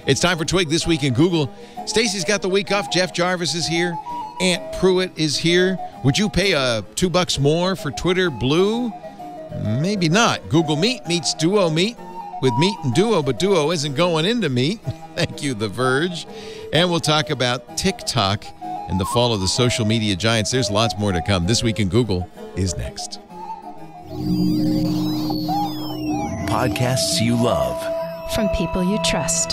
It's time for Twig This Week in Google. Stacy's got the week off. Jeff Jarvis is here. Aunt Pruitt is here. Would you pay $2 more for Twitter Blue? Maybe not. Google Meet meets Duo Meet with Meet and Duo, but Duo isn't going into Meet. Thank you, The Verge. And we'll talk about TikTok and the fall of the social media giants. There's lots more to come. This Week in Google is next. Podcasts you love. From people you trust.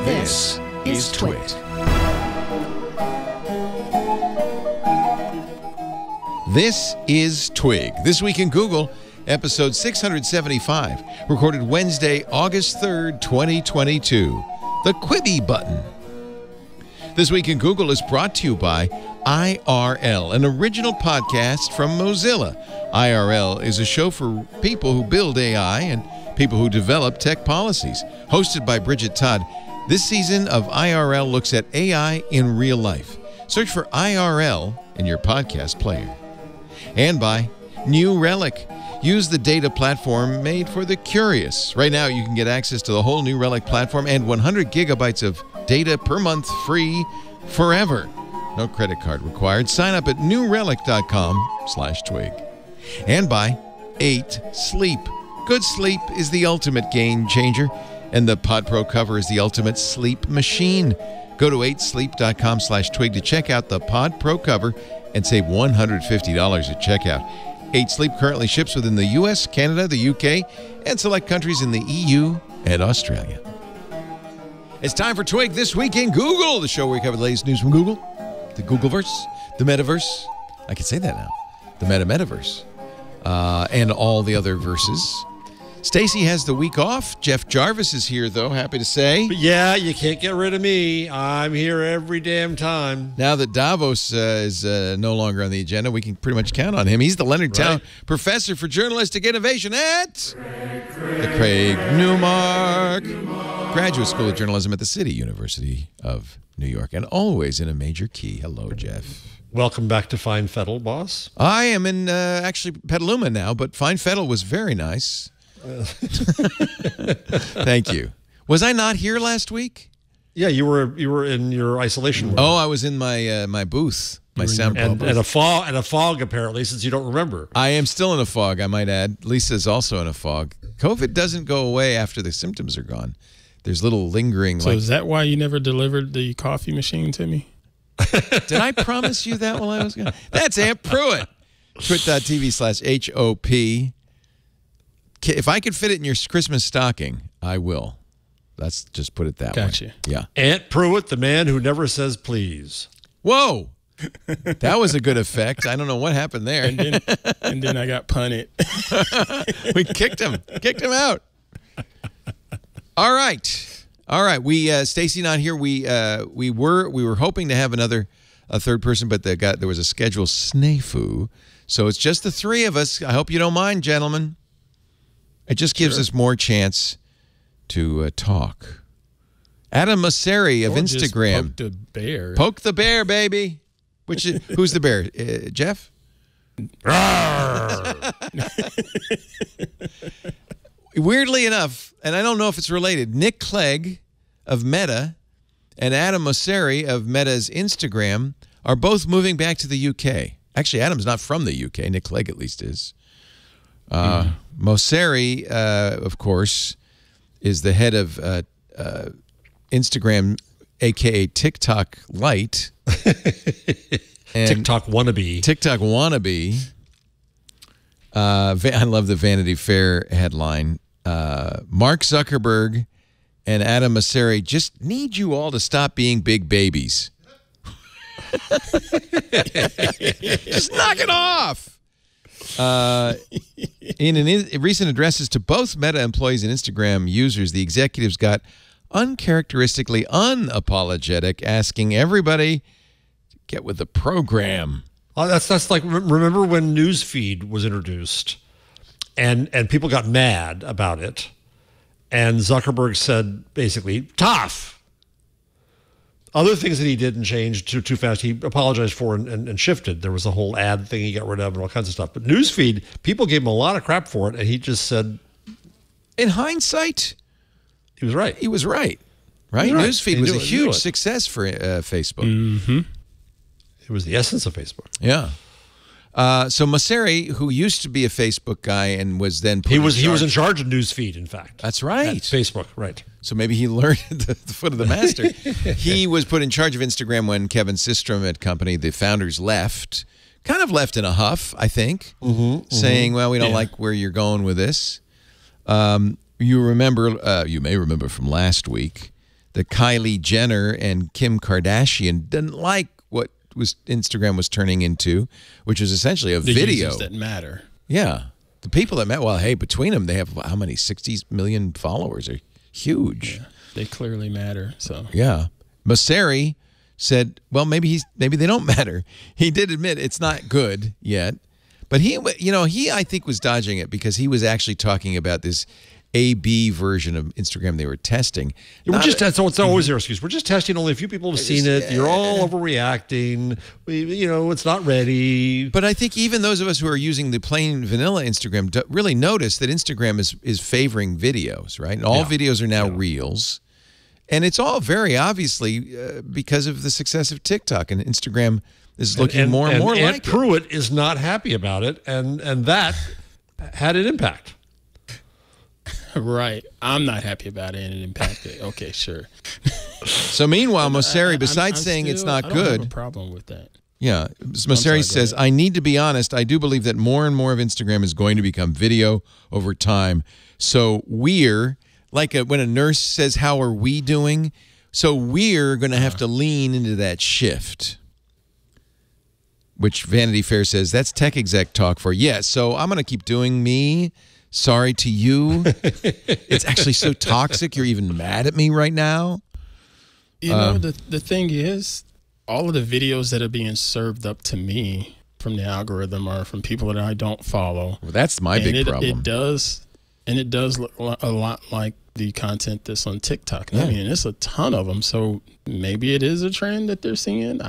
This is Twit. This is Twig. This Week in Google, episode 675, recorded Wednesday, August 3rd, 2022. The Quibi button. This Week in Google is brought to you by IRL, an original podcast from Mozilla. IRL is a show for people who build AI and people who develop tech policies. Hosted by Bridget Todd, this season of IRL looks at AI in real life. Search for IRL in your podcast player. And by New Relic. Use the data platform made for the curious. Right now, you can get access to the whole New Relic platform and 100 gigabytes of data per month free forever. No credit card required. Sign up at newrelic.com/twig. And by 8 Sleep. Good sleep is the ultimate game changer, and the Pod Pro cover is the ultimate sleep machine. Go to 8sleep.com/twig to check out the Pod Pro cover and save $150 at checkout. 8 Sleep currently ships within the U.S., Canada, the U.K., and select countries in the EU and Australia. It's time for Twig This Week in Google, the show where we cover the latest news from Google, the Googleverse, the Metaverse. I can say that now. The Metaverse. And all the other verses. Stacy has the week off. Jeff Jarvis is here, though, happy to say. But yeah, you can't get rid of me. I'm here every damn time. Now that Davos is no longer on the agenda, we can pretty much count on him. He's the Leonard Town Professor for Journalistic Innovation at the Craig Newmark Graduate School of Journalism at the City University of New York, and always in a major key. Hello, Jeff. Welcome back to Fine Fettle, boss. I am in actually Petaluma now, but Fine Fettle was very nice. Thank you. Was I not here last week? Yeah, you were in your isolation room. Oh, I was in my my booth, my sound booth. And a fog apparently, since you don't remember. I am still in a fog, I might add. Lisa's also in a fog. COVID doesn't go away after the symptoms are gone. There's little lingering. So is that why you never delivered the coffee machine to me? Did I promise you that while I was gone? That's Aunt Pruitt. Twit.tv/HOP. If I could fit it in your Christmas stocking, I will. Let's just put it that way. Gotcha. Yeah. Aunt Pruitt, the man who never says please. Whoa. That was a good effect. I don't know what happened there. And then I got punted. We kicked him out. All right. We Stacy not here. We were hoping to have a third person, but there was a schedule snafu. So it's just the three of us. I hope you don't mind, gentlemen. It just gives us more chance to talk. Adam Mosseri of Instagram. Poke the bear. Poke the bear, baby. Who's the bear? Jeff? Weirdly enough, and I don't know if it's related, Nick Clegg of Meta and Adam Mosseri of Meta's Instagram are both moving back to the UK. Actually, Adam's not from the UK. Nick Clegg at least is. Mosseri, of course, is the head of Instagram, a.k.a. TikTok Lite. TikTok wannabe. TikTok wannabe. I love the Vanity Fair headline. Mark Zuckerberg and Adam Mosseri just need you all to stop being big babies. Just knock it off. In recent addresses to both Meta employees and Instagram users, the executives got uncharacteristically unapologetic, asking everybody to get with the program. That's like, remember when Newsfeed was introduced and people got mad about it, and Zuckerberg said basically, tough. Other things that he did and changed too fast, he apologized for and shifted. There was a whole ad thing he got rid of and all kinds of stuff. But Newsfeed, people gave him a lot of crap for it, and he just said... In hindsight, He was right. He was right. Right? Right. Newsfeed He was knew a it, knew huge it. success for Facebook. Mm-hmm. It was the essence of Facebook. Yeah. So Mosseri, who used to be a Facebook guy and was then put He was in in charge of Newsfeed, in fact. That's At right. Facebook, right. So maybe he learned at the foot of the master. He was put in charge of Instagram when Kevin Systrom at company, the founders, left. Kind of left in a huff, I think, saying, well, we don't like where you're going with this. You may remember from last week that Kylie Jenner and Kim Kardashian didn't like what Instagram was turning into, which was essentially a The video. users that matter. Yeah. The people that met, well, hey, between them, they have how many? 60 million followers. Are huge. Yeah, they clearly matter. So Yeah. Mosseri said, well, maybe they don't matter. He did admit it's not good yet. But he I think was dodging it because he was actually talking about this A/B version of Instagram they were testing. That's always their excuse. We're just testing. Only a few people have seen it. You're all overreacting. It's not ready. But I think even those of us who are using the plain vanilla Instagram really notice that Instagram is favoring videos, right? And all videos are now reels. And it's all very obviously because of the success of TikTok, and Instagram is looking more and more like Aunt Pruitt is not happy about it, and that had an impact. right, I'm not happy about it, and it impacted. Okay, sure. So meanwhile, Mosseri, besides saying it's not I don't have a good, problem with that. yeah, Mosseri says, I need to be honest, I do believe that more and more of Instagram is going to become video over time. So we're, like when a nurse says, how are we doing? So we're going to have to lean into that shift. Which Vanity Fair says, that's tech exec talk for, yes, so I'm going to keep doing me. Sorry to you. It's actually so toxic, you're even mad at me right now. You know, the thing is, all of the videos that are being served up to me from the algorithm are from people that I don't follow. Well, that's my big problem. It does look a lot like the content that's on TikTok. Yeah. I mean, it's a ton of them. So maybe it is a trend that they're seeing.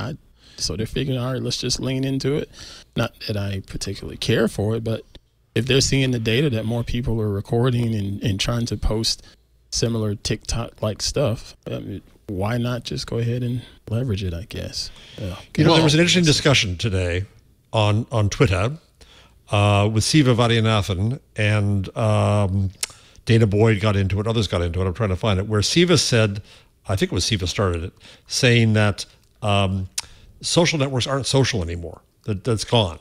So they're figuring, all right, let's just lean into it. Not that I particularly care for it, but if they're seeing the data that more people are recording and trying to post similar TikTok-like stuff, I mean, why not just go ahead and leverage it, I guess. There was an interesting discussion today on Twitter with Siva Vaidyanathan, and Dana Boyd got into it, others got into it, I'm trying to find it, where Siva said, I think it was Siva started it, saying that social networks aren't social anymore, that's gone.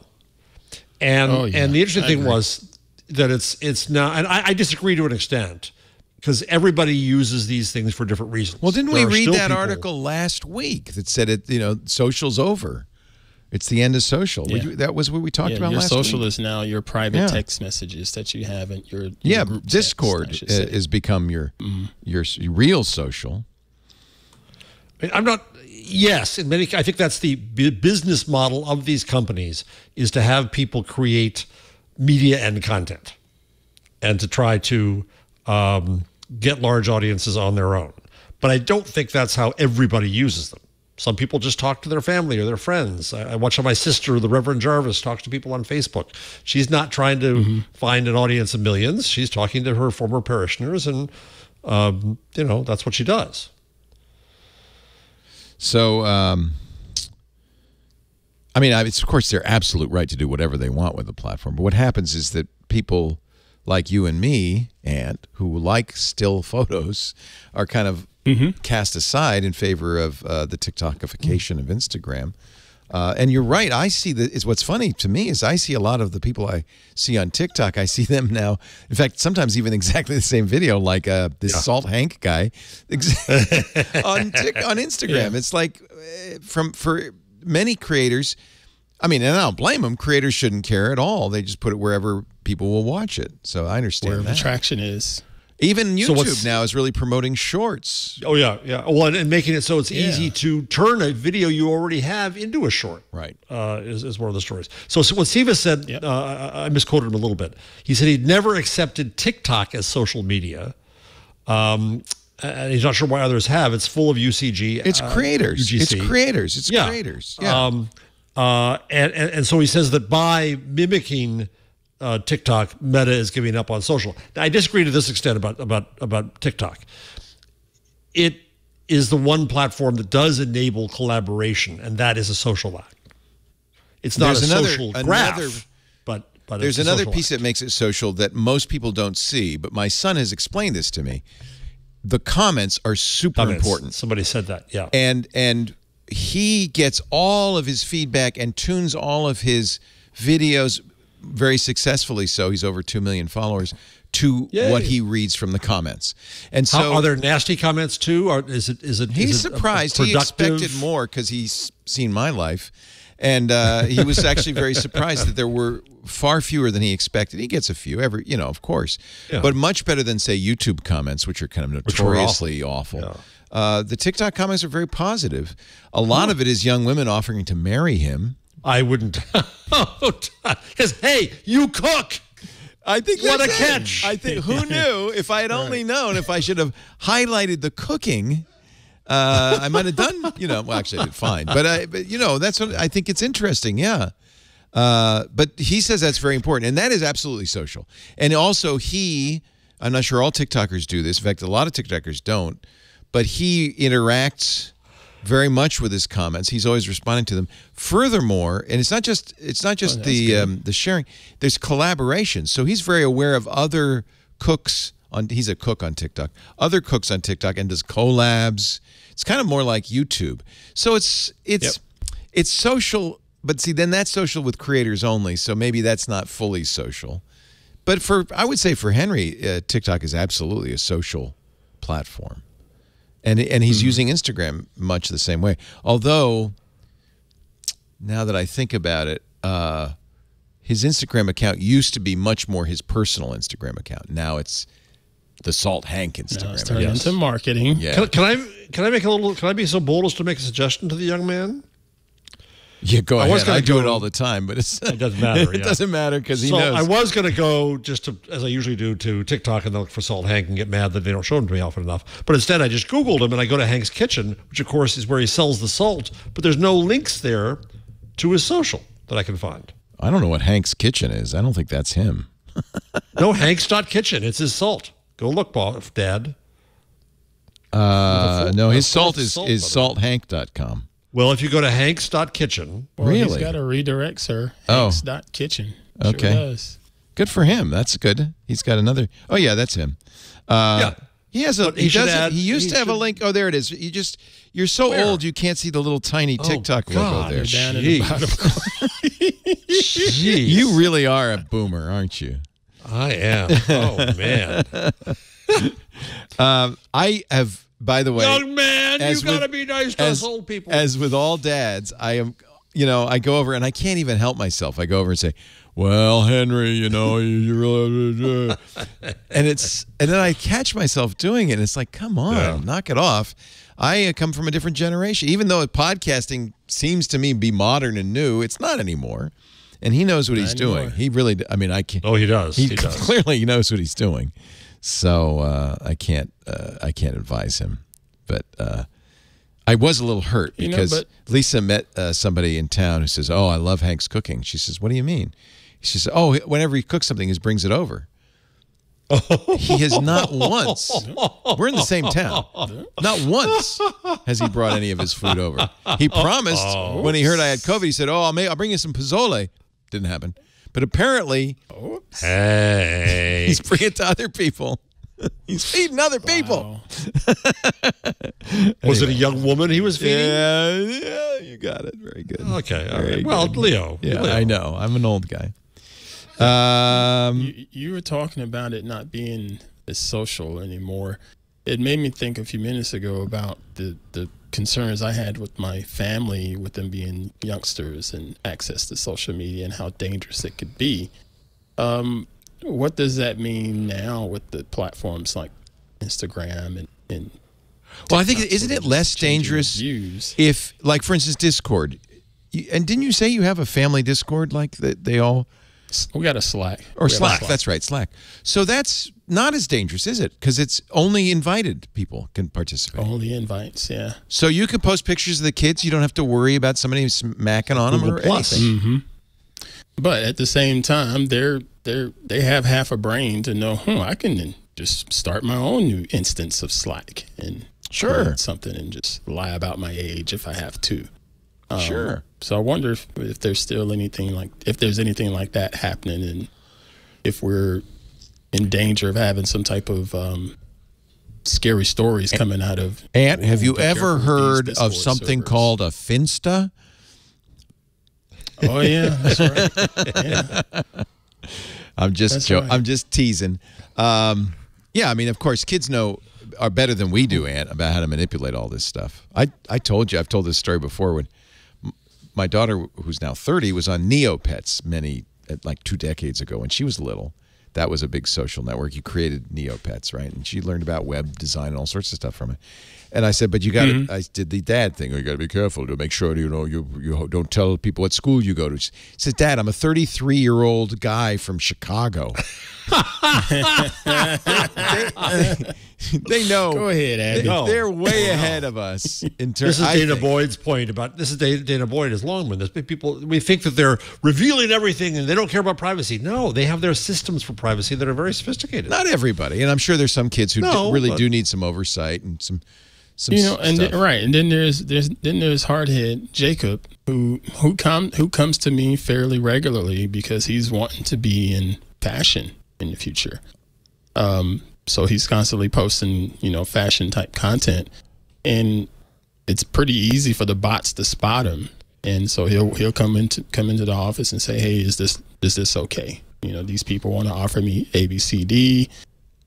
And and the interesting thing was that it's now, and I disagree to an extent, because everybody uses these things for different reasons. Well, didn't we read that article last week that said social's over? It's the end of social. Yeah. That was what we talked about your last social week. is now your private text messages that you have in your group Discord text, I should say. has become your real social. I'm not. Yes, in many, I think that's the business model of these companies, is to have people create media and content, and to try to get large audiences on their own. But I don't think that's how everybody uses them. Some people just talk to their family or their friends. I watch how my sister, the Reverend Jarvis, talks to people on Facebook. She's not trying to find an audience of millions. She's talking to her former parishioners, and that's what she does. So, of course, they're absolute right to do whatever they want with the platform. But what happens is that people like you and me, who like still photos, are kind of cast aside in favor of the TikTokification of Instagram. And you're right. I see that. Is what's funny to me is I see a lot of the people I see on TikTok. I see them now. In fact, sometimes even exactly the same video, like this Salt Hank guy on Instagram. Yeah. It's like for many creators. I mean, and I don't blame them. Creators shouldn't care at all. They just put it wherever people will watch it. So I understand wherever that. the traction is. Even YouTube now is really promoting shorts. Oh, yeah. Well, and making it so it's easy to turn a video you already have into a short. Right. Is one of the stories. So what Siva said, I misquoted him a little bit. He said he'd never accepted TikTok as social media. And he's not sure why others have. It's full of UCG. It's creators. UGC. It's creators. It's creators. Yeah. And so he says that by mimicking TikTok, Meta is giving up on social. Now, I disagree to this extent about TikTok. It is the one platform that does enable collaboration, and that is a social act. It's not a social graph, but there's another piece that makes it social that most people don't see, but my son has explained this to me. The comments are super important. Somebody said that, yeah. And he gets all of his feedback and tunes all of his videos very successfully, so he's over 2 million followers, to what he reads from the comments. And so are there nasty comments too, or is it he's surprised. He expected more because he's seen my life, and he was actually very surprised that there were far fewer than he expected. He gets a few every, of course, but much better than, say, YouTube comments, which are kind of notoriously awful. Yeah. The TikTok comments are very positive. A lot of it is young women offering to marry him. I wouldn't. Because, hey, you cook. I think what a catch. I think, who knew? If I had only known, if I should have highlighted the cooking, I might have done, well, actually I did fine. But that's what I think. It's interesting, yeah. But he says that's very important, and that is absolutely social. And also I'm not sure all TikTokers do this. In fact, a lot of TikTokers don't. But he interacts very much with his comments. He's always responding to them. Furthermore, and it's not just the sharing. There's collaboration. So he's very aware of other cooks he's a cook on TikTok. Other cooks on TikTok, and does collabs. It's kind of more like YouTube. So it's social, but see, then that's social with creators only. So maybe that's not fully social. But I would say for Henry, TikTok is absolutely a social platform. And he's using Instagram much the same way. Although, now that I think about it, his Instagram account used to be much more his personal Instagram account. Now it's the Salt Hank Instagram. Now it's turned into marketing. Yeah. Can I be so bold as to make a suggestion to the young man? Yeah, go ahead. I do it all the time, but it doesn't matter. It doesn't matter because he knows. I was going to go as I usually do, to TikTok and look for Salt Hank and get mad that they don't show him to me often enough. But instead, I just Googled him and I go to Hank's Kitchen, which of course is where he sells the salt. But there's no links there to his social that I can find. I don't know what Hank's Kitchen is. I don't think that's him. No, Hank's.kitchen. It's his salt. Go look, Dad. No, his salt is salthank.com. Well, if you go to Hanks.kitchen. Well, he's got to redirect, sir. Hanks.kitchen. Sure okay. Does. Good for him. That's good. He's got another. Oh, yeah, that's him. Yeah. He has a. He used to have a link. Oh, there it is. You're so old you can't see the little tiny TikTok logo there. Down in the bottom. You really are a boomer, aren't you? I am. Oh, man. I have. By the way, young man, you got to be nice to us old people. As with all dads, I am, I go over and I can't even help myself. I go over and say, well, Henry, you really, and then I catch myself doing it. And it's like, come on, knock it off. I come from a different generation. Even though podcasting seems to me be modern and new, it's not anymore. And he knows what he's doing. He really, I can't. Oh, he does. He does. Clearly knows what he's doing. So I can't advise him, but I was a little hurt because Lisa met somebody in town who says, "Oh, I love Hank's cooking." She says, "What do you mean?" She says, "Oh, whenever he cooks something, he brings it over." He has not once. We're in the same town. Not once has he brought any of his food over. He promised when he heard I had COVID. He said, "Oh, I'll bring you some pozole." Didn't happen. But apparently, hey, he's bringing it to other people. He's feeding other people. Was it a young woman he was feeding? Yeah, you got it. Very good. Okay, all right. Well, Leo. Yeah, Leo. I know. I'm an old guy. You were talking about it not being as social anymore. It made me think a few minutes ago about the concerns I had with my family, with them being youngsters and access to social media and how dangerous it could be. What does that mean now with the platforms like Instagram and well, I think, isn't it less dangerous if, like, for instance, Discord? And didn't you say you have a family Discord, like that they all? We got a Slack. Or Slack, that's right, Slack. So that's not as dangerous, is it? Because it's only invited people can participate. Only invites, yeah. So you can post pictures of the kids. You don't have to worry about somebody smacking on them or anything. Mm-hmm. But at the same time, they have half a brain to know, I can just start my own new instance of Slack and Sure. something and just lie about my age if I have to. Sure. So I wonder if there's still anything if there's anything like that happening, and if we're in danger of having some type of scary stories coming out of. Ant, have you be ever careful with heard these of Discord something servers. called a Finsta? Oh yeah, that's right. Yeah. I'm just That's right. I'm just teasing. Yeah, I mean, of course, kids are better than we do, Ant, about how to manipulate all this stuff. I told you, I've told this story before, when my daughter, who's now 30, was on Neopets like 2 decades ago when she was little. That was a big social network. You created Neopets, right? And she learned about web design and all sorts of stuff from it. And I said, but you got to, I did the dad thing. You got to be careful to make sure, you don't tell people what school you go to. She said, Dad, I'm a 33-year-old guy from Chicago. They know. Go ahead, Abby. They're way ahead of us in terms. This is Dana Boyd's point about this is Dana Boyd is Longman. There's people, we think that they're revealing everything and they don't care about privacy. No, they have their systems for privacy that are very sophisticated. Not everybody, and I'm sure there's some kids who really do need some oversight and some and stuff. right, and then there's hardhead Jacob who comes to me fairly regularly because he's wanting to be in fashion in the future. So he's constantly posting, fashion type content, and it's pretty easy for the bots to spot him. And so he'll come into the office and say, "Hey, is this okay? These people want to offer me ABCD."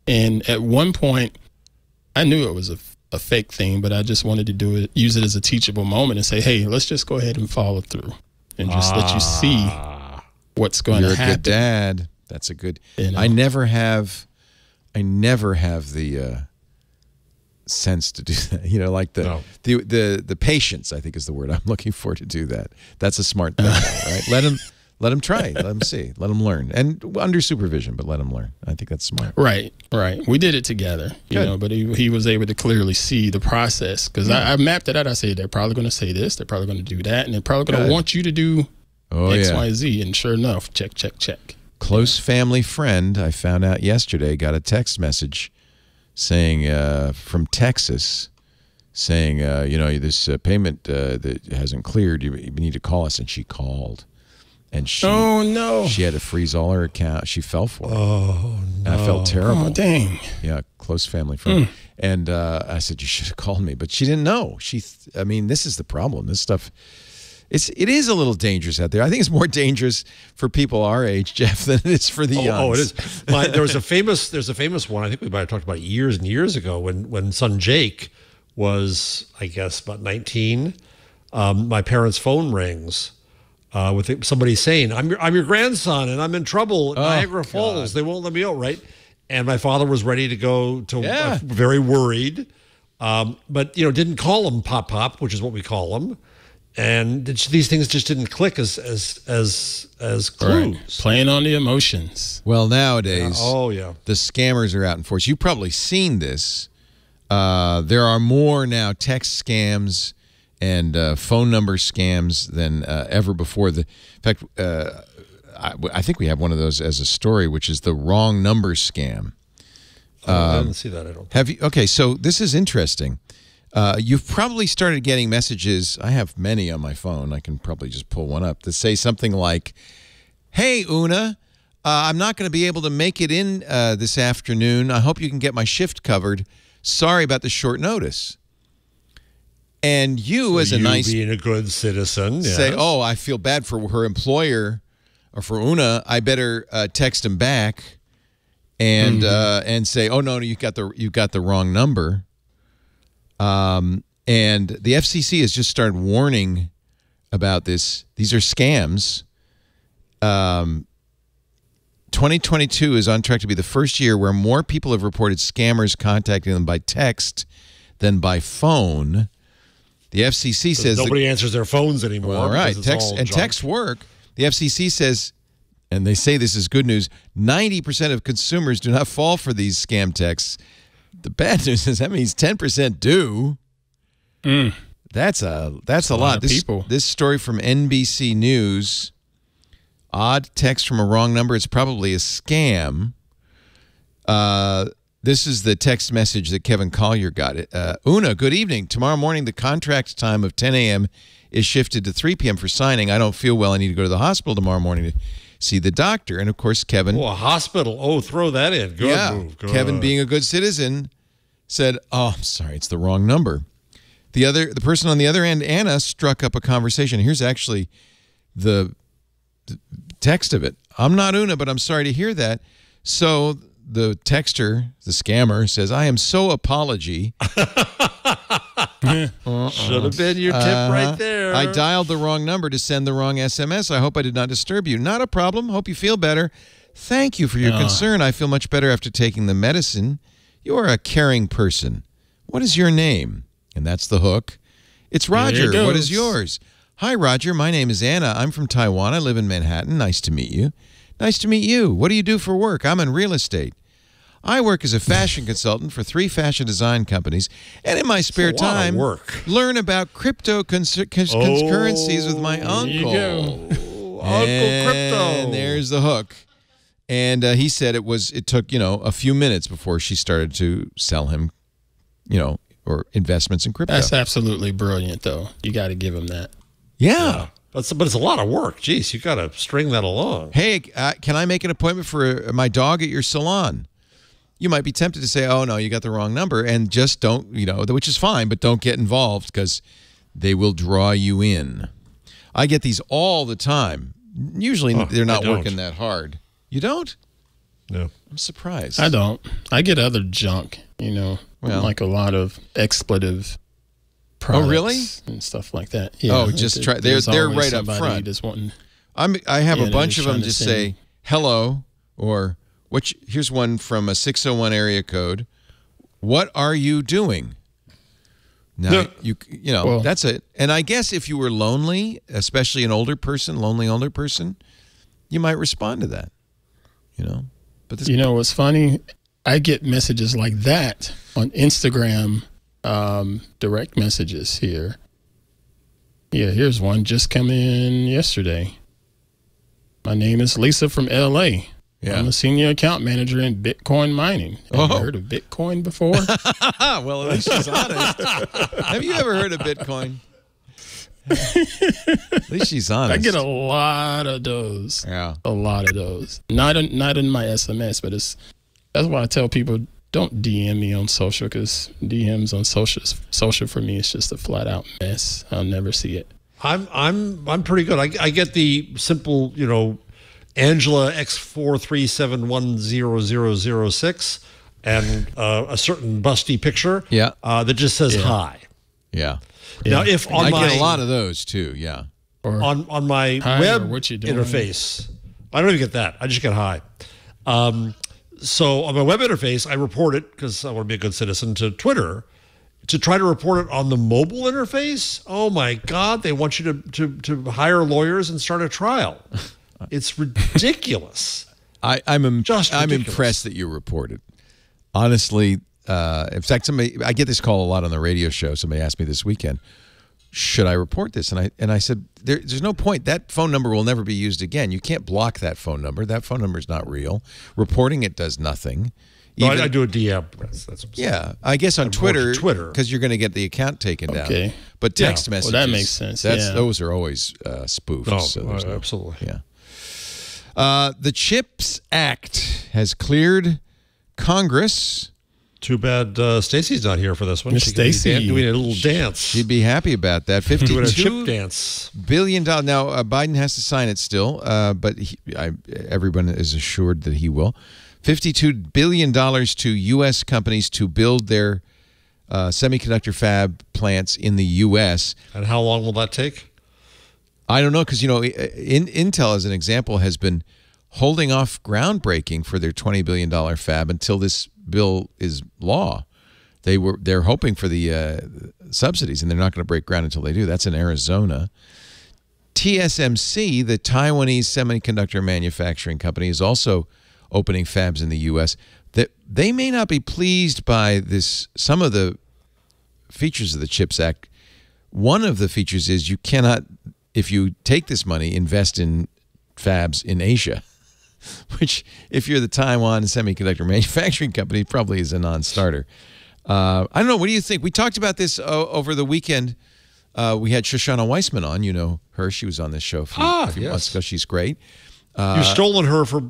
And at one point, I knew it was a fake thing, but I just wanted to use it as a teachable moment and say, "Hey, let's just go ahead and follow through and just let you see what's going to happen." You're a good dad. That's a good. I never have the sense to do that. Like the patience, I think, is the word I'm looking for to do that. That's a smart thing, right? Let him try. Let him see. Let him learn, and under supervision, but let him learn. I think that's smart. Right. We did it together, but he was able to clearly see the process because I mapped it out. I said they're probably going to say this, they're probably going to do that, and they're probably going to want you to do X, Y, Z. And sure enough, check. Close family friend, I found out yesterday, got a text message saying from Texas, saying this payment that hasn't cleared, you need to call us. And she called. And she had to freeze all her account. She fell for it. Oh, no. And I felt terrible. Oh, dang. Yeah, close family friend. And I said, you should have called me. But she didn't know. This is the problem. This stuff, it is a little dangerous out there. I think it's more dangerous for people our age, Jeff, than it is for the young. Oh, it is. There's a famous one. I think we might have talked about years and years ago when son Jake was, I guess, about 19. My parents' phone rings. With somebody saying, I'm your grandson and I'm in trouble at Niagara Falls. They won't let me out, right? And my father was ready to go to very worried, but didn't call him Pop, which is what we call him. And these things just didn't click as clues. Right. Playing on the emotions. Well, nowadays, the scammers are out in force. You've probably seen this. There are more now text scams and phone number scams than ever before. In fact, I think we have one of those as a story, which is the wrong number scam. I didn't see that. I don't. Have you? Okay, so this is interesting. You've probably started getting messages. I have many on my phone. I can probably just pull one up that say something like, "Hey, Una, I'm not going to be able to make it in this afternoon. I hope you can get my shift covered. Sorry about the short notice." And you, as a nice, being a good citizen, say, "Oh, I feel bad for her employer or for Una. I better text him back and say, oh no, you got the wrong number." And the FCC has just started warning about this. These are scams. 2022 is on track to be the first year where more people have reported scammers contacting them by text than by phone. The FCC says nobody answers their phones anymore. All right, text work. The FCC says, and they say this is good news, 90% of consumers do not fall for these scam texts. The bad news is that means 10% do. That's a lot. Of people. This story from NBC News. Odd text from a wrong number. It's probably a scam. This is the text message that Kevin Collier got. Una, good evening. Tomorrow morning, the contract time of 10 a.m. is shifted to 3 p.m. for signing. I don't feel well. I need to go to the hospital tomorrow morning to see the doctor. And, of course, Kevin. Oh, a hospital. Oh, throw that in. Good move. Good. Kevin, being a good citizen, said, oh, I'm sorry, it's the wrong number. The person on the other end, Anna, struck up a conversation. Here's actually the text of it. I'm not Una, but I'm sorry to hear that. So the texter, the scammer, says, I am so apology. Should have been your tip right there. I dialed the wrong number to send the wrong SMS. I hope I did not disturb you. Not a problem. Hope you feel better. Thank you for your concern. I feel much better after taking the medicine. You are a caring person. What is your name? And that's the hook. It's Roger. What is yours? Hi, Roger. My name is Anna. I'm from Taiwan. I live in Manhattan. Nice to meet you. Nice to meet you. What do you do for work? I'm in real estate. I work as a fashion consultant for 3 fashion design companies, and in my spare time, learn about cryptocurrencies with my uncle. There you go. Uncle Crypto. And there's the hook. And he said it took, a few minutes before she started to sell him, or investments in crypto. That's absolutely brilliant, though. You got to give him that. Yeah. But it's a lot of work. Jeez, you got to string that along. Hey, can I make an appointment for my dog at your salon? You might be tempted to say, oh, no, you got the wrong number, and just don't, which is fine, but don't get involved because they will draw you in. I get these all the time. Usually they're not working that hard. You don't? No. I'm surprised. I don't. I get other junk, like a lot of expletive products. Oh, really? And stuff like that. Yeah, just try. They're right up front. Just wanting, I have a bunch of them just say hello, or here's one from a 601 area code. What are you doing? Now that's it. And I guess if you were lonely, especially an older person, you might respond to that. But this, what's funny? I get messages like that on Instagram, direct messages here. Yeah, here's one just come in yesterday. My name is Lisa from LA. Yeah. I'm a senior account manager in Bitcoin mining. Have you heard of Bitcoin before? Well, at least she's honest. Have you ever heard of Bitcoin? At least she's honest. I get a lot of those. Yeah. A lot of those. Not in my SMS, but that's why I tell people don't DM me on social, because DMs on social for me is just a flat out mess. I'll never see it. I'm pretty good. I get the simple, Angela X437100006 and a certain busty picture that just says hi. Yeah. Now, if on I my get a lot of those too, yeah. Or on my web interface, I don't even get that. I just get hi. So on my web interface, I report it because I want to be a good citizen to Twitter. To try to report it on the mobile interface, oh my God, they want you to hire lawyers and start a trial. It's ridiculous. I'm impressed that you report it. Honestly, in fact, I get this call a lot on the radio show. Somebody asked me this weekend, should I report this? And I said, there's no point. That phone number will never be used again. You can't block that phone number. That phone number is not real. Reporting it does nothing. I do a DM. That's what I'm saying. I guess on Twitter, because you're going to get the account taken down. But text messages, that makes sense. Those are always spoofed. Oh, so absolutely. Yeah. The CHIPS Act has cleared Congress. Too bad Stacey's not here for this one. Stacey doing a little dance. She'd be happy about that. $52 billion. Now, Biden has to sign it still, but everyone is assured that he will. $52 billion to U.S. companies to build their semiconductor fab plants in the U.S. And how long will that take? I don't know, because, Intel, as an example, has been holding off groundbreaking for their $20 billion fab until this bill is law. They're hoping for the subsidies, and they're not going to break ground until they do. That's in Arizona. TSMC, the Taiwanese semiconductor manufacturing company, is also opening fabs in the U.S. That they may not be pleased by some of the features of the CHIPS Act. One of the features is you cannot, if you take this money, invest in fabs in Asia, which, if you're the Taiwan Semiconductor Manufacturing Company, probably is a non-starter. I don't know. What do you think? We talked about this over the weekend. We had Shoshana Weissman on. You know her. She was on this show a few months ago. She's great. You've stolen her for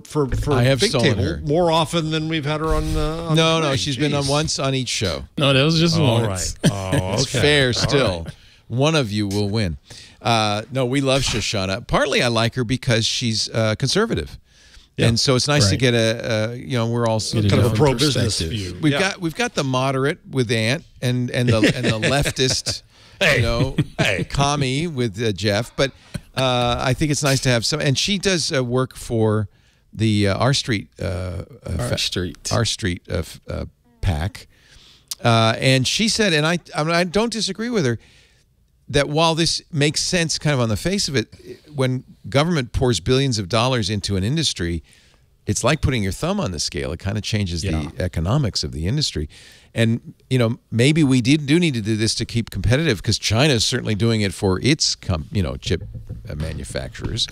I have Big stolen Table her more often than we've had her on. No, she's been on once on each show. No, that was just All once. right. Oh, okay. It's fair still. All right. One of you will win. No, we love Shoshana. Partly I like her because she's conservative. Yeah. And so it's nice to get we're all kind of a pro-business view. We've got the moderate with Ant and the leftist, commie with Jeff. But I think it's nice to have some. And she does work for the R Street PAC. And she said, and I don't disagree with her, that while this makes sense kind of on the face of it, when government pours billions of dollars into an industry, it's like putting your thumb on the scale. It kind of changes the economics of the industry. And, maybe we do need to do this to keep competitive, because China is certainly doing it for its chip manufacturers.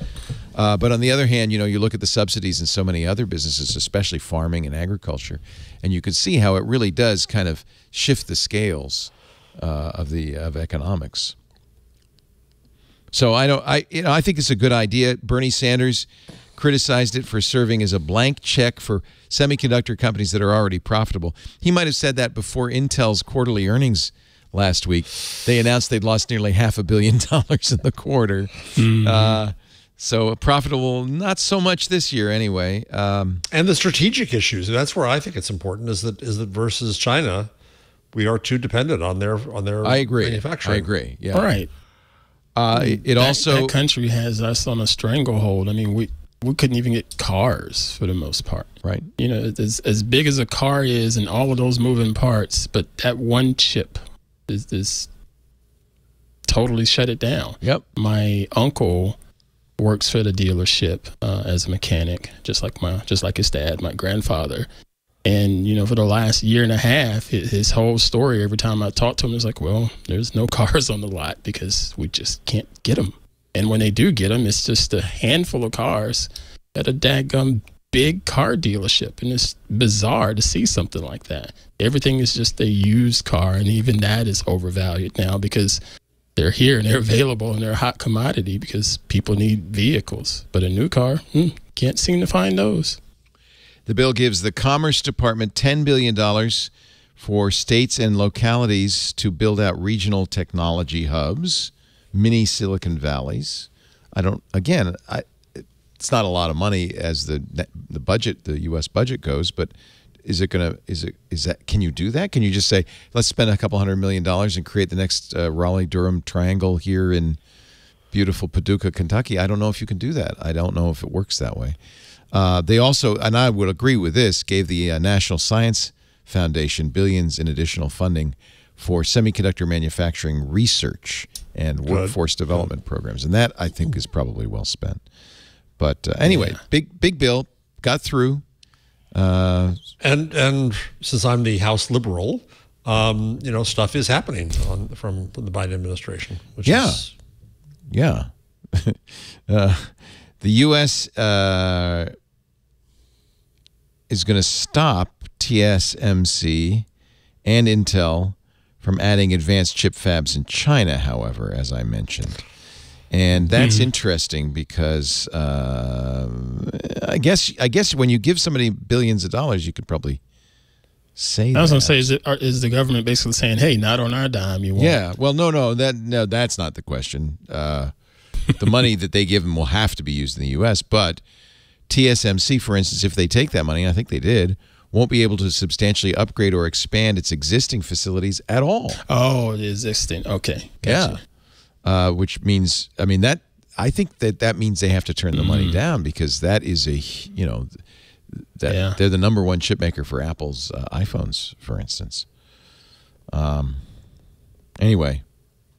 But on the other hand, you look at the subsidies in so many other businesses, especially farming and agriculture, and you can see how it really does kind of shift the scales of economics. So I think it's a good idea. Bernie Sanders criticized it for serving as a blank check for semiconductor companies that are already profitable. He might have said that before Intel's quarterly earnings last week. They announced they'd lost nearly $500 million in the quarter. So profitable, not so much this year anyway. And the strategic issues. That's where I think it's important, is that versus China, we are too dependent on their I agree. manufacturing. I agree. Yeah. All right. That country has us on a stranglehold. I mean, we couldn't even get cars for the most part. Right. As big as a car is and all of those moving parts, but that one chip is totally shut it down. Yep. My uncle works for the dealership as a mechanic, just like his dad, my grandfather. And, for the last year and a half, his whole story, every time I talk to him, is like, well, there's no cars on the lot because we just can't get them. And when they do get them, it's just a handful of cars at a daggum big car dealership. And it's bizarre to see something like that. Everything is just a used car, and even that is overvalued now because they're here and they're available and they're a hot commodity because people need vehicles. But a new car, can't seem to find those. The bill gives the Commerce Department $10 billion for states and localities to build out regional technology hubs, mini Silicon Valleys. It's not a lot of money as the budget, the U.S. budget goes, but can you do that? Can you just say, let's spend a couple $100 million and create the next Raleigh-Durham triangle here in beautiful Paducah, Kentucky? I don't know if you can do that. I don't know if it works that way. They also, and I would agree with this, gave the National Science Foundation billions in additional funding for semiconductor manufacturing research and workforce development programs. And that, I think, is probably well spent. But anyway, big bill, got through. And since I'm the House liberal, stuff is happening from the Biden administration. Which is... Yeah. The U.S. is going to stop TSMC and Intel from adding advanced chip fabs in China, however, as I mentioned. And that's interesting because I guess when you give somebody billions of dollars, you could probably say that. I was going to say, is the government basically saying, hey, not on our dime, you won't? Yeah, well, no, that's not the question. The money that they give them will have to be used in the U.S., but TSMC, for instance, if they take that money, and I think they did, won't be able to substantially upgrade or expand its existing facilities at all. Oh, the existing. Okay. Gotcha. Yeah. Which means, I think that means they have to turn the money down, because that is they're the number one chip maker for Apple's iPhones, for instance. Anyway,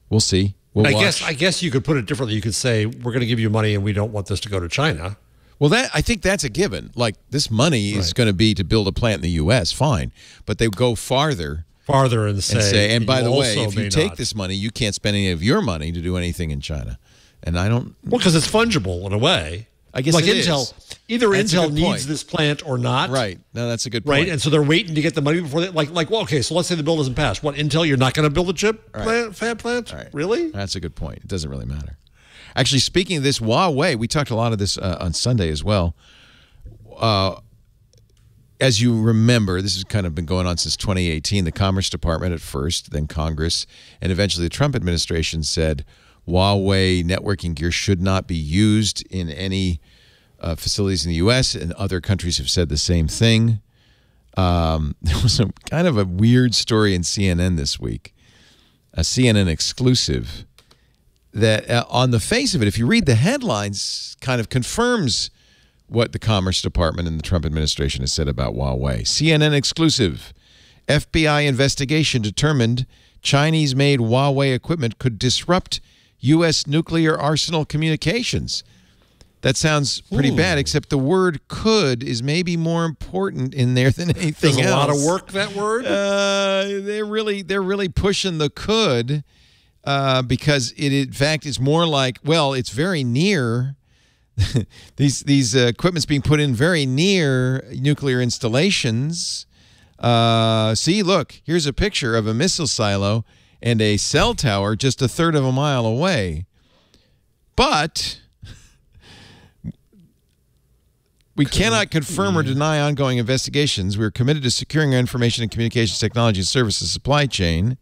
we'll see. I guess you could put it differently. You could say, we're going to give you money and we don't want this to go to China. Well, I think that's a given. Like, this money is going to be to build a plant in the U.S., fine. But they go farther and say, and by the way, if you take this money, you can't spend any of your money to do anything in China. And I don't... Well, because it's fungible in a way. I guess like it Intel, is. either That's a Intel good needs point. this plant or not. Right. No, that's a good point. Right. And so they're waiting to get the money before they well, okay, so let's say the bill doesn't pass. What, Intel, you're not going to build a chip fab plant? Right. Really? That's a good point. It doesn't really matter. Actually, speaking of this, Huawei, we talked a lot of this on Sunday as well. As you remember, this has kind of been going on since 2018. The Commerce Department at first, then Congress, and eventually the Trump administration said Huawei networking gear should not be used in any facilities in the U.S., and other countries have said the same thing. There was kind of a weird story in CNN this week, a CNN exclusive, that on the face of it, if you read the headlines, kind of confirms what the Commerce Department and the Trump administration has said about Huawei. CNN exclusive. FBI investigation determined Chinese-made Huawei equipment could disrupt U.S. nuclear arsenal communications. That sounds pretty bad, except the word "could" is maybe more important in there than anything There's else. a lot of work, that word? They're really pushing the "could" because it, in fact, is more like, well, it's very near. These equipment's being put in very near nuclear installations. See, look, here's a picture of a missile silo and a cell tower just a third of a mile away. But we cannot confirm or deny ongoing investigations. We're committed to securing our information and communications technology and services supply chain,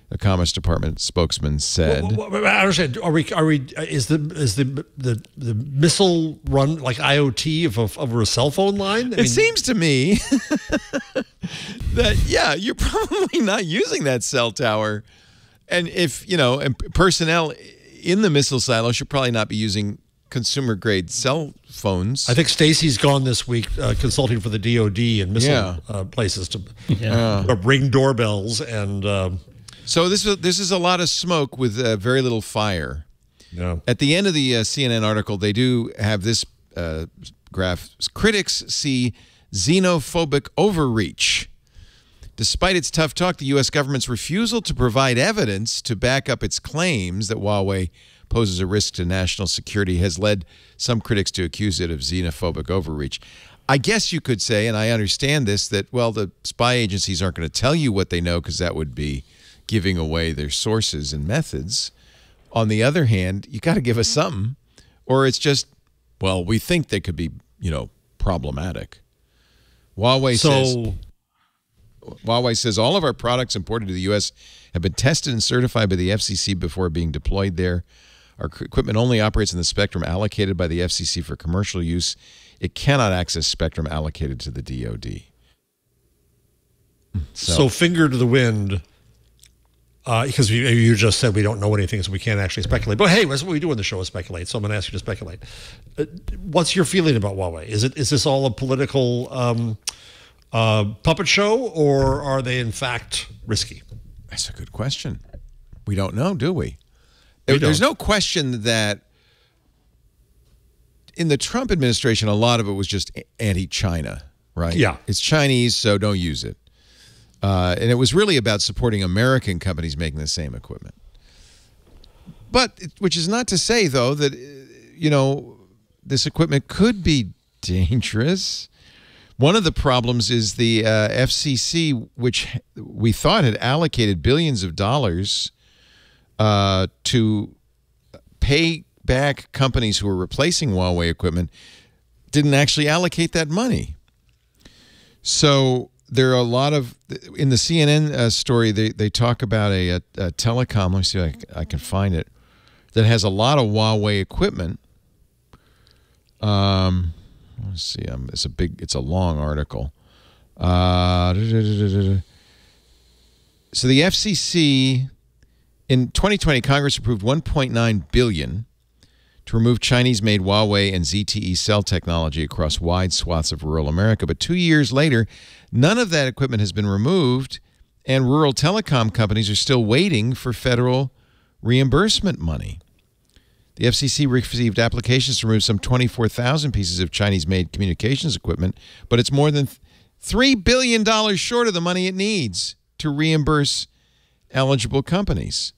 the Commerce Department spokesman said. I understand. Is the missile run like IoT over a cell phone line? It seems to me that, yeah, you're probably not using that cell tower. And if, and personnel in the missile silo should probably not be using consumer-grade cell phones. I think Stacy's gone this week consulting for the DOD and missile places to ring doorbells and... So this is a lot of smoke with very little fire. Yeah. At the end of the CNN article, they do have this graph. Critics see xenophobic overreach. Despite its tough talk, the U.S. government's refusal to provide evidence to back up its claims that Huawei poses a risk to national security has led some critics to accuse it of xenophobic overreach. I guess you could say, and I understand this, that, well, the spy agencies aren't going to tell you what they know because that would be giving away their sources and methods. On the other hand, you got to give us something, or it's just, well, we think they could be, problematic. Huawei says all of our products imported to the U.S. have been tested and certified by the FCC before being deployed there. Our equipment only operates in the spectrum allocated by the FCC for commercial use. It cannot access spectrum allocated to the DoD. So finger to the wind. Because you just said we don't know anything, so we can't actually speculate. But hey, that's what we do on the show, is speculate. So I'm going to ask you to speculate. What's your feeling about Huawei? Is this all a political puppet show, or are they in fact risky? That's a good question. We don't know, do we? We There's don't. no question that in the Trump administration, a lot of it was just anti-China, right? Yeah. It's Chinese, so don't use it. And it was really about supporting American companies making the same equipment. But, which is not to say, though, that, this equipment could be dangerous. One of the problems is the FCC, which we thought had allocated billions of dollars to pay back companies who were replacing Huawei equipment, didn't actually allocate that money. So there are a lot of, in the CNN story, they talk about a telecom, let me see if I can find it, that has a lot of Huawei equipment. Let's see, it's a long article. So the FCC, in 2020, Congress approved $1.9 billion to remove Chinese-made Huawei and ZTE cell technology across wide swaths of rural America. But 2 years later, none of that equipment has been removed, and rural telecom companies are still waiting for federal reimbursement money. The FCC received applications to remove some 24,000 pieces of Chinese-made communications equipment, but it's more than $3 billion short of the money it needs to reimburse eligible companies.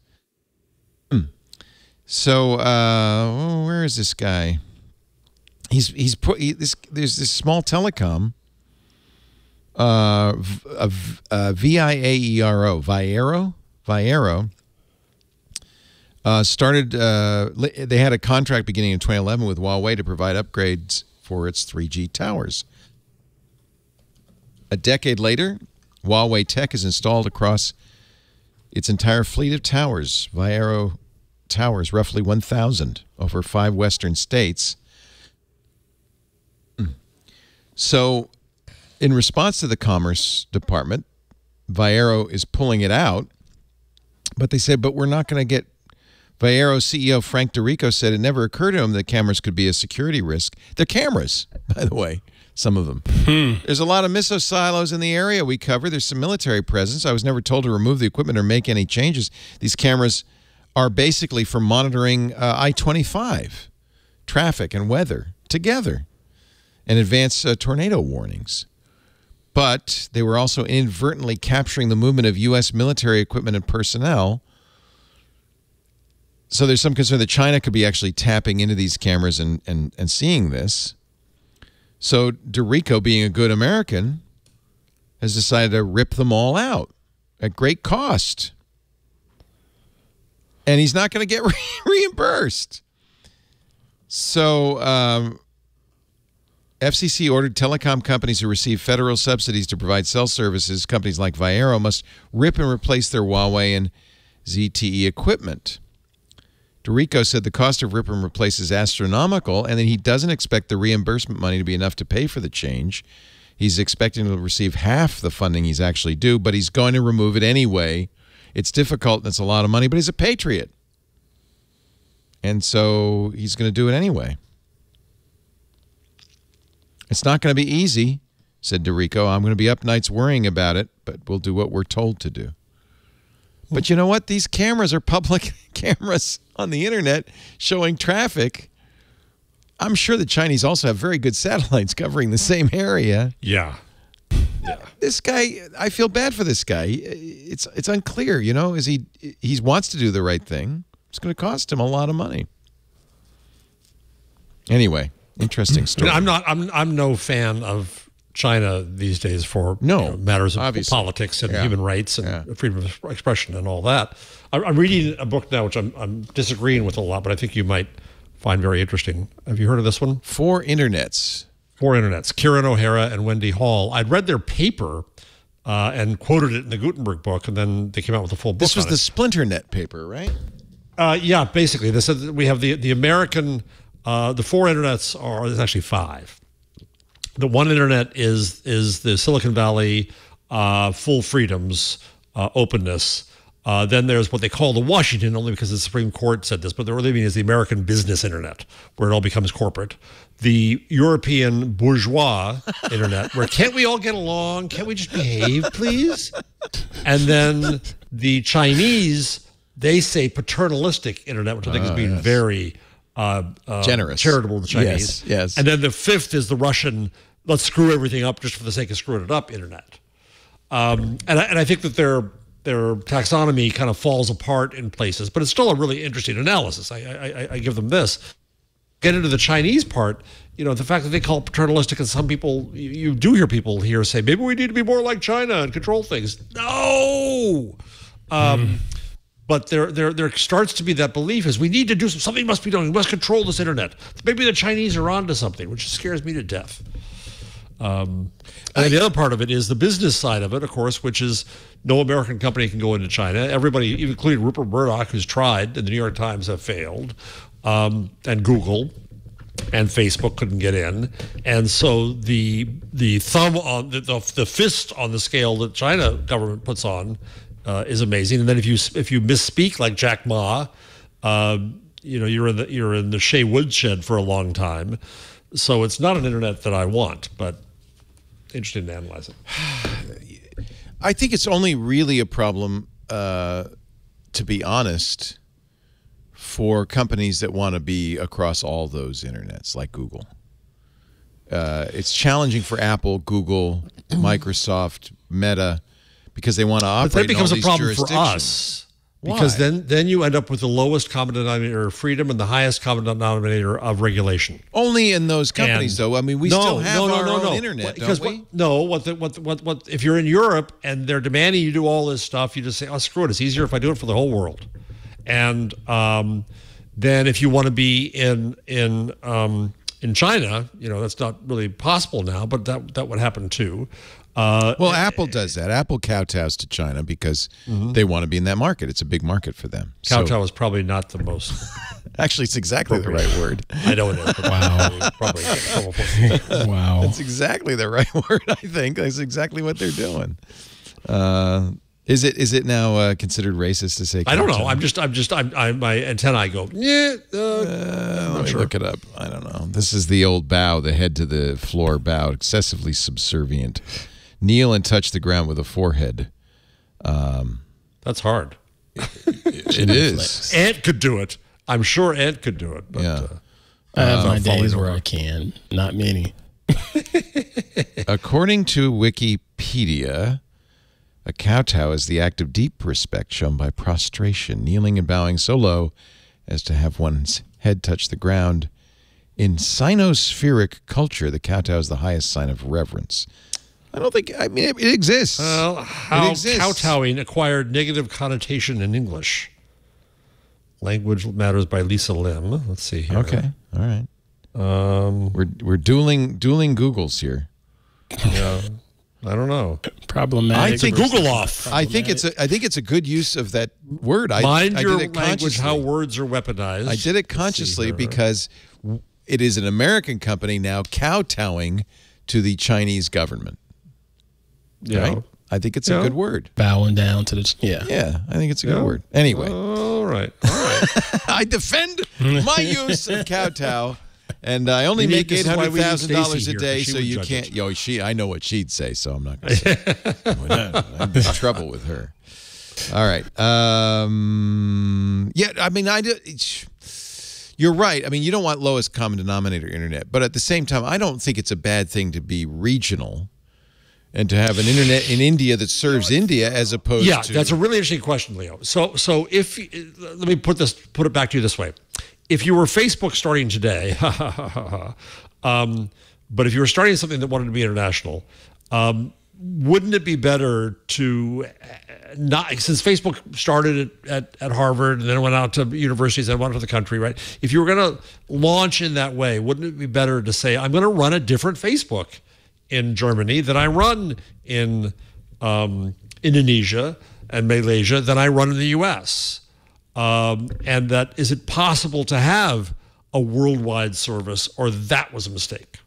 So, where is this guy? there's this small telecom, Viaero, started. They had a contract beginning in 2011 with Huawei to provide upgrades for its 3G towers. A decade later, Huawei tech is installed across its entire fleet of towers. Viaero towers, roughly 1,000 over 5 western states. So, in response to the Commerce Department, Viaero is pulling it out, but they said, but we're not going to get... Viaero CEO Frank DeRico said it never occurred to him that cameras could be a security risk. They're cameras, by the way, some of them. There's a lot of missile silos in the area we cover. There's some military presence. I was never told to remove the equipment or make any changes. These cameras are basically for monitoring I-25 traffic and weather together and advance tornado warnings. But they were also inadvertently capturing the movement of U.S. military equipment and personnel. So there's some concern that China could be actually tapping into these cameras and seeing this. So DeRico, being a good American, has decided to rip them all out at great cost. And he's not going to get reimbursed. So FCC ordered telecom companies who receive federal subsidies to provide cell services. Companies like Viaero must rip and replace their Huawei and ZTE equipment. DeRico said the cost of rip and replace is astronomical, and that he doesn't expect the reimbursement money to be enough to pay for the change. He's expecting to receive half the funding he's actually due, but he's going to remove it anyway. It's difficult, and it's a lot of money, but he's a patriot. And so he's going to do it anyway. It's not going to be easy, said DeRico. I'm going to be up nights worrying about it, but we'll do what we're told to do. But you know what? These cameras are public cameras on the internet showing traffic. I'm sure the Chinese also have very good satellites covering the same area. Yeah. This guy, I feel bad for this guy. It's unclear, you know, he wants to do the right thing. It's going to cost him a lot of money. Anyway, interesting story. I'm no fan of China these days for matters of obviously. Politics and human rights and freedom of expression and all that. I'm reading a book now which I'm disagreeing with a lot, but I think you might find very interesting. Have you heard of this one? Four Internets. Kieran O'Hara and Wendy Hall. I'd read their paper and quoted it in the Gutenberg book, and then they came out with a full book. This was the SplinterNet paper, right? Yeah, basically. They said that we have the American, the four internets there's actually five. The one internet is the Silicon Valley, full freedoms, openness. Then there's what they call the Washington, only because the Supreme Court said this, but the really mean is the American business internet, where it all becomes corporate. The European bourgeois internet, where can't we all get along? Can't we just behave, please? And then the Chinese, they say paternalistic internet, which I think is being very generous, charitable to the Chinese. Yes. And then the fifth is the Russian, let's screw everything up just for the sake of screwing it up internet. And I think that their taxonomy kind of falls apart in places, but it's still a really interesting analysis. I give them this. Get into the Chinese part, you know, the fact that they call it paternalistic, and some people, you do hear people here say, maybe we need to be more like China and control things. No! But there starts to be that belief is we need to do something must be done. We must control this internet. Maybe the Chinese are onto something, which scares me to death. And the other part of it is the business side of it, of course, which is no American company can go into China. Everybody, including Rupert Murdoch, who's tried, and the New York Times have failed, and Google and Facebook couldn't get in. And so the thumb on the fist on the scale that China government puts on is amazing. And then if you misspeak like Jack Ma, you know, you're in the Shea woodshed for a long time. So it's not an internet that I want, but interesting to analyze it. I think it's only really a problem, to be honest, for companies that want to be across all those internets, like Google. It's challenging for Apple, Google, Microsoft, Meta, because they want to operate. But that becomes in all a problem these for us Because Why? then you end up with the lowest common denominator of freedom and the highest common denominator of regulation. Only in those companies, though. I mean, we still have our own internet, don't we? What if you're in Europe and they're demanding you do all this stuff, you just say, oh, screw it. It's easier if I do it for the whole world. And then if you want to be in China, that's not really possible now, but that would happen too. Well, Apple does that. Apple kowtows to China because they want to be in that market. It's a big market for them. Kowtow is probably not the most. Actually, it's exactly the right word. I know it is. Wow. Probably. Wow. That's exactly the right word, I think. That's exactly what they're doing. Is it now considered racist to say kowtow? I don't know. I'm my antennae go, yeah. Let me look it up. I don't know. This is the old bow, the head to the floor bow, excessively subservient. Kneel and touch the ground with a forehead. That's hard. It is. Ant could do it. I'm sure Ant could do it. But, Yeah. I have my days where I can. Not many. According to Wikipedia, a kowtow is the act of deep respect shown by prostration, kneeling and bowing so low as to have one's head touch the ground. In Sinospheric culture, the kowtow is the highest sign of reverence. It exists. Well, how It exists. kowtowing acquired negative connotation in English. Language Matters by Lisa Lim. Let's see here. Okay. All right. We're dueling Googles here. Yeah. I don't know. Problematic. I think Google off. I think it's a good use of that word. Mind I your did it language, consciously. how words are weaponized. I did it consciously because it is an American company now kowtowing to the Chinese government. Yeah. Right? I think it's a good word. bowing down to the Yeah, I think it's a good word. Anyway, All right. I defend my use of kowtow, and I only make this is why we need $800,000 Stacey a here, day, 'cause she so would you judge can't. it. I know what she'd say, so I'm not going to say it. I'm in trouble with her. All right. Yeah, I mean, you're right. I mean, you don't want lowest common denominator internet, but at the same time, I don't think it's a bad thing to be regional and to have an internet in India that serves India as opposed to... That's a really interesting question, Leo. So if let me put it back to you this way: if you were Facebook starting today, but if you were starting something that wanted to be international, wouldn't it be better to not, since Facebook started at Harvard and then went out to universities and went out to the country, right? If you were going to launch in that way, wouldn't it be better to say, I'm going to run a different Facebook in Germany than I run in Indonesia and Malaysia than I run in the U.S.? And that, is it possible to have a worldwide service, or that was a mistake?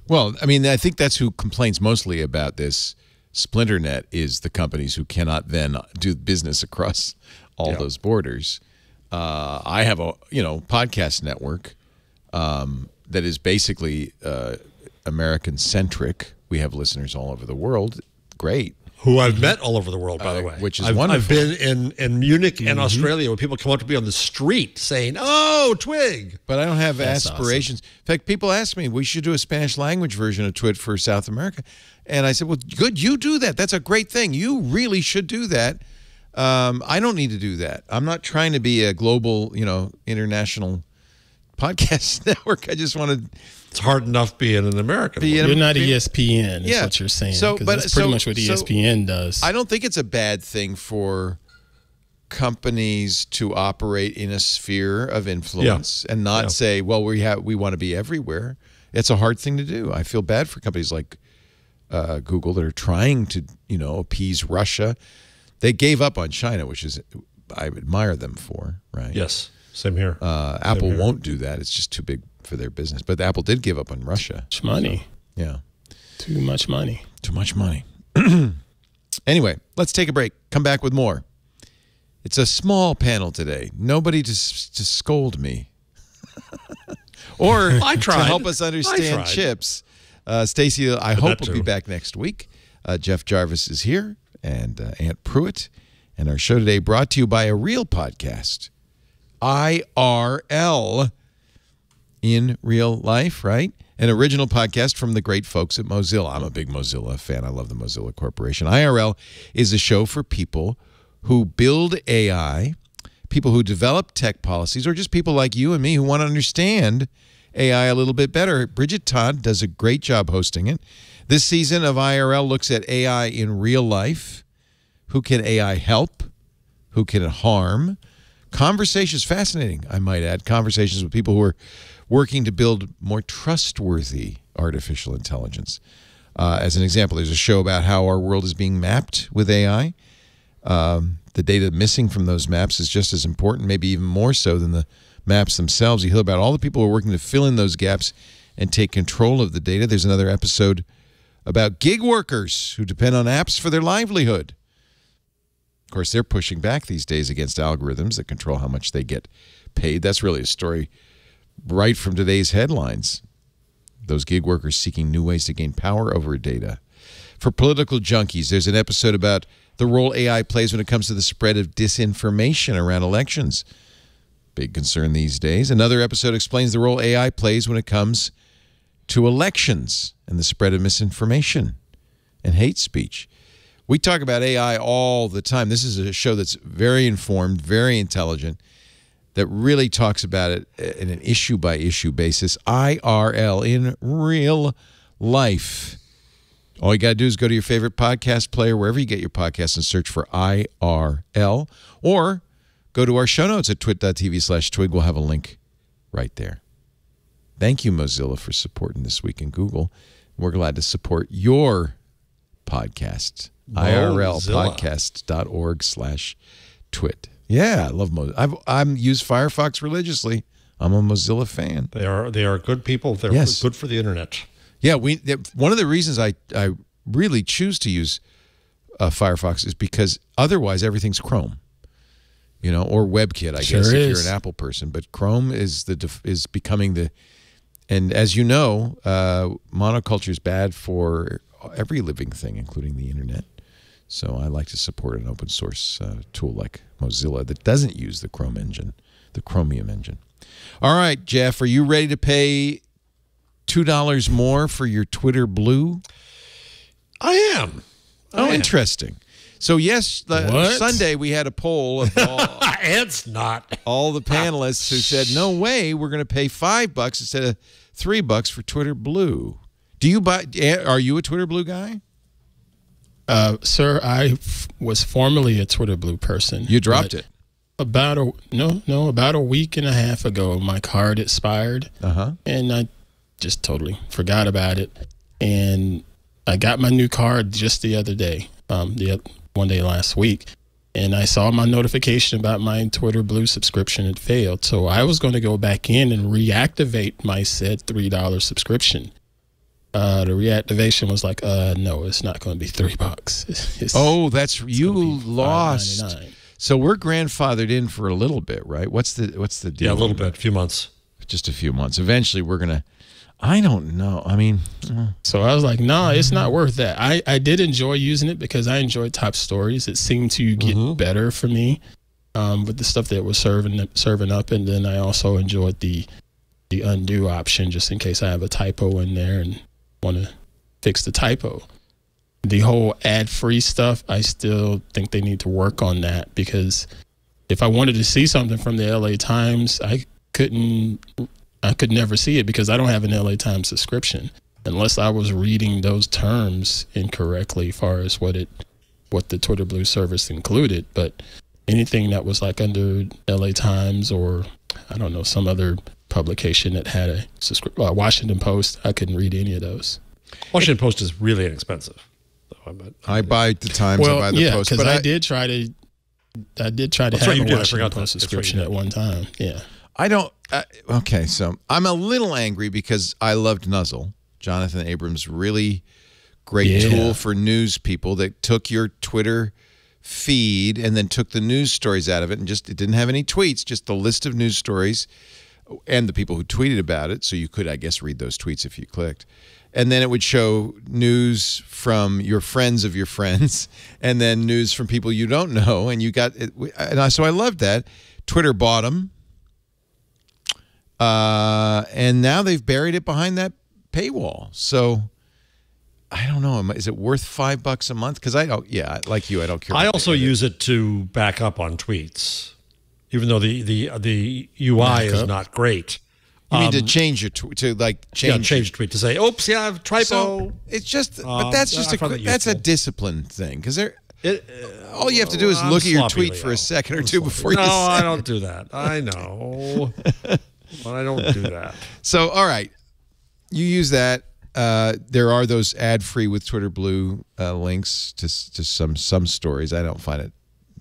Well, I mean, I think that's who complains mostly about this Splinternet is the companies who cannot then do business across all those borders. I have a podcast network that is basically American-centric. We have listeners all over the world. Great. Who I've met all over the world, by the way. Which is I've wonderful. I've been in Munich and Australia where people come up to me on the street saying, oh, Twig. But I don't have That's aspirations. In fact, people ask me, we should do a Spanish language version of Twit for South America. And I said, well, good, you do that. That's a great thing. You really should do that. I don't need to do that. I'm not trying to be a global, international podcast network. I just want to... It's hard enough being an American. You're not ESPN, is Yeah. what you're saying. So, 'cause but- that's pretty so- much what so ESPN does. I don't think it's a bad thing for companies to operate in a sphere of influence and not say, well, we want to be everywhere. It's a hard thing to do. I feel bad for companies like Google that are trying to, appease Russia. They gave up on China, which is I admire them for, right? Yes, same here. Apple won't do that. It's just too big for their business. But Apple did give up on Russia. Too much money. Yeah. Too much money. Too much money. Anyway, let's take a break. Come back with more. It's a small panel today. Nobody to scold me. Or I to tried. help us I understand tried. chips. Stacey, I hope, will be too. back next week. Jeff Jarvis is here, and Aunt Pruitt. And our show today brought to you by a real podcast, IRL, in real life, right? An original podcast from the great folks at Mozilla. I'm a big Mozilla fan. I love the Mozilla Corporation. IRL is a show for people who build AI, people who develop tech policies, or just people like you and me who want to understand AI a little bit better. Bridget Todd does a great job hosting it. This season of IRL looks at AI in real life. Who can AI help? Who can it harm? Conversations, fascinating, I might add. Conversations with people who are working to build more trustworthy artificial intelligence. As an example, there's a show about how our world is being mapped with AI. The data missing from those maps is just as important, maybe even more so than the maps themselves. You hear about all the people who are working to fill in those gaps and take control of the data. There's another episode about gig workers who depend on apps for their livelihood. Of course, they're pushing back these days against algorithms that control how much they get paid. That's really a story right from today's headlines. Those gig workers seeking new ways to gain power over data. For political junkies, there's an episode about the role AI plays when it comes to the spread of disinformation around elections. Big concern these days. Another episode explains the role AI plays when it comes to elections and the spread of misinformation and hate speech. We talk about AI all the time. This is a show that's very informed, very intelligent, that really talks about it in an issue-by-issue basis. IRL, in real life. All you got to do is go to your favorite podcast player, wherever you get your podcasts, and search for IRL. Or go to our show notes at twit.tv/twig. We'll have a link right there. Thank you, Mozilla, for supporting This Week in Google. We're glad to support your podcast. IRLpodcast.org/twit. Yeah, I love Mozilla. I've used Firefox religiously. I'm a Mozilla fan. They are good people. They're good for the internet. Yeah, one of the reasons I really choose to use Firefox is because otherwise everything's Chrome, or WebKit, I guess, if you're an Apple person. But Chrome is becoming the, and as you know, monoculture is bad for every living thing, including the internet. So I like to support an open source tool like Mozilla that doesn't use the Chrome engine, the Chromium engine. All right, Jeff, are you ready to pay $2 more for your Twitter Blue? I am. Interesting. So yes, Sunday we had a poll of it's not all the panelists who said, "No way, we're going to pay $5 instead of $3 for Twitter Blue." Do you buy? Are you a Twitter Blue guy? Sir, I was formerly a Twitter Blue person. You dropped it about a week and a half ago. My card expired, and I just totally forgot about it. And I got my new card just the other day, one day last week, and I saw my notification about my Twitter Blue subscription had failed. So I was going to go back in and reactivate my said $3 subscription. The reactivation was like, no, it's not going to be $3. That's you lost. $5.99. So we're grandfathered in for a little bit, right? What's the deal? Yeah, a little bit, a few months. Just a few months. Eventually, we're gonna. I don't know. I mean, so I was like, no, it's not worth that. I did enjoy using it because I enjoyed top stories. It seemed to get better for me with the stuff that was serving up, and then I also enjoyed the undo option just in case I have a typo in there and want to fix the typo. The whole ad-free stuff, I still think they need to work on that, because if I wanted to see something from the LA Times, I could never see it because I don't have an LA Times subscription unless I was reading those terms incorrectly as far as what the Twitter Blue service included. But anything that was like under LA Times or I don't know, some other publication that had a Washington Post, I couldn't read any of those. Washington Post is really inexpensive. I buy the Times, I buy the Post. Because I did try to have a Washington Post subscription at one time. Yeah. I don't. Okay, so I'm a little angry because I loved Nuzzle, Jonathan Abrams' really great tool for news people that took your Twitter feed and then took the news stories out of it and it didn't have any tweets, just the list of news stories and the people who tweeted about it. So you could, I guess, read those tweets if you clicked. And then it would show news from your friends of your friends and then news from people you don't know. And you got it. So I loved that. Twitter bought them. And now they've buried it behind that paywall. So I don't know. Is it worth $5 a month? Because I don't. Yeah, like you, I don't care. I about also the- use it to back up on tweets, even though the UI is not great. You mean to change your to like change Change tweet to say, "Oops, yeah, I have a typo." So it's just, but that's just I find that that's a useful. discine thing because all you have to do is I'm look at your sloppy, tweet Leo. for a second or I'm two sloppy. before you No, I send. don't do that. I know, but I don't do that. So all right, you use that. There are those ad-free with Twitter Blue links to some stories. I don't find it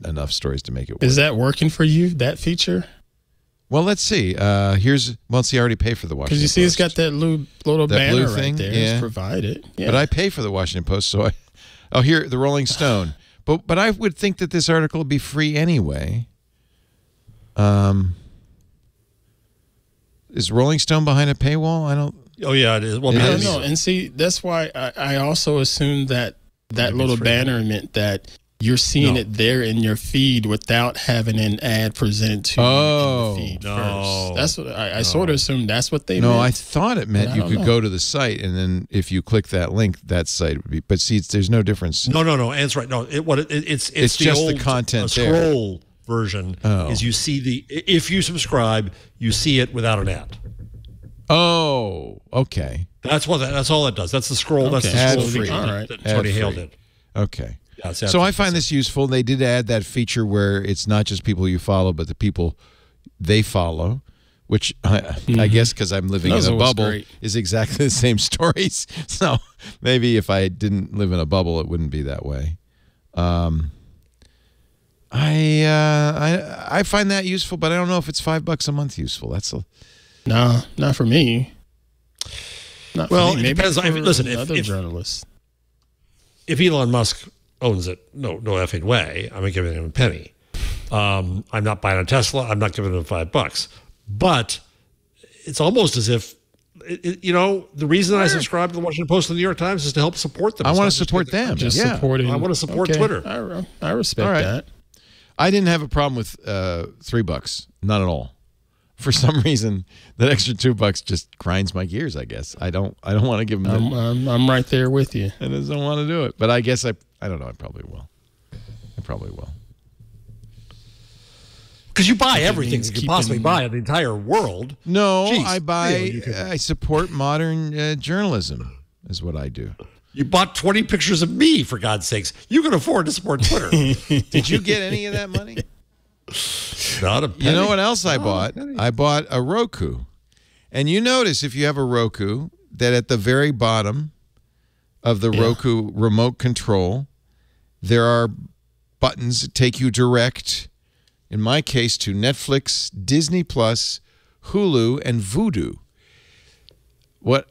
enough stories to make it work. Is that working for you? That feature? Well, let's see. See, I already pay for the Washington Post. Because you see, it's got that little That banner blue thing? right there. Yeah. It's provided. Yeah. But I pay for the Washington Post, so here, the Rolling Stone. But I would think that this article would be free anyway. Is Rolling Stone behind a paywall? I don't. Oh yeah, it is. Well, It I don't is. know. And see, that's why I also assumed that little banner meant that you're seeing No. it there in your feed without having an ad presented to you Oh. in the feed No. first. That's what I sort of assumed that's what they No, meant. I thought it meant But I you don't could know. go to the site, and then if you click that link, that site would be. But see, there's no difference. No, Ann's right. No, it's It's the just the old, content there. scroll version. Oh. Is you see if you subscribe, you see it without an ad. Oh, okay, That's all that does. That's the scroll. That's the Okay. scroll Ad-free. feature All right. that Tony Ad-free. Hale did. okay. Yeah, it's So ad-free. I find this useful. They did add that feature where it's not just people you follow, but the people they follow, which I guess because I'm living Those in a are what's bubble great. is exactly the same stories. So maybe if I didn't live in a bubble, it wouldn't be that way. I find that useful, but I don't know if it's $5 a month useful. No, not for me. Not Well, for me. it Maybe depends. for Listen, if- other if- journalists. if Elon Musk owns it, no effing way. I'm not giving him a penny. I'm not buying a Tesla. I'm not giving him $5. But it's almost as if, the reason I subscribe to the Washington Post and the New York Times is to help support them. I It's want not to just support to- them. Just yeah. supporting. I wanna support Okay. Twitter. I respect All right. that. I didn't have a problem with $3, not at all. For some reason, that extra $2 just grinds my gears. I guess I don't want to give them. I'm right there with you. I just don't want to do it. But I guess I don't know. I probably will. Because you buy everything means you could keeping- possibly buy in the entire world. No, Jeez, I buy. you could- I support modern journalism. Is what I do. You bought 20 pictures of me, for God's sakes. You can afford to support Twitter. Did you get any of that money? Not a penny. You know what else I bought? I bought a Roku. And you notice if you have a Roku that at the very bottom of the Roku remote control, there are buttons that take you direct, in my case, to Netflix, Disney Plus, Hulu, and Vudu.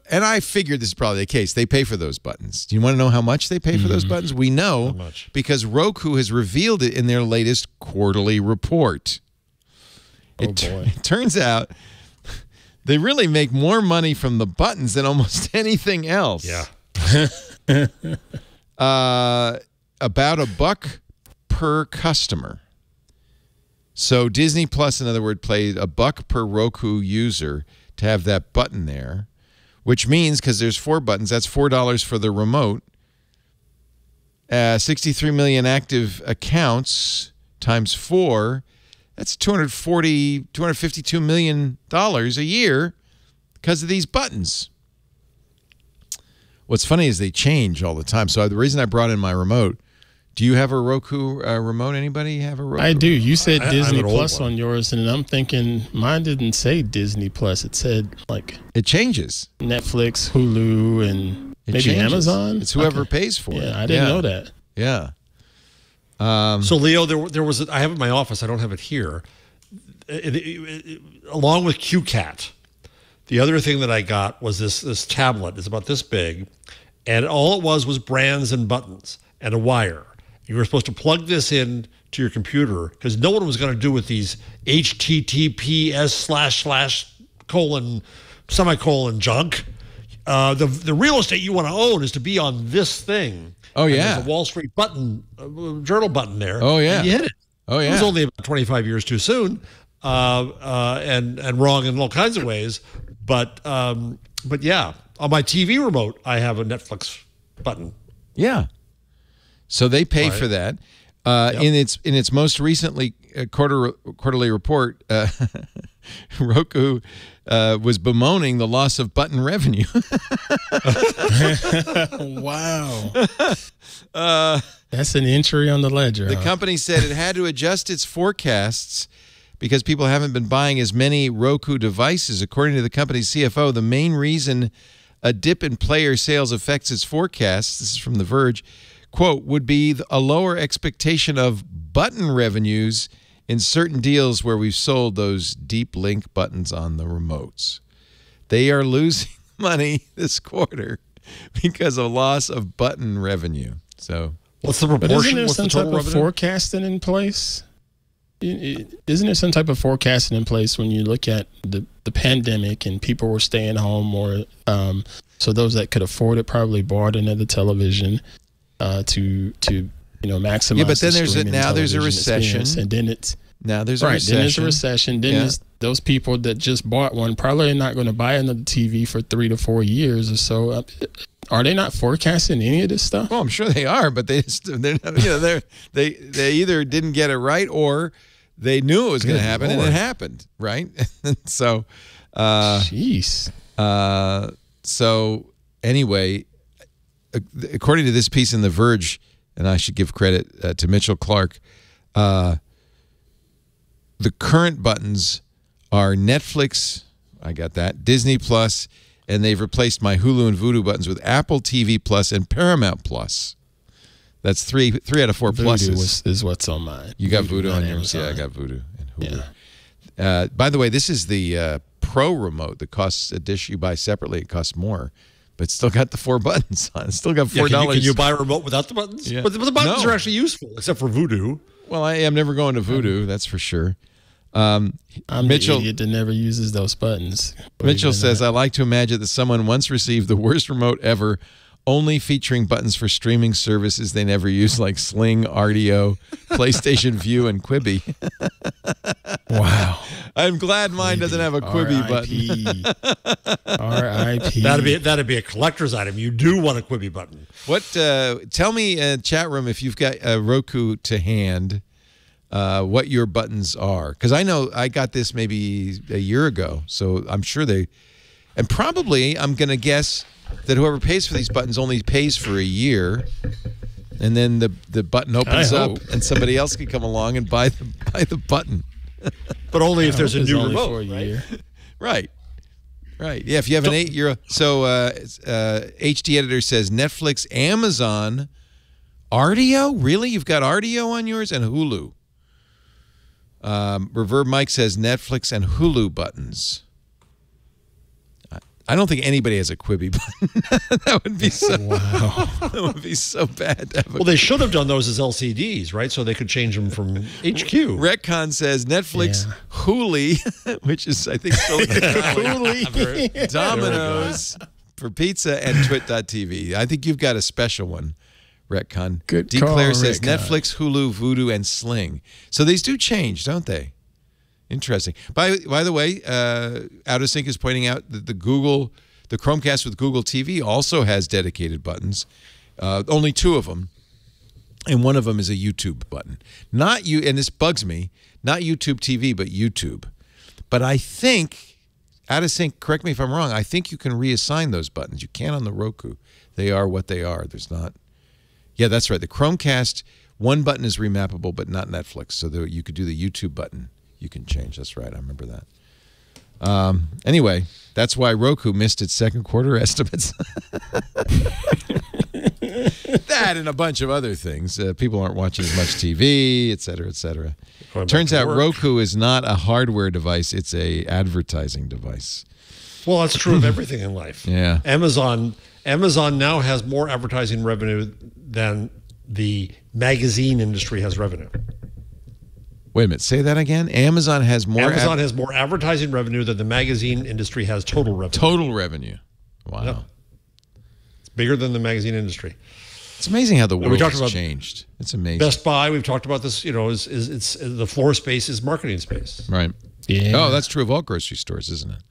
And I figured this is probably the case. They pay for those buttons. Do you want to know how much they pay for those buttons? We know much? because Roku has revealed it in their latest quarterly report. Oh, boy. It turns out they really make more money from the buttons than almost anything else. Yeah. About $1 per customer. So Disney Plus, in other words, paid $1 per Roku user to have that button there, which means because there's 4 buttons, that's $4 for the remote. 63 million active accounts times 4, that's $252 million a year because of these buttons. What's funny is they change all the time. So the reason I brought in my remote, do you have a Roku remote? Anybody have a Roku? I do. You said I have Disney an old Plus one. on yours, and I'm thinking mine didn't say Disney Plus. It said like It changes. Netflix, Hulu, and It maybe changes. Amazon. It's whoever Okay. pays for it. Yeah, I didn't know that. Yeah. So, Leo, there was I have it in my office. I don't have it here. Along with QCat, the other thing that I got was this tablet. It's about this big, and all it was brands and buttons and a wire. You were supposed to plug this in to your computer because no one was going to do with these HTTPS//:semicolon junk. The real estate you want to own is to be on this thing. Oh, And yeah. there's a Wall Street button, journal button there. Oh, yeah. And you hit it. Oh, yeah. It was only about 25 years too soon, and wrong in all kinds of ways. But yeah, on my TV remote, I have a Netflix button. Yeah. So they pay Right. for that. In its most recently quarterly report, Roku was bemoaning the loss of button revenue. Wow. That's an entry on the ledger. The company said it had to adjust its forecasts because people haven't been buying as many Roku devices. According to the company's CFO, the main reason a dip in player sales affects its forecasts, this is from The Verge, quote, would be a lower expectation of button revenues in certain deals where we've sold those deep link buttons on the remotes. They are losing money this quarter because of loss of button revenue. So, what's the But proportion? isn't there What's some the type total of revenue? forecasting in place? Isn't there some type of forecasting in place when you look at the pandemic and people were staying home, or so those that could afford it probably bought another television to maximize. Yeah, but then the there's streaming there's a television recession. experience. And then it's now there's a right. recession. Then there's a recession. Then there's those people that just bought one probably are not going to buy another TV for 3 to 4 years or so. Are they not forecasting any of this stuff? Well, I'm sure they are, but they're not, they either didn't get it right or they knew it was going to happen and it happened, right? So, Jeez. So anyway, according to this piece in The Verge, and I should give credit to Mitchell Clark, the current buttons are Netflix, I got that, Disney Plus, and they've replaced my Hulu and Vudu buttons with Apple TV Plus and Paramount Plus. That's three out of 4 pluses. Vudu is what's on mine. You got Vudu on yours? Amazon. Yeah, I got Vudu and Hulu. By the way, this is the Pro remote that costs a dish you buy separately. It costs more, but it's still got the 4 buttons on it. It's still got $4. Can you buy a remote without the buttons? Yeah. But the buttons No. are actually useful, except for Voodoo. Well, I am never going to Vudu, that's for sure. I'm Mitchell- the idiot that never uses those buttons. Mitchell says, I like to imagine that someone once received the worst remote ever, only featuring buttons for streaming services they never use, like Sling, RDO, PlayStation View, and Quibi. Wow. I'm glad mine doesn't have a Quibi button. R.I.P. That'd be a collector's item. You do want a Quibi button. What? Tell me, chat room, if you've got a Roku to hand, what your buttons are, because I know I got this maybe a year ago, so I'm sure and probably I'm going to guess that whoever pays for these buttons only pays for a year, and then the button opens up hope. and somebody else can come along and buy the button. But only if there's a It's new only remote, for a right? year. Right. Yeah, if you have an 8-year, so HD Editor says Netflix, Amazon, RDO. Really, you've got RDO on yours and Hulu. Reverb Mike says Netflix and Hulu buttons. I don't think anybody has a Quibi button. That would be so. Wow. That would be so bad. To have a Well, they should have done those as LCDs, right? So they could change them from HQ. Retcon says Netflix, Yeah. Huli, which is, I think, still Hulu. Domino's for pizza, and Twit.tv. I think you've got a special one, Retcon. Good D. call, Claire says Retcon. Netflix, Hulu, Vudu, and Sling. So these do change, don't they? Interesting. By the way, Out of Sync is pointing out that the Chromecast with Google TV also has dedicated buttons. Only 2 of them. And one of them is a YouTube button. And this bugs me, not YouTube TV, but YouTube. But I think, Out of Sync, correct me if I'm wrong, I think you can reassign those buttons. You can on the Roku. They are what they are. There's not. Yeah, that's right. The Chromecast, one button is remappable, but not Netflix. So you could do the YouTube button. You can change. That's right. I remember that. Anyway, that's why Roku missed its second quarter estimates. That and a bunch of other things. People aren't watching as much TV, et cetera, et cetera. Turns out Roku is not a hardware device. It's a advertising device. Well, that's true of everything in life. Yeah. Amazon now has more advertising revenue than the magazine industry has revenue. Wait a minute. Say that again. Amazon has more. Amazon has more advertising revenue than the magazine industry has total revenue. Total revenue. Wow. Yeah. It's bigger than the magazine industry. It's amazing how the world talked has about changed. It's amazing. Best Buy, we've talked about this, is the floor space is marketing space. Right. Yeah. Oh, that's true of all grocery stores, isn't it?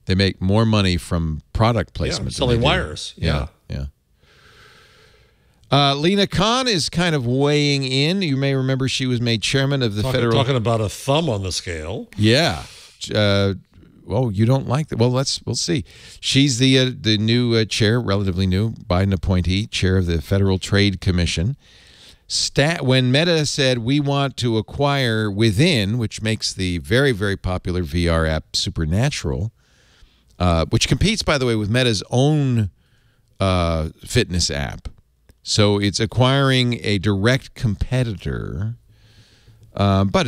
They make more money from product placement. than selling they do. wires. Yeah. Lena Khan is kind of weighing in. You may remember she was made chairman of the federal. Talking about a thumb on the scale. Yeah. Well, you don't like that. Well, we'll see. She's the new chair, relatively new, Biden appointee, chair of the Federal Trade Commission. When Meta said we want to acquire Within, which makes the very, very popular VR app Supernatural, which competes, by the way, with Meta's own fitness app. So it's acquiring a direct competitor, but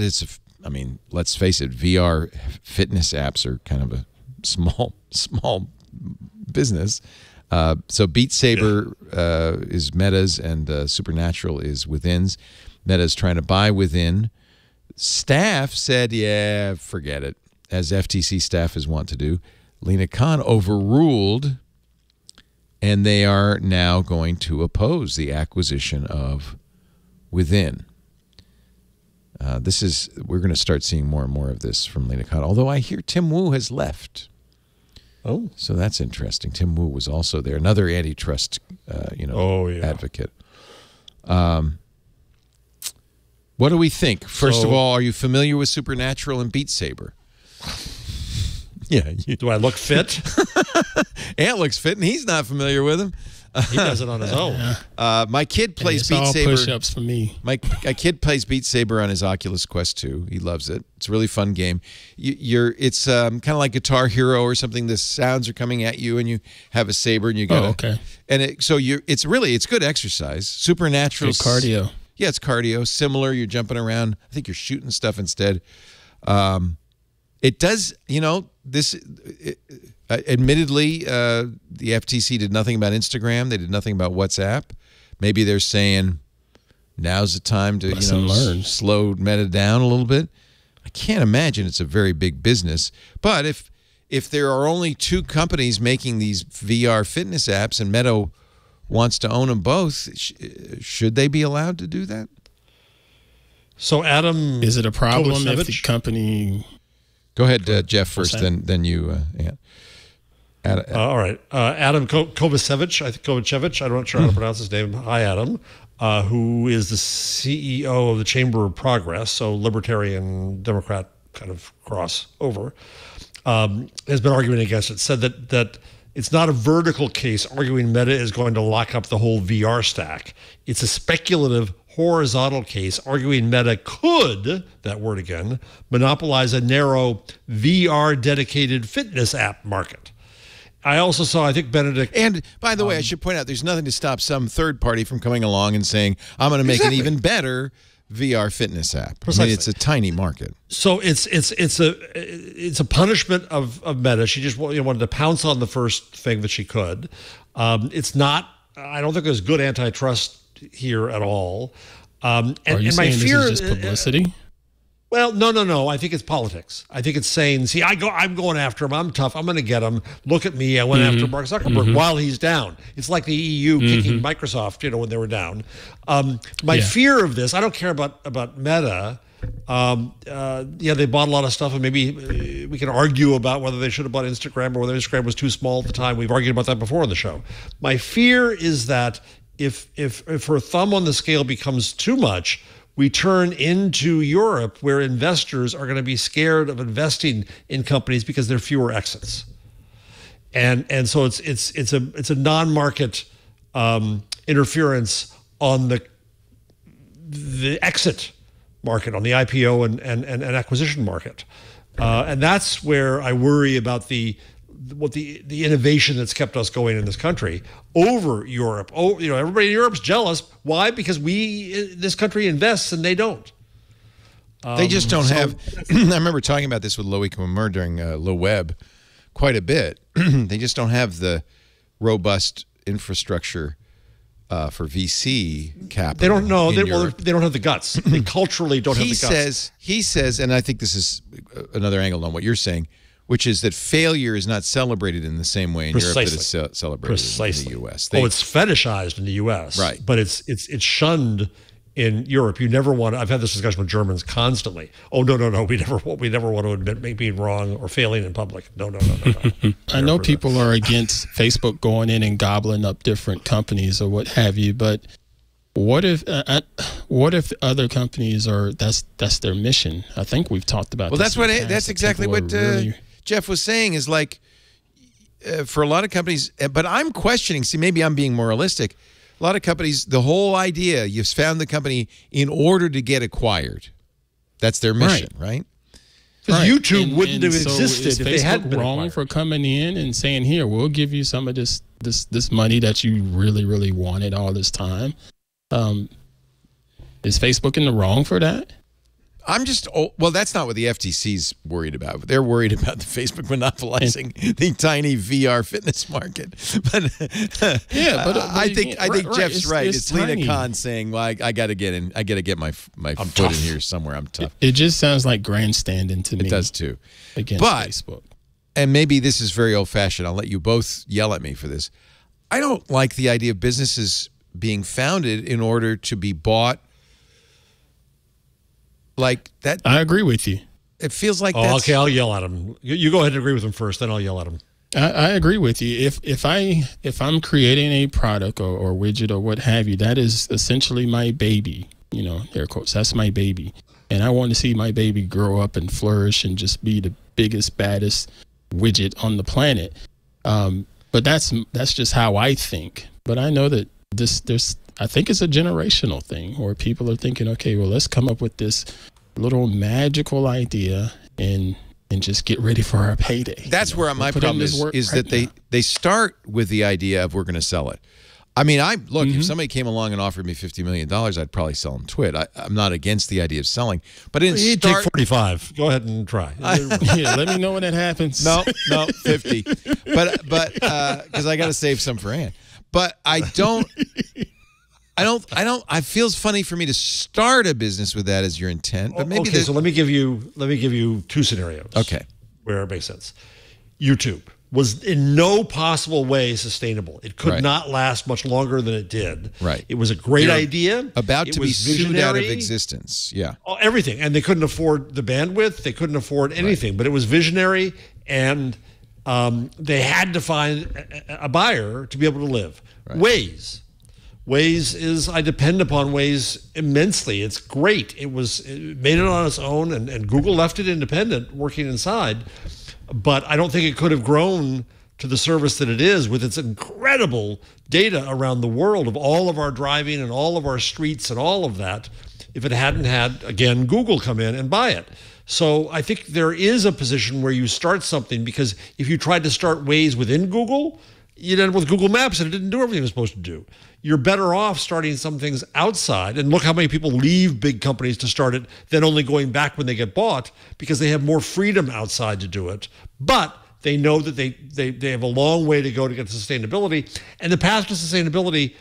let's face it, VR fitness apps are kind of a small business. So Beat Saber is Meta's and Supernatural is Within's. Meta's trying to buy Within. Staff said, yeah, forget it, as FTC staff is wont to do. Lena Khan overruled, and they are now going to oppose the acquisition of Within. We're going to start seeing more and more of this from Lena Khan, although I hear Tim Wu has left. Oh. So that's interesting. Tim Wu was also there, another antitrust advocate. What do we think? First of all, are you familiar with Supernatural and Beat Saber? Yeah. Do I look fit? Ant looks fit, and he's not familiar with him. He does it on his own. My kid plays Beat Saber. It's all push-ups for me. My kid plays Beat Saber on his Oculus Quest 2. He loves it. It's a really fun game. It's kind of like Guitar Hero or something. The sounds are coming at you, and you have a saber, and you got okay. And it's good exercise. Supernatural cardio. Yeah, it's cardio. Similar. You're jumping around. I think you're shooting stuff instead. It does. Admittedly, the FTC did nothing about Instagram. They did nothing about WhatsApp. Maybe they're saying now's the time to slow Meta down a little bit. I can't imagine it's a very big business. But if there are only two companies making these VR fitness apps and Meta wants to own them both, should they be allowed to do that? So Adam, is it a problem Kovacevic? if the company? Go ahead, Jeff, first, then you. All right. Adam Kovacevic, I'm not sure how to pronounce his name. Hi, Adam, who is the CEO of the Chamber of Progress, so libertarian, Democrat kind of crossover, has been arguing against it, said that it's not a vertical case arguing Meta is going to lock up the whole VR stack. It's a speculative horizontal case arguing Meta could, that word again, monopolize a narrow VR-dedicated fitness app market. I also saw, I think, Benedict... And, by the way, I should point out, there's nothing to stop some third party from coming along and saying, I'm going to make an even better VR fitness app. Precisely. I mean, it's a tiny market. So it's a punishment of Meta. She just wanted to pounce on the first thing that she could. It's not... I don't think there's good antitrust here at all. Are you saying this is just publicity? Well, no. I think it's politics. I think it's saying, see, I'm going after him. I'm tough. I'm going to get him. Look at me. I went after Mark Zuckerberg while he's down. It's like the EU kicking Microsoft, when they were down. My fear of this, I don't care about Meta. They bought a lot of stuff, and maybe we can argue about whether they should have bought Instagram or whether Instagram was too small at the time. We've argued about that before on the show. My fear is that if her thumb on the scale becomes too much, we turn into Europe, where investors are going to be scared of investing in companies because there are fewer exits, and so it's a non-market interference on the exit market, on the IPO and acquisition market, and that's where I worry about the innovation that's kept us going in this country over Europe. Oh, everybody in Europe's jealous. Why? Because this country invests and they don't. They just don't have. I remember talking about this with Loic Mamur during Low Web quite a bit. They just don't have the robust infrastructure for VC capital. They don't know. They don't have the guts. They culturally don't have the guts. He says, and I think this is another angle on what you're saying, which is that failure is not celebrated in the same way in Europe that it's celebrated in the U.S. It's fetishized in the U.S., right? But it's shunned in Europe. You never want. I've had this discussion with Germans constantly. Oh no, we never want to admit being wrong or failing in public. No. I know people are against Facebook going in and gobbling up different companies or what have you, but what if other companies that's their mission? I think we've talked about. Well, this that's exactly what Jeff was saying. Is like for a lot of companies, but I'm questioning. See, maybe I'm being moralistic. A lot of companies, the whole idea, you've found the company in order to get acquired. That's their mission, right? Because YouTube wouldn't have existed if they hadn't been wrong acquired. for coming in and saying, "Here, we'll give you some of this money that you really, really wanted all this time." Is Facebook in the wrong for that? I'm just, well, that's not what the FTC's worried about. They're worried about the Facebook monopolizing the tiny VR fitness market. But I think Jeff's right. It's Lena Khan saying, "Well, I got to get in. I got to get my foot in here somewhere. I'm tough." It just sounds like grandstanding to me. It does too. Against Facebook. And maybe this is very old-fashioned. I'll let you both yell at me for this. I don't like the idea of businesses being founded in order to be bought. Like that. I agree with you. It feels like that's... Okay, I'll yell at him. You go ahead and agree with him first, then I'll yell at him. I agree with you. If I'm creating a product or widget or what have you, that is essentially my baby. You know, air quotes. That's my baby, and I want to see my baby grow up and flourish and just be the biggest, baddest widget on the planet. But that's just how I think. But I know that I think it's a generational thing where people are thinking, okay, well, let's come up with this little magical idea and just get ready for our payday. That's where my problem is that they start with the idea of we're going to sell it. I mean, if somebody came along and offered me $50 million, I'd probably sell them Twit. I'm not against the idea of selling, but He'd take 45. Go ahead and try. Yeah, let me know when that happens. No, 50. But because I got to save some for Ann. But I feels funny for me to start a business with that as your intent. But maybe so let me give you two scenarios. Okay. Where it makes sense. YouTube was in no possible way sustainable. It could not last much longer than it did. Right. It was a great idea. About to be sued out of existence. Yeah. Everything. And they couldn't afford the bandwidth. They couldn't afford anything. Right. But it was visionary, and they had to find a buyer to be able to live. Right. Waze I depend upon Waze immensely. It's great. It made it on its own, and Google left it independent, working inside. But I don't think it could have grown to the service that it is with its incredible data around the world of all of our driving and all of our streets and all of that if it hadn't had, again, Google come in and buy it. So I think there is a position where you start something, because if you tried to start Waze within Google, you'd end up with Google Maps and it didn't do everything it was supposed to do. You're better off starting some things outside. And look how many people leave big companies to start it, then only going back when they get bought, because they have more freedom outside to do it. But they know that they have a long way to go to get to sustainability. And the path to sustainability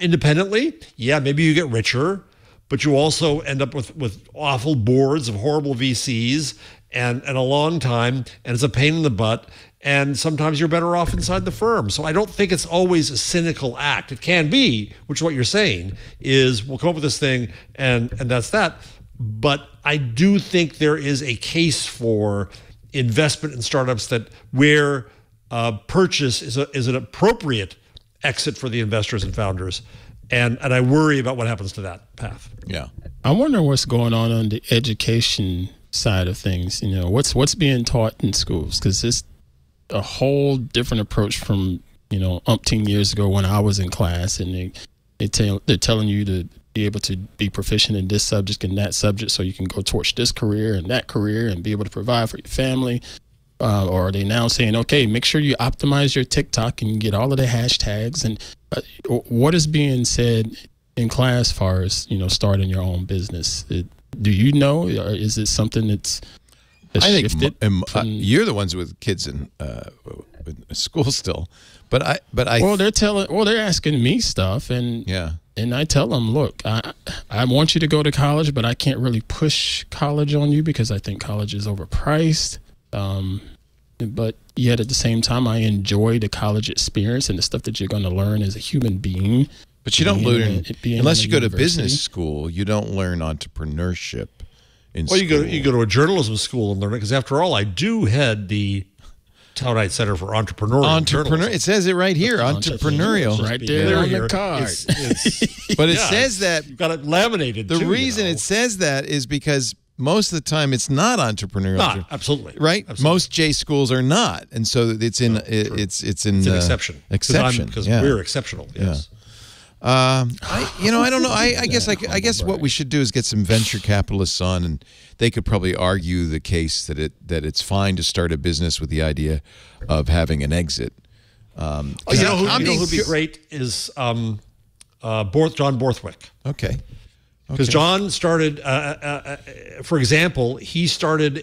independently, yeah, maybe you get richer, but you also end up with awful boards of horrible VCs and a long time, and it's a pain in the butt. And sometimes you're better off inside the firm. So I don't think it's always a cynical act. It can be, which is what you're saying, is we'll come up with this thing and that's that. But I do think there is a case for investment in startups where purchase is an appropriate exit for the investors and founders. And I worry about what happens to that path. Yeah. I wonder what's going on the education side of things. You know, what's being taught in schools, because it's a whole different approach from, umpteen years ago when I was in class, and they're telling you to be able to be proficient in this subject and that subject so you can go towards this career and that career and be able to provide for your family. Or are they now saying, okay, make sure you optimize your TikTok and get all of the hashtags? And what is being said in class as far as, starting your own business? Do you know, or is it something that's I think you're the ones with kids in school still, but they're asking me stuff, and I tell them, look, I want you to go to college, but I can't really push college on you because I think college is overpriced. But yet at the same time, I enjoy the college experience and the stuff that you're going to learn as a human being. But you don't learn unless you go to business school. You don't learn entrepreneurship. You go to a journalism school and learn it, because after all, I do head the Townite Center for Entrepreneurial Journalism. It says it right here, entrepreneurial. Right there on Here. the card. But it says that You've got it laminated. the too, reason it says that is because most of the time it's not entrepreneurial. Absolutely. Right? Absolutely. Most J schools are not. And so it's in it's in It's an exception. Exception. Because yeah. we're exceptional. Yes. I don't know. I guess what we should do is get some venture capitalists on, and they could probably argue the case that it's fine to start a business with the idea of having an exit. You know who'd be great is John Borthwick. Okay. Because John started, for example, he started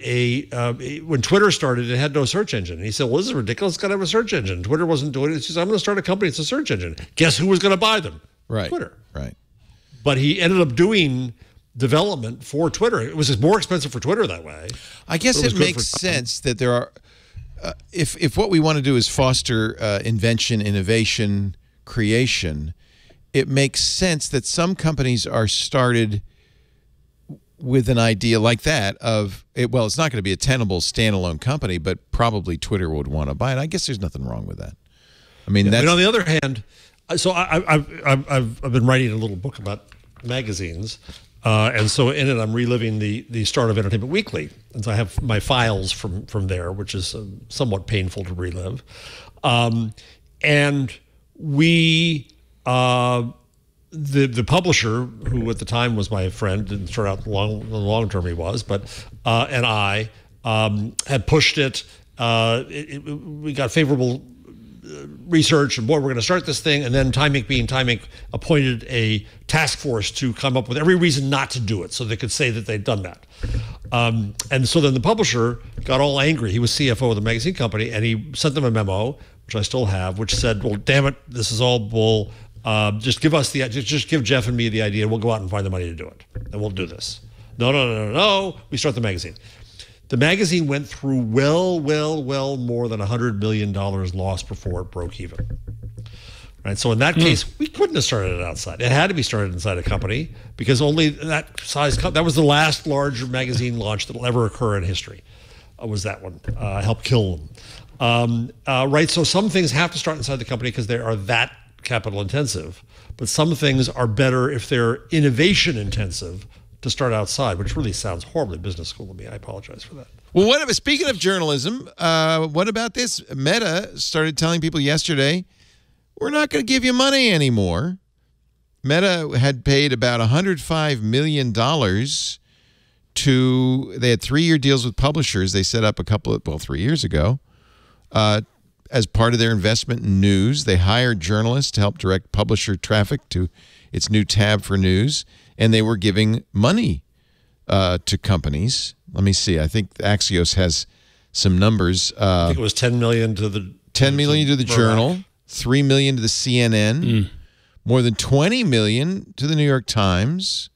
when Twitter started, it had no search engine. And he said, well, this is ridiculous. It's got to have a search engine. Twitter wasn't doing it. He says, I'm going to start a company. It's a search engine. Guess who was going to buy them? Right. Twitter. Right. But he ended up doing development for Twitter. It was just more expensive for Twitter that way. I guess it makes sense that there are, if what we want to do is foster invention, innovation, creation, it makes sense that some companies are started with an idea like that of, well, it's not going to be a tenable standalone company, but probably Twitter would want to buy it. I guess there's nothing wrong with that. I mean, that's... And on the other hand, so I've been writing a little book about magazines, and so in it I'm reliving the start of Entertainment Weekly, and so I have my files from there, which is somewhat painful to relive, and we. The publisher, who at the time was my friend, didn't start out the long term he was, but and I had pushed it. We got favorable research, and boy, we're going to start this thing. And then Time Inc. appointed a task force to come up with every reason not to do it, so they could say that they'd done that. And so then the publisher got all angry. He was CFO of the magazine company, and he sent them a memo, which I still have, which said, "Well, damn it, this is all bull. Just give us just give Jeff and me the idea. We'll go out and find the money to do it, and we'll do this." No. We start the magazine. The magazine went through well more than $100 million lost before it broke even. Right. So in that case, we couldn't have started it outside. It had to be started inside a company because only that size. That was the last large magazine launch that will ever occur in history. Was that one? Helped kill them. Right. So some things have to start inside the company because they are that capital intensive, but some things are better if they're innovation intensive to start outside, which really sounds horribly business school to me. I apologize for that. Well, speaking of journalism, what about this? Meta started telling people yesterday, we're not going to give you money anymore. Meta had paid about $105 million they had 3-year deals with publishers. They set up 3 years ago. As part of their investment in news, they hired journalists to help direct publisher traffic to its new tab for news, and they were giving money to companies. Let me see. I think Axios has some numbers. I think it was $10 million to the Journal, $3 million to the CNN, more than $20 million to the New York Times.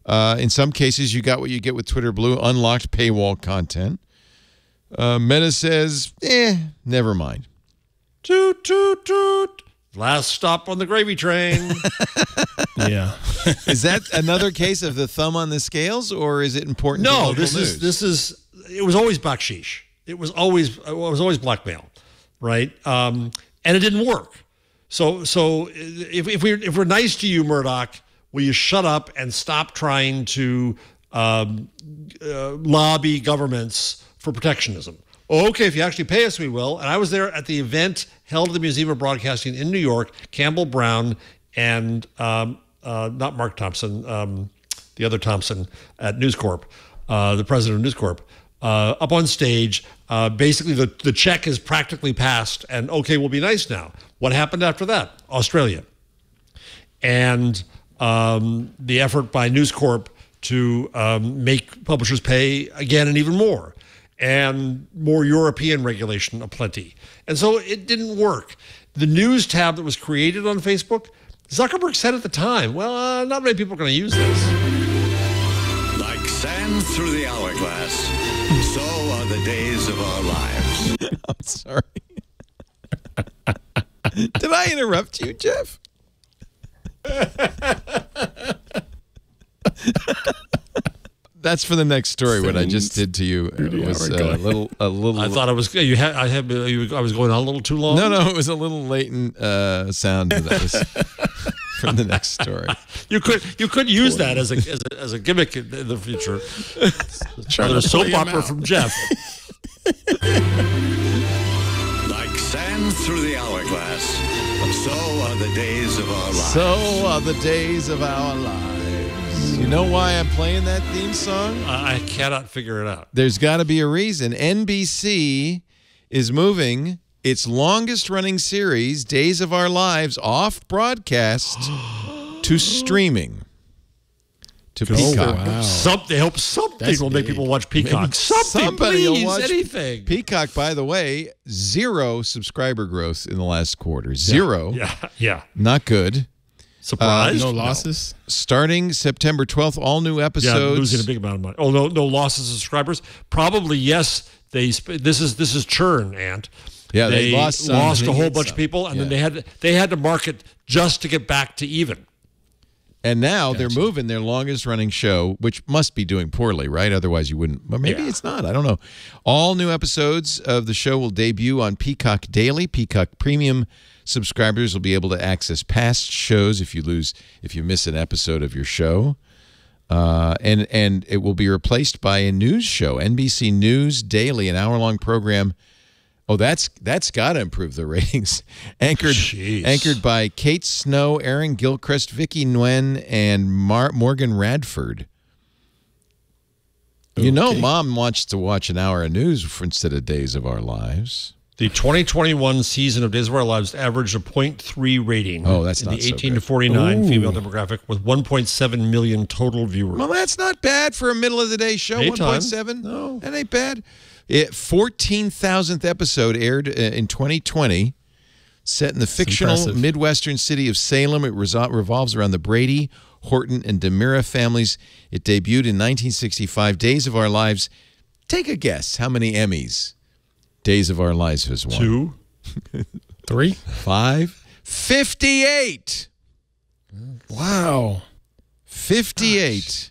In some cases, you got what you get with Twitter Blue, unlocked paywall content. Meta says, never mind. Toot, toot, toot. Last stop on the gravy train. Yeah. Is that another case of the thumb on the scales, or is it important to local news? It was always baksheesh. It was always blackmail, right? And it didn't work. So if we're nice to you, Murdoch, will you shut up and stop trying to lobby governments for protectionism? Okay, if you actually pay us, we will. And I was there at the event held at the Museum of Broadcasting in New York. Campbell Brown and not Mark Thompson, the other Thompson at News Corp, the president of News Corp, up on stage. Basically, the check is practically passed, and okay, we'll be nice now. What happened after that? Australia. And the effort by News Corp to make publishers pay again and even more, and more European regulation aplenty. And so it didn't work. The news tab that was created on Facebook, Zuckerberg said at the time, well, not many people are going to use this. Like sand through the hourglass, so are the days of our lives. I'm sorry. Did I interrupt you, Jeff? That's for the next story. What I just did to you was a little. I thought I was I was going on a little too long. No, it was a little latent sound that was from the next story. You could use that as a gimmick in the future. Another soap opera from Jeff. Like sand through the hourglass, so are the days of our lives. So are the days of our lives. You know why I'm playing that theme song? I cannot figure it out. There's got to be a reason. NBC is moving its longest-running series, Days of Our Lives, off broadcast to streaming. To Peacock. Wow. They hope something will make people watch Peacock. Maybe Somebody will please, watch anything. Peacock, by the way, 0 subscriber growth in the last quarter. 0. Yeah. Not good. Surprised? No losses? Starting September 12th, all new episodes. Yeah, losing a big amount of money. Oh, no losses of subscribers? Probably, yes. This is churn, Ant. Yeah, they lost some, a whole gained bunch some. of people, and then they had to market just to get back to even. And now they're moving their longest-running show, which must be doing poorly, right? Otherwise, you wouldn't. But maybe it's not. I don't know. All new episodes of the show will debut on Peacock Daily. Peacock Premium subscribers will be able to access past shows if you miss an episode of your show. And it will be replaced by a news show, NBC News Daily, an hour-long program. Oh, that's got to improve the ratings. Anchored by Kate Snow, Aaron Gilchrist, Vicky Nguyen, and Morgan Radford. You know, Mom wants to watch an hour of news instead of Days of Our Lives. The 2021 season of Days of Our Lives averaged a 0.3 rating. Oh, that's in not the so 18 good. to 49 female demographic with 1.7 million total viewers. Well, that's not bad for a middle-of-the-day show. Daytime. 1.7? No. That ain't bad. 14,000th episode aired in 2020, set in the fictional impressive. Midwestern city of Salem. It revolves around the Brady, Horton, and DeMira families. It debuted in 1965. Days of Our Lives. Take a guess how many Emmys Days of Our Lives has won. 2, 3, 5, 58. Wow. 58.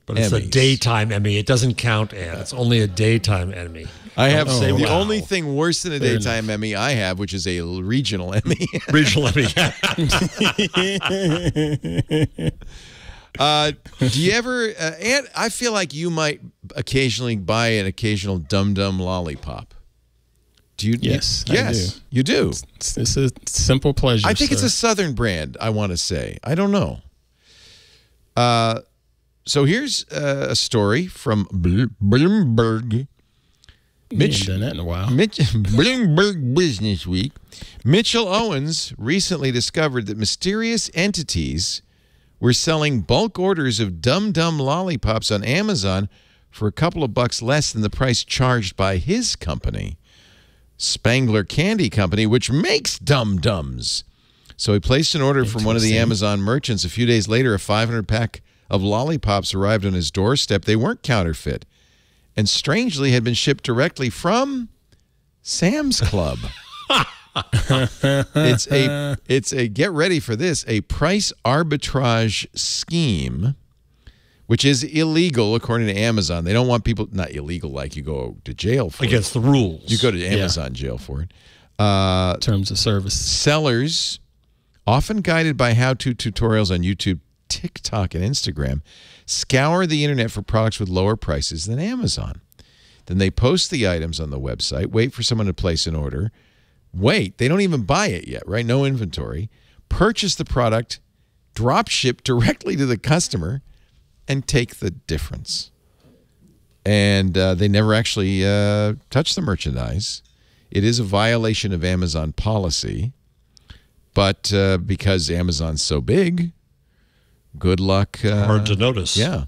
but it's a Emmys. daytime Emmy. It doesn't count, Ann. It's only a daytime Emmy. I have say the wow. only thing worse than a Fair daytime Emmy I have, which is a regional Emmy. Regional Emmy. Do you ever, Aunt, I feel like you might occasionally buy an occasional Dum Dum lollipop. Do you? Yes, I yes, do. you do. It's a simple pleasure. I think it's sir. a Southern brand, I want to say. I don't know. So here's a story from Bloomberg. We ain't done that in a while. Bloomberg Business Week. Mitchell Owens recently discovered that mysterious entities were selling bulk orders of Dum Dum lollipops on Amazon for a couple of bucks less than the price charged by his company, Spangler Candy Company, which makes Dum Dums. So he placed an order from one of the Amazon merchants. A few days later, a 500-pack of lollipops arrived on his doorstep. They weren't counterfeit, and strangely had been shipped directly from Sam's Club. It's a get ready for this, a price arbitrage scheme, which is illegal according to Amazon. They don't want people, not illegal like you go to jail for Against the rules. it. You go to Amazon jail for it. Terms of service. Sellers, often guided by how-to tutorials on YouTube, TikTok, and Instagram, scour the internet for products with lower prices than Amazon. Then they post the items on the website, wait for someone to place an order. Wait, they don't even buy it yet, right? No inventory. Purchase the product, drop ship directly to the customer, and take the difference. And they never actually touch the merchandise. It is a violation of Amazon policy, but because Amazon's so big, good luck. Hard to notice. Yeah.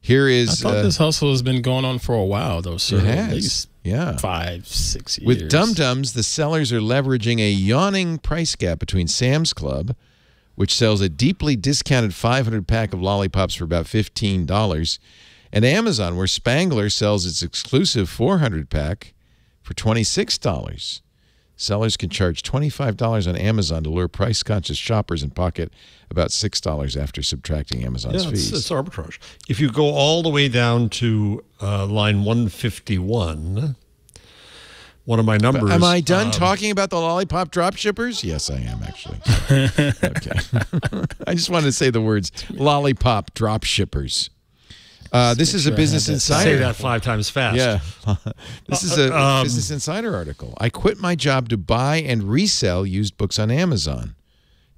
Here is... I thought this hustle has been going on for a while, though, sir. It At has. least Yeah. 5, 6 years. With Dum Dums, the sellers are leveraging a yawning price gap between Sam's Club, which sells a deeply discounted 500-pack of lollipops for about $15, and Amazon, where Spangler sells its exclusive 400-pack for $26. Sellers can charge $25 on Amazon to lure price-conscious shoppers and pocket about $6 after subtracting Amazon's fees. It's arbitrage. If you go all the way down to line 151, one of my numbers... Am I done talking about the lollipop drop shippers? Yes, I am, actually. Okay. I just wanted to say the words lollipop drop shippers. This is a Business Insider. Say that 5 times fast. Yeah. This is a Business Insider article. I quit my job to buy and resell used books on Amazon.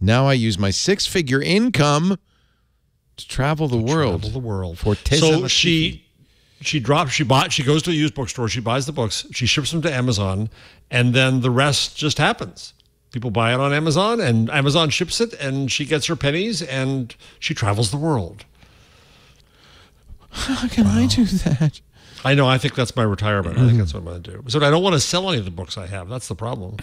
Now I use my 6-figure income to travel the world. For so she goes to a used bookstore, she buys the books, she ships them to Amazon, and then the rest just happens. People buy it on Amazon, and Amazon ships it, and she gets her pennies, and she travels the world. How can I do that? I know. I think that's my retirement. I think that's what I'm going to do. So I don't want to sell any of the books I have. That's the problem.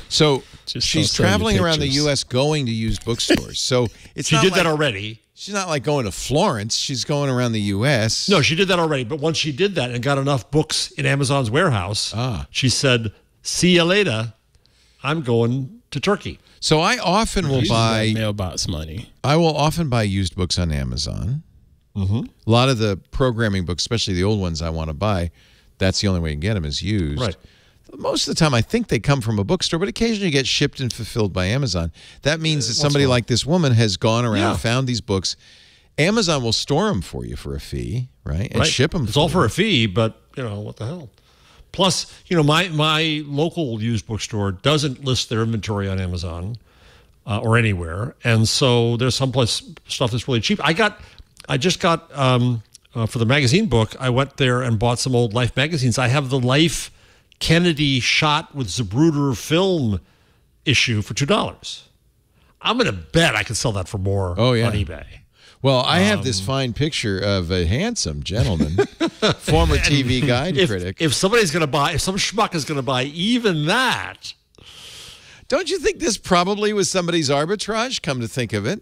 So she's traveling around the U.S. going to used bookstores. So she did that already. She's not like going to Florence. She's going around the U.S. No, she did that already. But once she did that and got enough books in Amazon's warehouse, she said, "See you later. I'm going to Turkey." So I often will buy mailbox money. I will often buy used books on Amazon. A lot of the programming books, especially the old ones I want to buy, that's the only way you can get them is used. Right. Most of the time, I think they come from a bookstore, but occasionally you get shipped and fulfilled by Amazon. That means that somebody like this woman has gone around, found these books. Amazon will store them for you for a fee, right? And ship them. It's all for a fee, but, what the hell? Plus, my local used bookstore doesn't list their inventory on Amazon or anywhere. And so there's someplace stuff that's really cheap. I just got, for the magazine book, I went there and bought some old Life magazines. I have the Life Kennedy shot with Zapruder film issue for $2. I'm going to bet I could sell that for more on eBay. Well, I have this fine picture of a handsome gentleman, former TV guide critic. If somebody's going to buy, if some schmuck is going to buy even that. Don't you think this probably was somebody's arbitrage, come to think of it?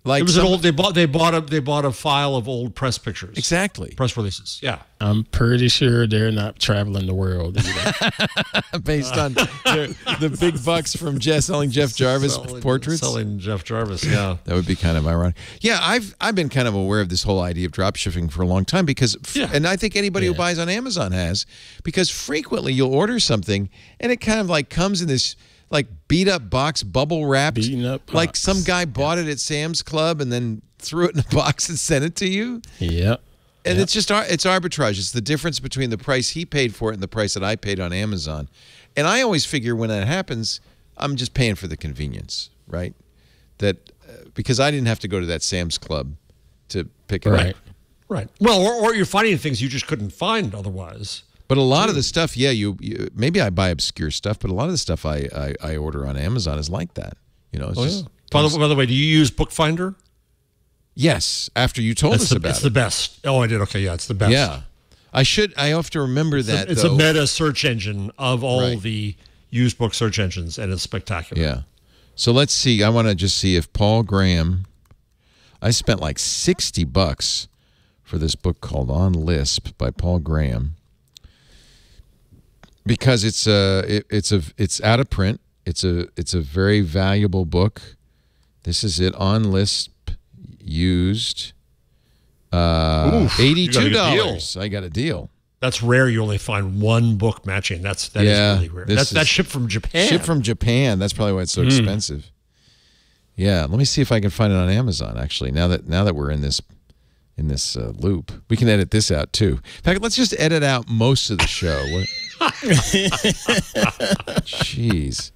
Like it was an old. They bought a file of old press pictures. Exactly. Press releases. Yeah. I'm pretty sure they're not traveling the world either. Based on the big bucks from selling Jeff Jarvis portraits. Selling Jeff Jarvis. Yeah. That would be kind of ironic. Yeah, I've been kind of aware of this whole idea of drop shipping for a long time because, and I think anybody who buys on Amazon has, because frequently you'll order something and it kind of like comes in this like beat up box, bubble wrapped, like some guy bought it at Sam's Club and then threw it in a box and sent it to you. Yep. And it's arbitrage. It's the difference between the price he paid for it and the price that I paid on Amazon. And I always figure when that happens, I'm just paying for the convenience, right? That because I didn't have to go to that Sam's Club to pick it up. Right. Well, or you're finding things you just couldn't find otherwise. But a lot of the stuff, you maybe I buy obscure stuff, but a lot of the stuff I order on Amazon is like that. It's just. By the way, do you use Bookfinder? Yes. After you told us about it, it's the best. Oh, I did. Okay, yeah, it's the best. Yeah, I have to remember that. It's a meta search engine of all the used book search engines, and it's spectacular. Yeah. So let's see. I want to just see if Paul Graham. I spent like $60 for this book called On Lisp by Paul Graham. Because it's out of print. It's a very valuable book. This is it, On Lisp, used. $82. I got a deal. That's rare. You only find one book matching. That is really rare. That's shipped from Japan. Shipped from Japan. That's probably why it's so expensive. Yeah, let me see if I can find it on Amazon. Actually, now that we're in this loop, we can edit this out too. In fact, let's just edit out most of the show. Jeez.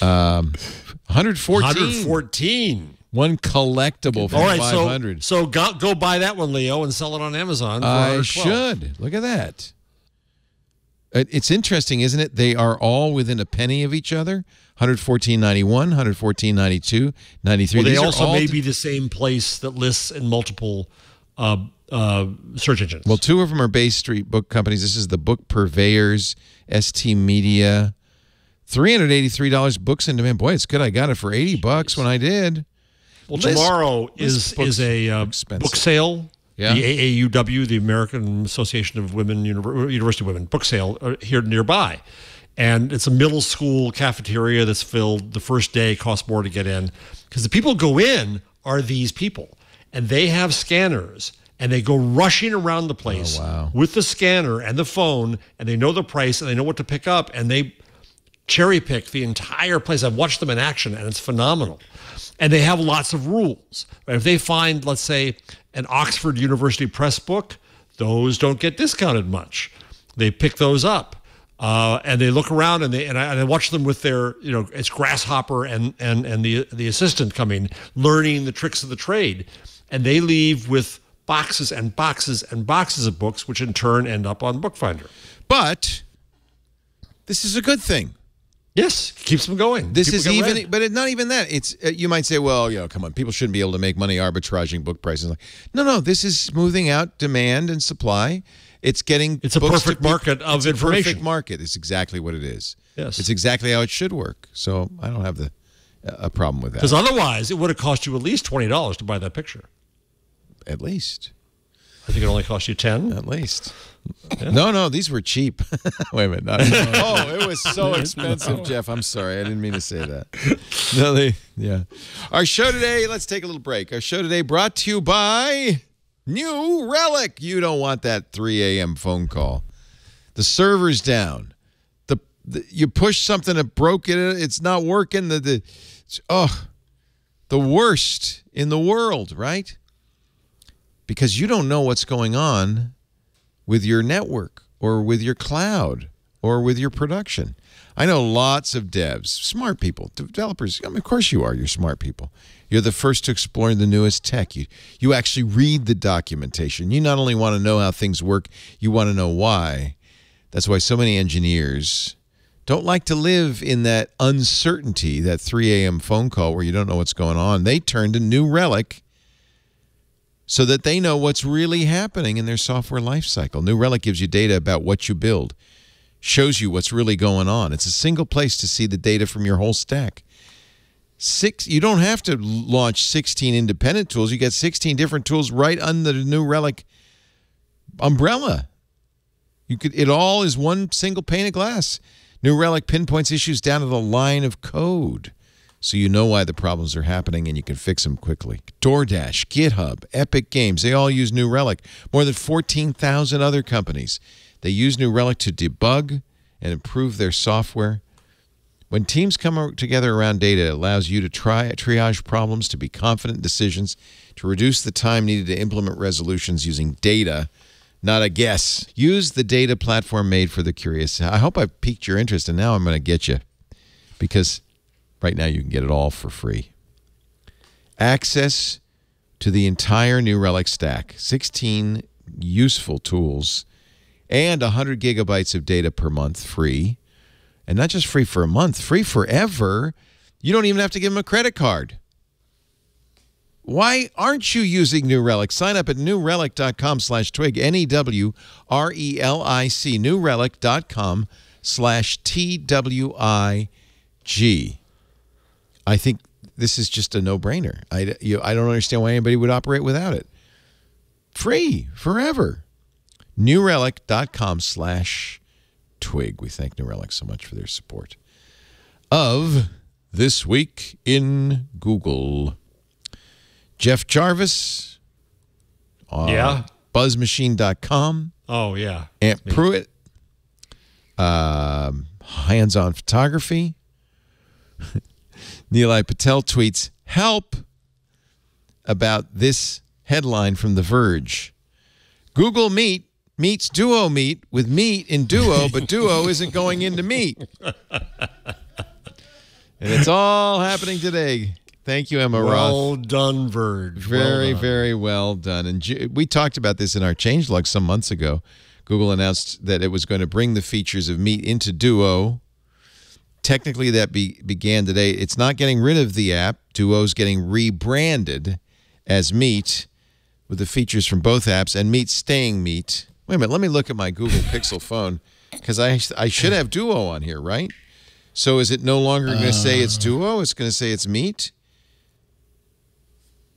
114. One collectible for 500. So go buy that one, Leo, and sell it on Amazon. I should. Look at that. It's interesting, isn't it? They are all within a penny of each other. 114.91, 114.92, 93. Well, they also may be the same place that lists in multiple search engines. Well, two of them are Bay Street book companies. This is the Book Purveyors, ST Media. $383 books in demand. Boy, it's good. I got it for $80 when I did. Well, tomorrow is a book sale. Yeah. The AAUW, the American Association of Women, University Women book sale here nearby. And it's a middle school cafeteria that's filled. The first day costs more to get in because the people who go in are these people, and they have scanners, and they go rushing around the place with the scanner and the phone, and they know the price, and they know what to pick up, and they cherry pick the entire place. I've watched them in action, and it's phenomenal. And they have lots of rules. If they find, let's say, an Oxford University Press book, those don't get discounted much. They pick those up. And they look around, and I watch them with their, it's Grasshopper and the assistant coming, learning the tricks of the trade, and they leave with boxes and boxes and boxes of books, which in turn end up on Bookfinder. But this is a good thing. Yes, keeps them going. This is even, but it's not even that. It's you might say, well, come on, people shouldn't be able to make money arbitraging book prices. No, this is smoothing out demand and supply. It's a perfect market of information. It's a perfect market. It's exactly what it is. Yes. It's exactly how it should work. So I don't have a problem with that. Because otherwise, it would have cost you at least $20 to buy that picture. At least. I think it only cost you $10. At least. Yeah. No, these were cheap. Wait a minute. It was so expensive, Jeff. I'm sorry. I didn't mean to say that. Yeah. Our show today, let's take a little break. Our show today brought to you by New Relic. You don't want that 3 a.m. phone call. The server's down. You push something that broke it. It's not working. The worst in the world, right? Because you don't know what's going on with your network or with your cloud or with your production. I know lots of devs, smart people, developers. I mean, of course you are. You're smart people. You're the first to explore the newest tech. You actually read the documentation. You not only want to know how things work, you want to know why. That's why so many engineers don't like to live in that uncertainty, that 3 a.m. phone call where you don't know what's going on. They turn to New Relic so that they know what's really happening in their software lifecycle. New Relic gives you data about what you build, shows you what's really going on. It's a single place to see the data from your whole stack. You don't have to launch 16 independent tools. You get 16 different tools right under the New Relic umbrella. It all is one single pane of glass. New Relic pinpoints issues down to the line of code, so you know why the problems are happening and you can fix them quickly. DoorDash, GitHub, Epic Games, they all use New Relic. More than 14,000 other companies. They use New Relic to debug and improve their software. When teams come together around data, it allows you to triage problems, to be confident in decisions, to reduce the time needed to implement resolutions using data, not a guess. Use the data platform made for the curious. I hope I've piqued your interest, and now I'm going to get you, because right now you can get it all for free. Access to the entire New Relic stack, 16 useful tools, and 100 gigabytes of data per month free. And not just free for a month, free forever. You don't even have to give them a credit card. Why aren't you using New Relic? Sign up at newrelic.com/twig, NEWRELIC, newrelic.com/TWIG. I think this is just a no-brainer. I don't understand why anybody would operate without it. Free, forever. newrelic.com/twig. We thank New Relic so much for their support of This Week in Google. Jeff Jarvis, BuzzMachine.com. Oh, yeah. Aunt Pruitt, Hands-On Photography. Nilay Patel tweets, help, about this headline from The Verge. Google Meet meets Duo Meet with Meet in Duo, but Duo isn't going into Meet. And it's all happening today. Thank you, Emma Roth. Well done, Verge. Very, very well done. And we talked about this in our changelog some months ago. Google announced that it was going to bring the features of Meet into Duo. Technically, that began today. It's not getting rid of the app. Duo's getting rebranded as Meet with the features from both apps, and Meet staying Meet. Wait a minute. Let me look at my Google Pixel phone, because I should have Duo on here, right? So is it no longer going to say it's Duo? It's going to say it's Meet?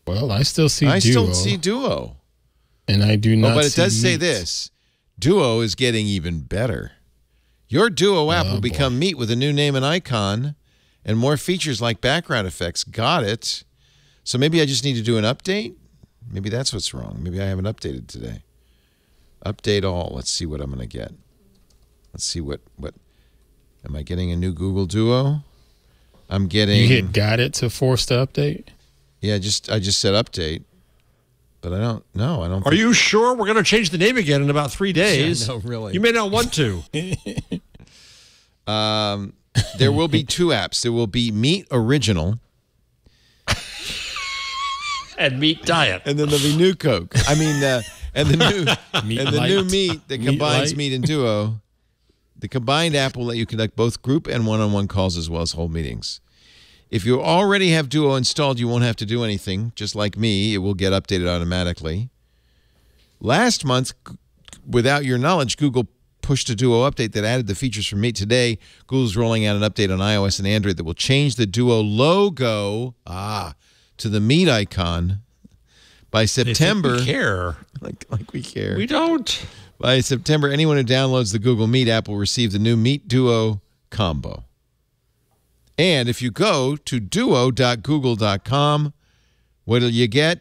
Well, I still see Duo. I still see Duo. And I do not see but it does say Meet. this. Duo is getting even better. Your Duo app will become Meet with a new name and icon and more features like background effects. Got it. So maybe I just need to do an update? Maybe that's what's wrong. Maybe I haven't updated today. Update all. Let's see what I'm going to get. Let's see what am I getting a new Google Duo? I'm getting. You hit got it to force the update? Yeah, I just said update. But I don't know. I don't. Are you sure we're going to change the name again in about 3 days? No, really. You may not want to. There will be 2 apps. There will be Meet Original And Meet Diet. and then there'll be New Coke. I mean, and the new Meet that Meet combines Light. Meet and Duo. The combined app will let you conduct both group and one-on-one calls as well as whole meetings. If you already have Duo installed, you won't have to do anything. Just like me, it will get updated automatically. Last month, without your knowledge, Google pushed a Duo update that added the features from Meet. Today, Google's rolling out an update on iOS and Android that will change the Duo logo to the Meet icon by September. They think we care. Like we care. We don't. By September, anyone who downloads the Google Meet app will receive the new Meet Duo combo. And if you go to duo.google.com, what do you get?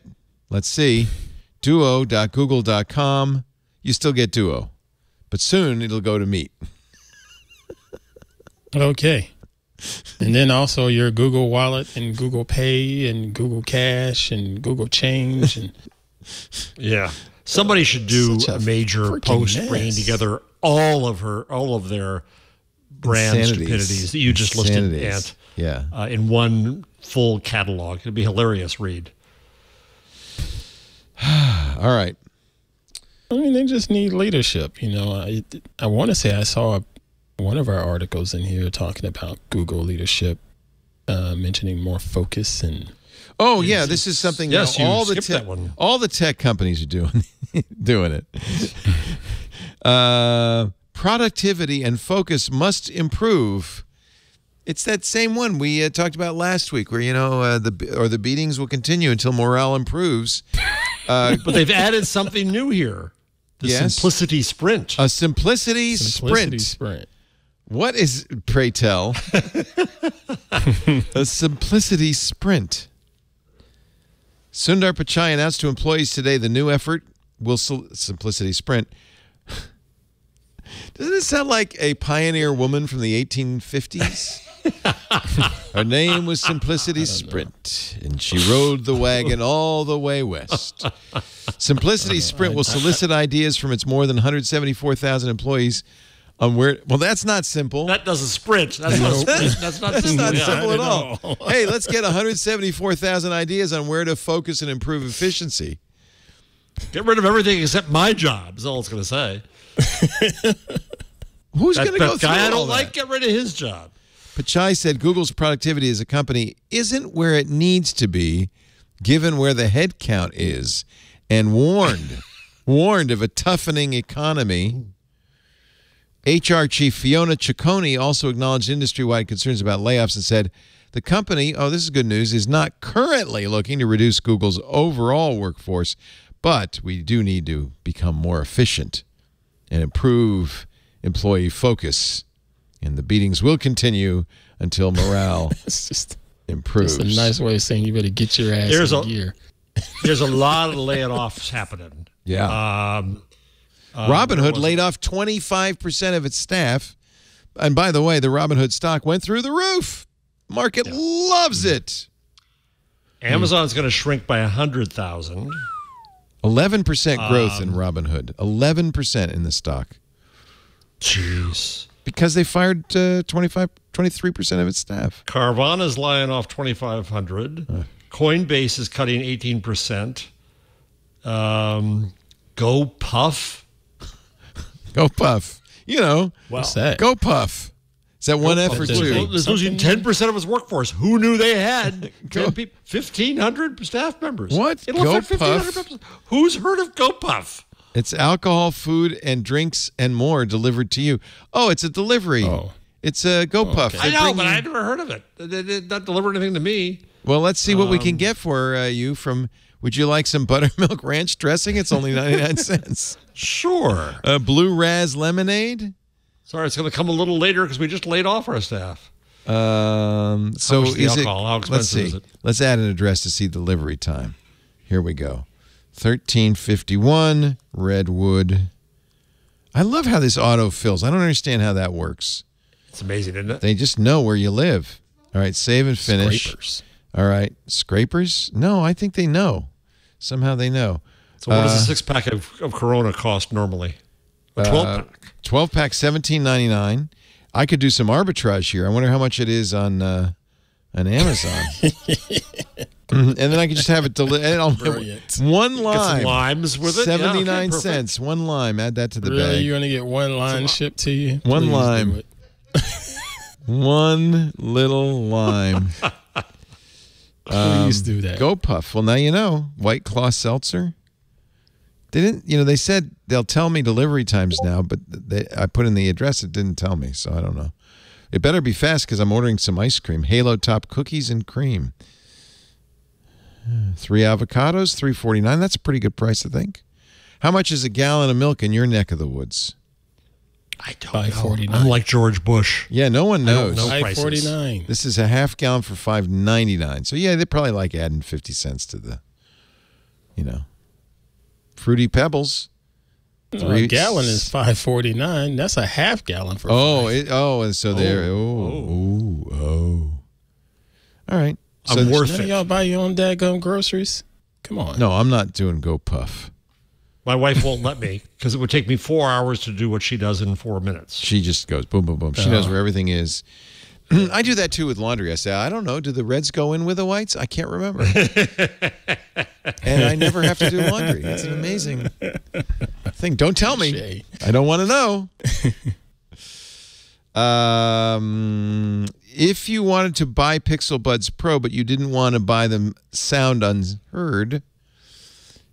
Let's see. Duo.google.com. You still get Duo. But soon it'll go to Meet. Okay. And then also your Google Wallet and Google Pay and Google Cash and Google Change. And Yeah. Somebody should do Such a a major freaking post mess. bringing together all of their brand Insanities. stupidities that you just listed, Insanities. Ant, Yeah. in one full catalog. It'd be hilarious read. All right. I mean, they just need leadership. You know, I want to say I saw one of our articles in here talking about Google leadership, mentioning more focus and. Oh yeah, this is something. Yes, you know, you all the skipped that one. All the tech companies are doing it. Productivity and focus must improve. It's that same one we talked about last week, where the beatings will continue until morale improves. But they've added something new here. The Yes. Simplicity Sprint. A simplicity Simplicity sprint. sprint. What is, pray tell, a simplicity sprint? Sundar Pichai announced to employees today the new effort will Simplicity Sprint. Doesn't it sound like a pioneer woman from the 1850s? Her name was Simplicity Sprint, and she rode the wagon all the way west. Simplicity Sprint will solicit ideas from its more than 174,000 employees on where. Well, that's not simple. That doesn't sprint. That's not sprint. That's not That's not Yeah, simple I at all. know. Hey, let's get 174,000 ideas on where to focus and improve efficiency. Get rid of everything except my job, is all it's going to say. Who's going to go That through guy I all don't that? like, get rid of his job. Pichai said Google's productivity as a company isn't where it needs to be, given where the head count is, and warned of a toughening economy. HR chief Fiona Ciccone also acknowledged industry-wide concerns about layoffs and said the company, this is good news, is not currently looking to reduce Google's overall workforce, but we do need to become more efficient and improve employee focus. And the beatings will continue until morale It's just improves. it's a nice way of saying you better get your ass There's in a- gear. There's a lot of laying offs happening. Yeah. Robinhood laid off 25% of its staff. And by the way, the Robinhood stock went through the roof. Market loves it. Amazon's going to shrink by 100,000. 11% growth in Robinhood. 11% in the stock. Jeez. Because they fired 23% of its staff. Carvana's laying off 2,500. Coinbase is cutting 18%. GoPuff. Go Puff. You know, What's that? Go Puff. Is that one F or Puff. two? Is losing 10% of its workforce. Who knew they had 1,500 staff members? What? It'll affect GoPuff? 1,500 members. Who's heard of GoPuff? It's alcohol, food, and drinks and more delivered to you. Oh, it's a delivery. Oh. It's a Go Puff. I They're know, but bringing- I never heard of it. They not deliver anything to me. Well, let's see what we can get for you from. Would you like some buttermilk ranch dressing? It's only 99 cents. Sure. Blue Raz lemonade. Sorry, it's going to come a little later because we just laid off our staff. So much the is it? alcohol? How Let's expensive see. is it? Let's add an address to see delivery time. Here we go. 1351 Redwood. I love how this auto fills. I don't understand how that works. It's amazing, isn't it? They just know where you live. All right, save and finish. Scrapers. All right, scrapers? No, I think they know. Somehow they know. So what does a 6-pack of Corona cost normally? A 12-pack. 12-pack, $17.99. I could do some arbitrage here. I wonder how much it is on Amazon. And then I could just have it delivered. Brilliant. One Get some lime. limes with it. 79 Yeah, okay, perfect. cents. One lime. Add that to the Really, bag. you're gonna get one line shipped to you? One Please do lime. it. One little lime. Please do that. Go Puff. Well, now you know. White Claw Seltzer. They didn't, they said they'll tell me delivery times now, but I put in the address. It didn't tell me, so I don't know. It better be fast because I'm ordering some ice cream. Halo Top cookies and cream. 3 avocados, $3.49. That's a pretty good price, I think. How much is a gallon of milk in your neck of the woods? I don't know. $5.49. I'm like George Bush. Yeah, no one knows. know. prices. $5.49. This is a half gallon for $5.99. So yeah, they probably like adding 50 cents to the, Fruity Pebbles. A gallon is $5.49. That's a half gallon for. And so there. All right. So I'm worth None of it. y'all buy your own daggum groceries. Come on. No, I'm not doing Go Puff. My wife won't let me because it would take me 4 hours to do what she does in 4 minutes. She just goes boom, boom, boom. She knows where everything is. I do that too with laundry. I say, I don't know. Do the reds go in with the whites? I can't remember. And I never have to do laundry. It's an amazing thing. Don't tell me. Shay. I don't want to know. If you wanted to buy Pixel Buds Pro, but you didn't want to buy them sound unheard,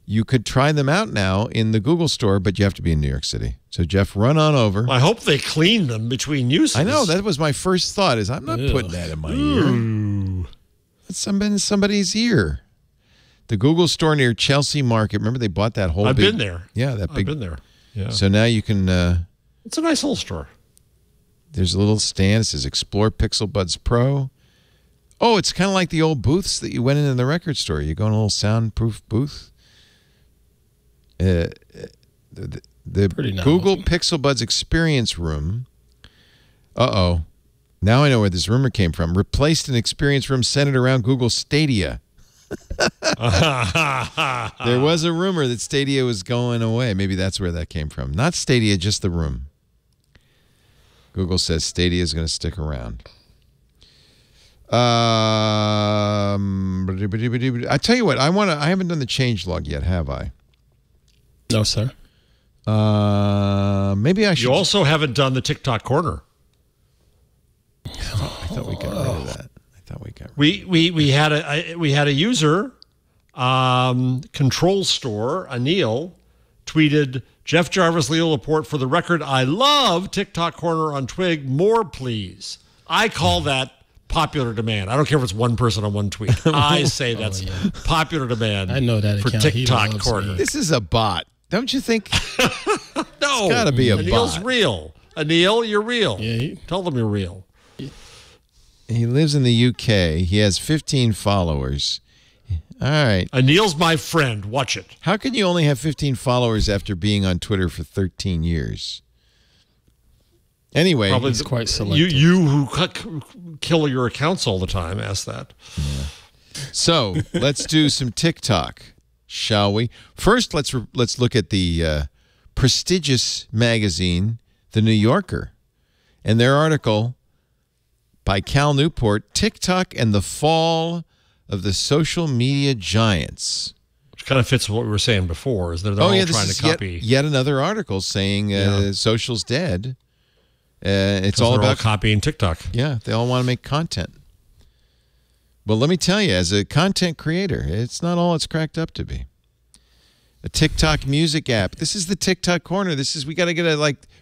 you could try them out now in the Google store, but you have to be in New York City. So, Jeff, run on over. I hope they clean them between uses. I know. That was my first thought is I'm not putting that in my ear. That's in somebody's ear. The Google store near Chelsea Market. Remember they bought that whole I've big... been there. Yeah, that big... I've been there. Yeah. So now you can... It's a nice little store. There's a little stand. It says Explore Pixel Buds Pro. Oh, it's kind of like the old booths that you went in the record store. You go in a little soundproof booth. The Pretty nice. Google Pixel Buds Experience Room. Uh-oh. Now I know where this rumor came from. Replaced an experience room centered around Google Stadia. There was a rumor that Stadia was going away. Maybe that's where that came from. Not Stadia, just the room. Google says Stadia is going to stick around. I tell you what, I haven't done the changelog yet, have I? No, sir. Maybe I should. You also haven't done the TikTok corner. I thought we got rid of that. We had a user, Control Store, Anil, tweeted, Jeff Jarvis, Leo Laporte, for the record, I love TikTok corner on Twig. More, please. I call that popular demand. I don't care if it's one person on one tweet. I say that's popular demand. I know that for account. He TikTok loves corner. me. This is a bot. Don't you think? No, It's gotta be a Anil's bot. real. Anil, you're real. Yeah, Tell them you're real. He lives in the UK. He has 15 followers. All right. Anil's my friend. Watch it. How can you only have 15 followers after being on Twitter for 13 years? Anyway, Probably He's quite selective. You who kill your accounts all the time, ask that. so let's do some TikTok, shall we? First, let's look at the prestigious magazine, The New Yorker, and their article by Cal Newport, TikTok and the Fall of the Social Media Giants. Which kind of fits with what we were saying before, is that they're all this trying is to copy. yet another article saying social's dead. It's all They're about copying TikTok. Yeah, they all want to make content. Well, let me tell you, as a content creator, it's not all it's cracked up to be. A TikTok music app. This is the TikTok corner. We got to get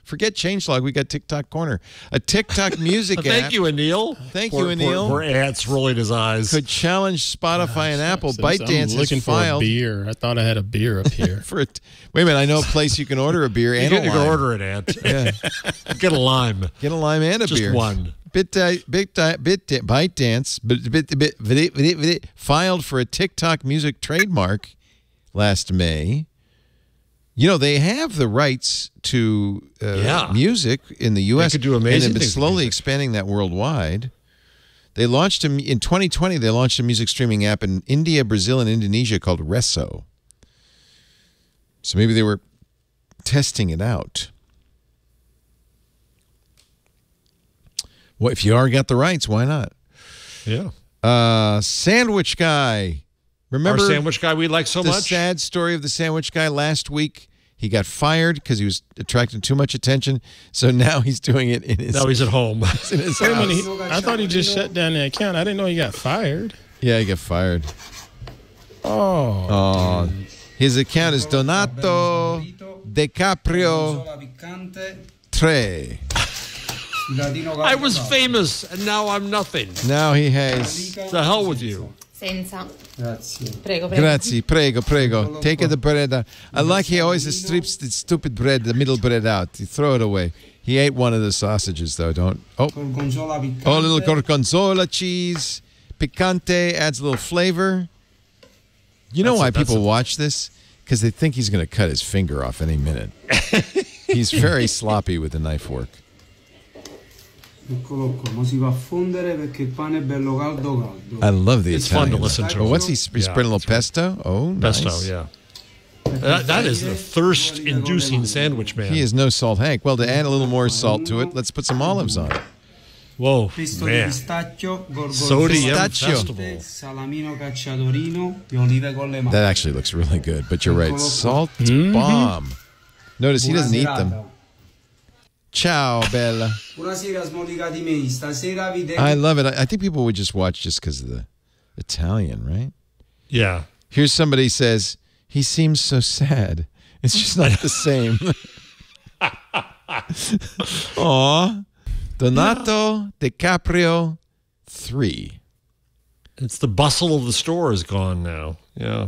forget changelog. We got TikTok corner. A TikTok music app. Thank you, Anil. Thank you, Anil. Poor Ant's rolling his eyes. Could challenge Spotify and Apple. ByteDance I'm looking has for filed a beer. I thought I had a beer up here. wait a minute. I know a place you can order a beer and a You lime. can order it, Ant. Yeah. Get a lime. Get a lime and a Just beer. one. ByteDance filed for a TikTok music trademark last May. You know, they have the rights to music in the U.S. They could do amazing and have been things with slowly music. expanding that worldwide. They launched in 2020. They launched a music streaming app in India, Brazil, and Indonesia called Resso. So maybe they were testing it out. Well, if you already got the rights, why not? Yeah. Sandwich Guy. Remember Our sandwich guy we like so the much? sad story of the sandwich guy last week? He got fired because he was attracting too much attention. So now he's doing it in his Now he's at home. in his Wait a house. minute, I thought he just shut down the account. I didn't know he got fired. Yeah, he got fired. Oh. His account is Donato DiCaprio 3. I was famous, and now I'm nothing. Now he has. The hell with you. Senza. Grazie. Prego, prego. Grazie, prego. Take the bread out. I like he always strips the stupid bread, the middle bread out. You throw it away. He ate one of the sausages, though. Don't. Gorgonzola piccante. Oh, a little gorgonzola cheese. Picante adds a little flavor. You know why people watch this? Because they think he's going to cut his finger off any minute. He's very sloppy with the knife work. Eccolo qua, mo si va a fondere perché il pane è bello caldo. I love the It's Italian. fun to listen to. Oh, what's he spreading a little pesto? Oh, nice. Pesto, yeah. That is the thirst-inducing sandwich, man. He is no salt Hank. Well, to add a little more salt to it, let's put some olives on it. Whoa, Pesto di man. pistacchio, Sodium Pistachio. Festival. salamino cacciatorino e olive con le mani. That actually looks really good, but you're right. Salt bomb. Notice he doesn't eat them. Ciao, Bella. Buonasera, smolicati miei. Stasera vi devo... I love it. I think people would just watch just because of the Italian, right? Yeah. Here's somebody says, he seems so sad. It's just not the same. Aw. Donato DiCaprio 3. It's the bustle of the store is gone now. Yeah.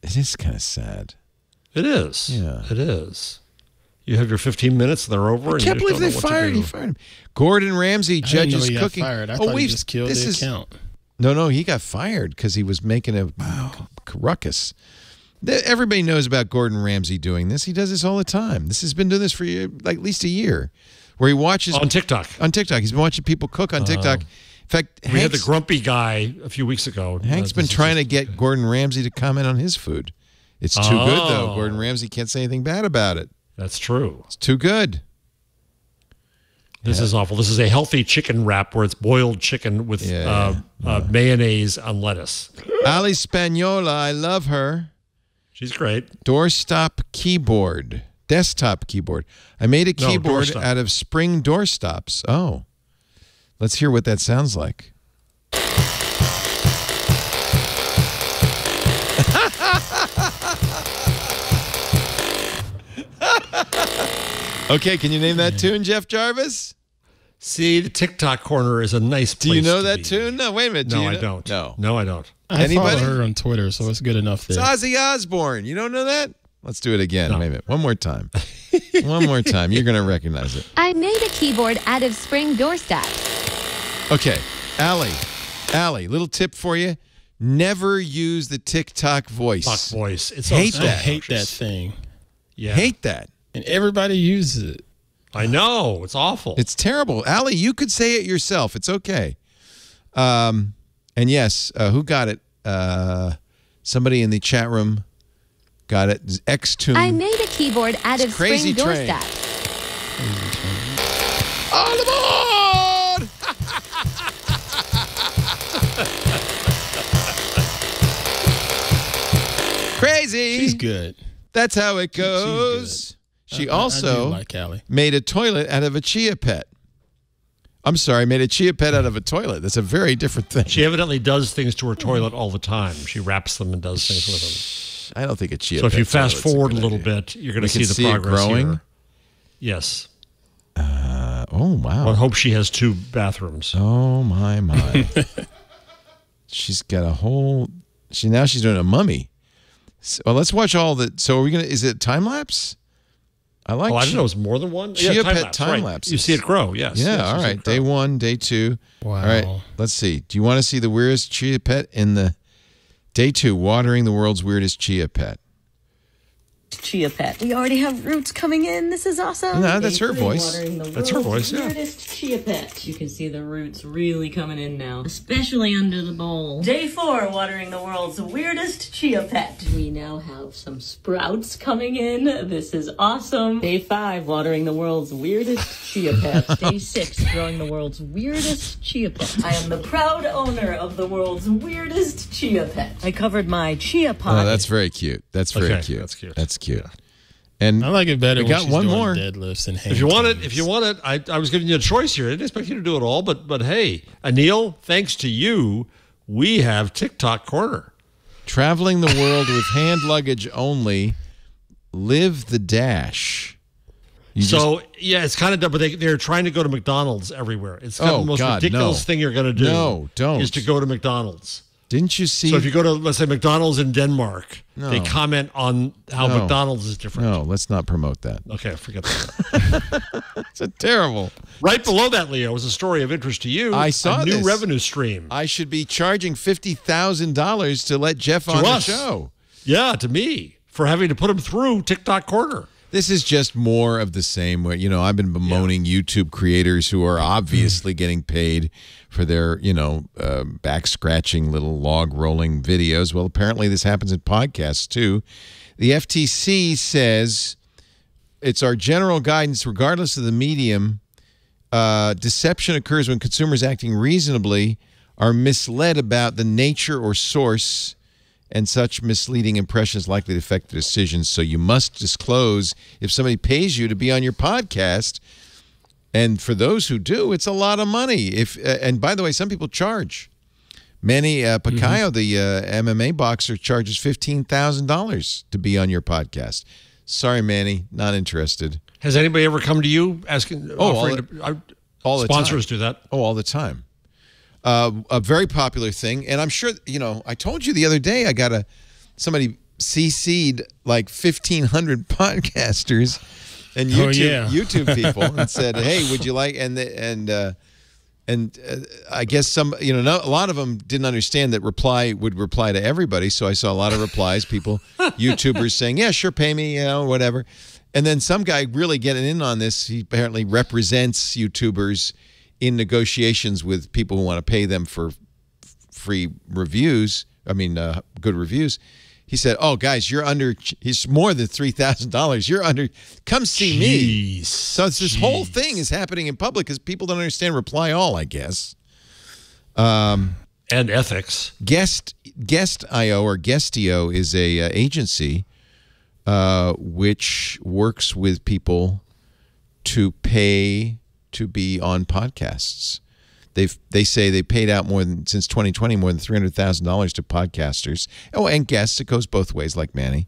It is kind of sad. It is. Yeah. It is. You have your 15 minutes, and they're over. I and can't you just believe they don't know what to fired. do. He fired him. Gordon Ramsay I didn't know judges he got cooking. fired. I thought he just killed the account. No, he got fired because he was making a ruckus. Everybody knows about Gordon Ramsay doing this. He does this all the time. This has been doing this for like at least a year, where he watches On TikTok. On TikTok, he's been watching people cook on TikTok. In fact, We had the grumpy guy a few weeks ago. Hank's been trying to get Gordon Ramsay to comment on his food. It's too good though. Gordon Ramsay can't say anything bad about it. That's true. It's too good. This is awful. This is a healthy chicken wrap where it's boiled chicken with mayonnaise on lettuce. Ali Spagnola, I love her. She's great. Doorstop keyboard. Desktop keyboard. I made a keyboard doorstop. out of spring doorstops. Oh. Let's hear what that sounds like. Okay, can you name that tune, Jeff Jarvis? See, the TikTok corner is a nice place Do you know to that be. tune? No, wait a minute. No, Do you I know? don't. No. No, I don't. I Anybody? follow her on Twitter, so it's good enough there. It's Ozzy Osbourne. You don't know that? Let's do it again. Wait a minute. One more time. One more time. You're going to recognize it. I made a keyboard out of spring doorstops. Okay. Allie, little tip for you. Never use the TikTok voice. Fuck voice. It's Hate so I that. hate that thing. Yeah. Hate that. And everybody uses it. I know. It's awful. It's terrible. Allie, you could say it yourself. It's okay. And yes, who got it? Somebody in the chat room got it. Xtune. I made a keyboard out of Crazy spring Train. doorstops. All aboard! Crazy. She's good. That's how it goes. She I do also like Allie. made a toilet out of a chia pet. I'm sorry, made a chia pet out of a toilet. That's a very different thing. She evidently does things to her toilet all the time. She wraps them and does things with them. I don't think a chia So if you pet's all fast that's a forward a good little idea. bit, you're going We to can see see the it progress growing? here. Yes. Oh, wow. Well, I hope she has 2 bathrooms. Oh, my. She's got a whole... Now she's doing a mummy. So, well, let's watch all the... So are we going to... Is it time-lapse? I like... I didn't know it was more than one. Chia pet time-lapse, time right. lapses. You see it grow, yes. Yeah, yes, all you see right. it grow. Day 1, day 2. Wow. All right, let's see. Do you want to see the weirdest chia pet in the... Day 2, watering the world's weirdest chia pet. Chia pet. We already have roots coming in. This is awesome. No, that's her voice. That's her voice, yeah. Weirdest chia pet. You can see the roots really coming in now, especially under the bowl. Day 4, watering the world's weirdest chia pet. We now have some sprouts coming in. This is awesome. Day 5, watering the world's weirdest chia pet. Day 6, growing the world's weirdest chia pet. I am the proud owner of the world's weirdest chia pet. I covered my chia pot. Oh, that's very cute. That's very Okay, cute. that's cute. That's cute. And I like it better we when got she's one doing more. deadlifts and hang If you want times. it, I was giving you a choice here. I didn't expect you to do it all, but hey, Anil, thanks to you, we have TikTok Corner. Traveling the world with hand luggage only. Live the dash. Yeah, it's kind of dumb, but they're trying to go to McDonald's everywhere. It's kind of the most ridiculous thing you're going to do. No, don't. Is to go to McDonald's. Didn't you see? So if you go to, let's say, McDonald's in Denmark, No. they comment on how No. McDonald's is different. No, let's not promote that. Okay, forget that. It's a terrible. Right below that, Leo, is a story of interest to you. I saw a new this. revenue stream. I should be charging $50,000 to let Jeff on us. the show. Yeah, to me, for having to put him through TikTok Corner. This is just more of the same. Where I've been bemoaning YouTube creators who are obviously getting paid for their back scratching little log rolling videos. Well, apparently this happens in podcasts too. The FTC says it's our general guidance, regardless of the medium. Deception occurs when consumers acting reasonably are misled about the nature or source, and such misleading impressions likely to affect the decisions. So you must disclose if somebody pays you to be on your podcast. And for those who do, it's a lot of money. And by the way, some people charge. Manny Pacquiao, the MMA boxer, charges $15,000 to be on your podcast. Sorry, Manny, not interested. Has anybody ever come to you asking? All the sponsors time. do that. Oh, all the time. A very popular thing, and I'm sure I told you the other day I got somebody CC'd like 1,500 podcasters and YouTube people and said, "Hey, would you like?" And I guess a lot of them didn't understand that reply would reply to everybody. So I saw a lot of replies, people, YouTubers saying, "Yeah, sure, pay me, whatever." And then some guy really getting in on this. He apparently represents YouTubers in negotiations with people who want to pay them for free reviews. Good reviews. He said, "Oh, guys, he's more than $3,000. You're under. Come see me." So it's this whole thing is happening in public because people don't understand reply all, I guess. And ethics. Guest.io or Guestio is a agency which works with people to pay to be on podcasts. They say they paid out since 2020 more than $300,000 to podcasters. Oh, and guests. It goes both ways, like Manny.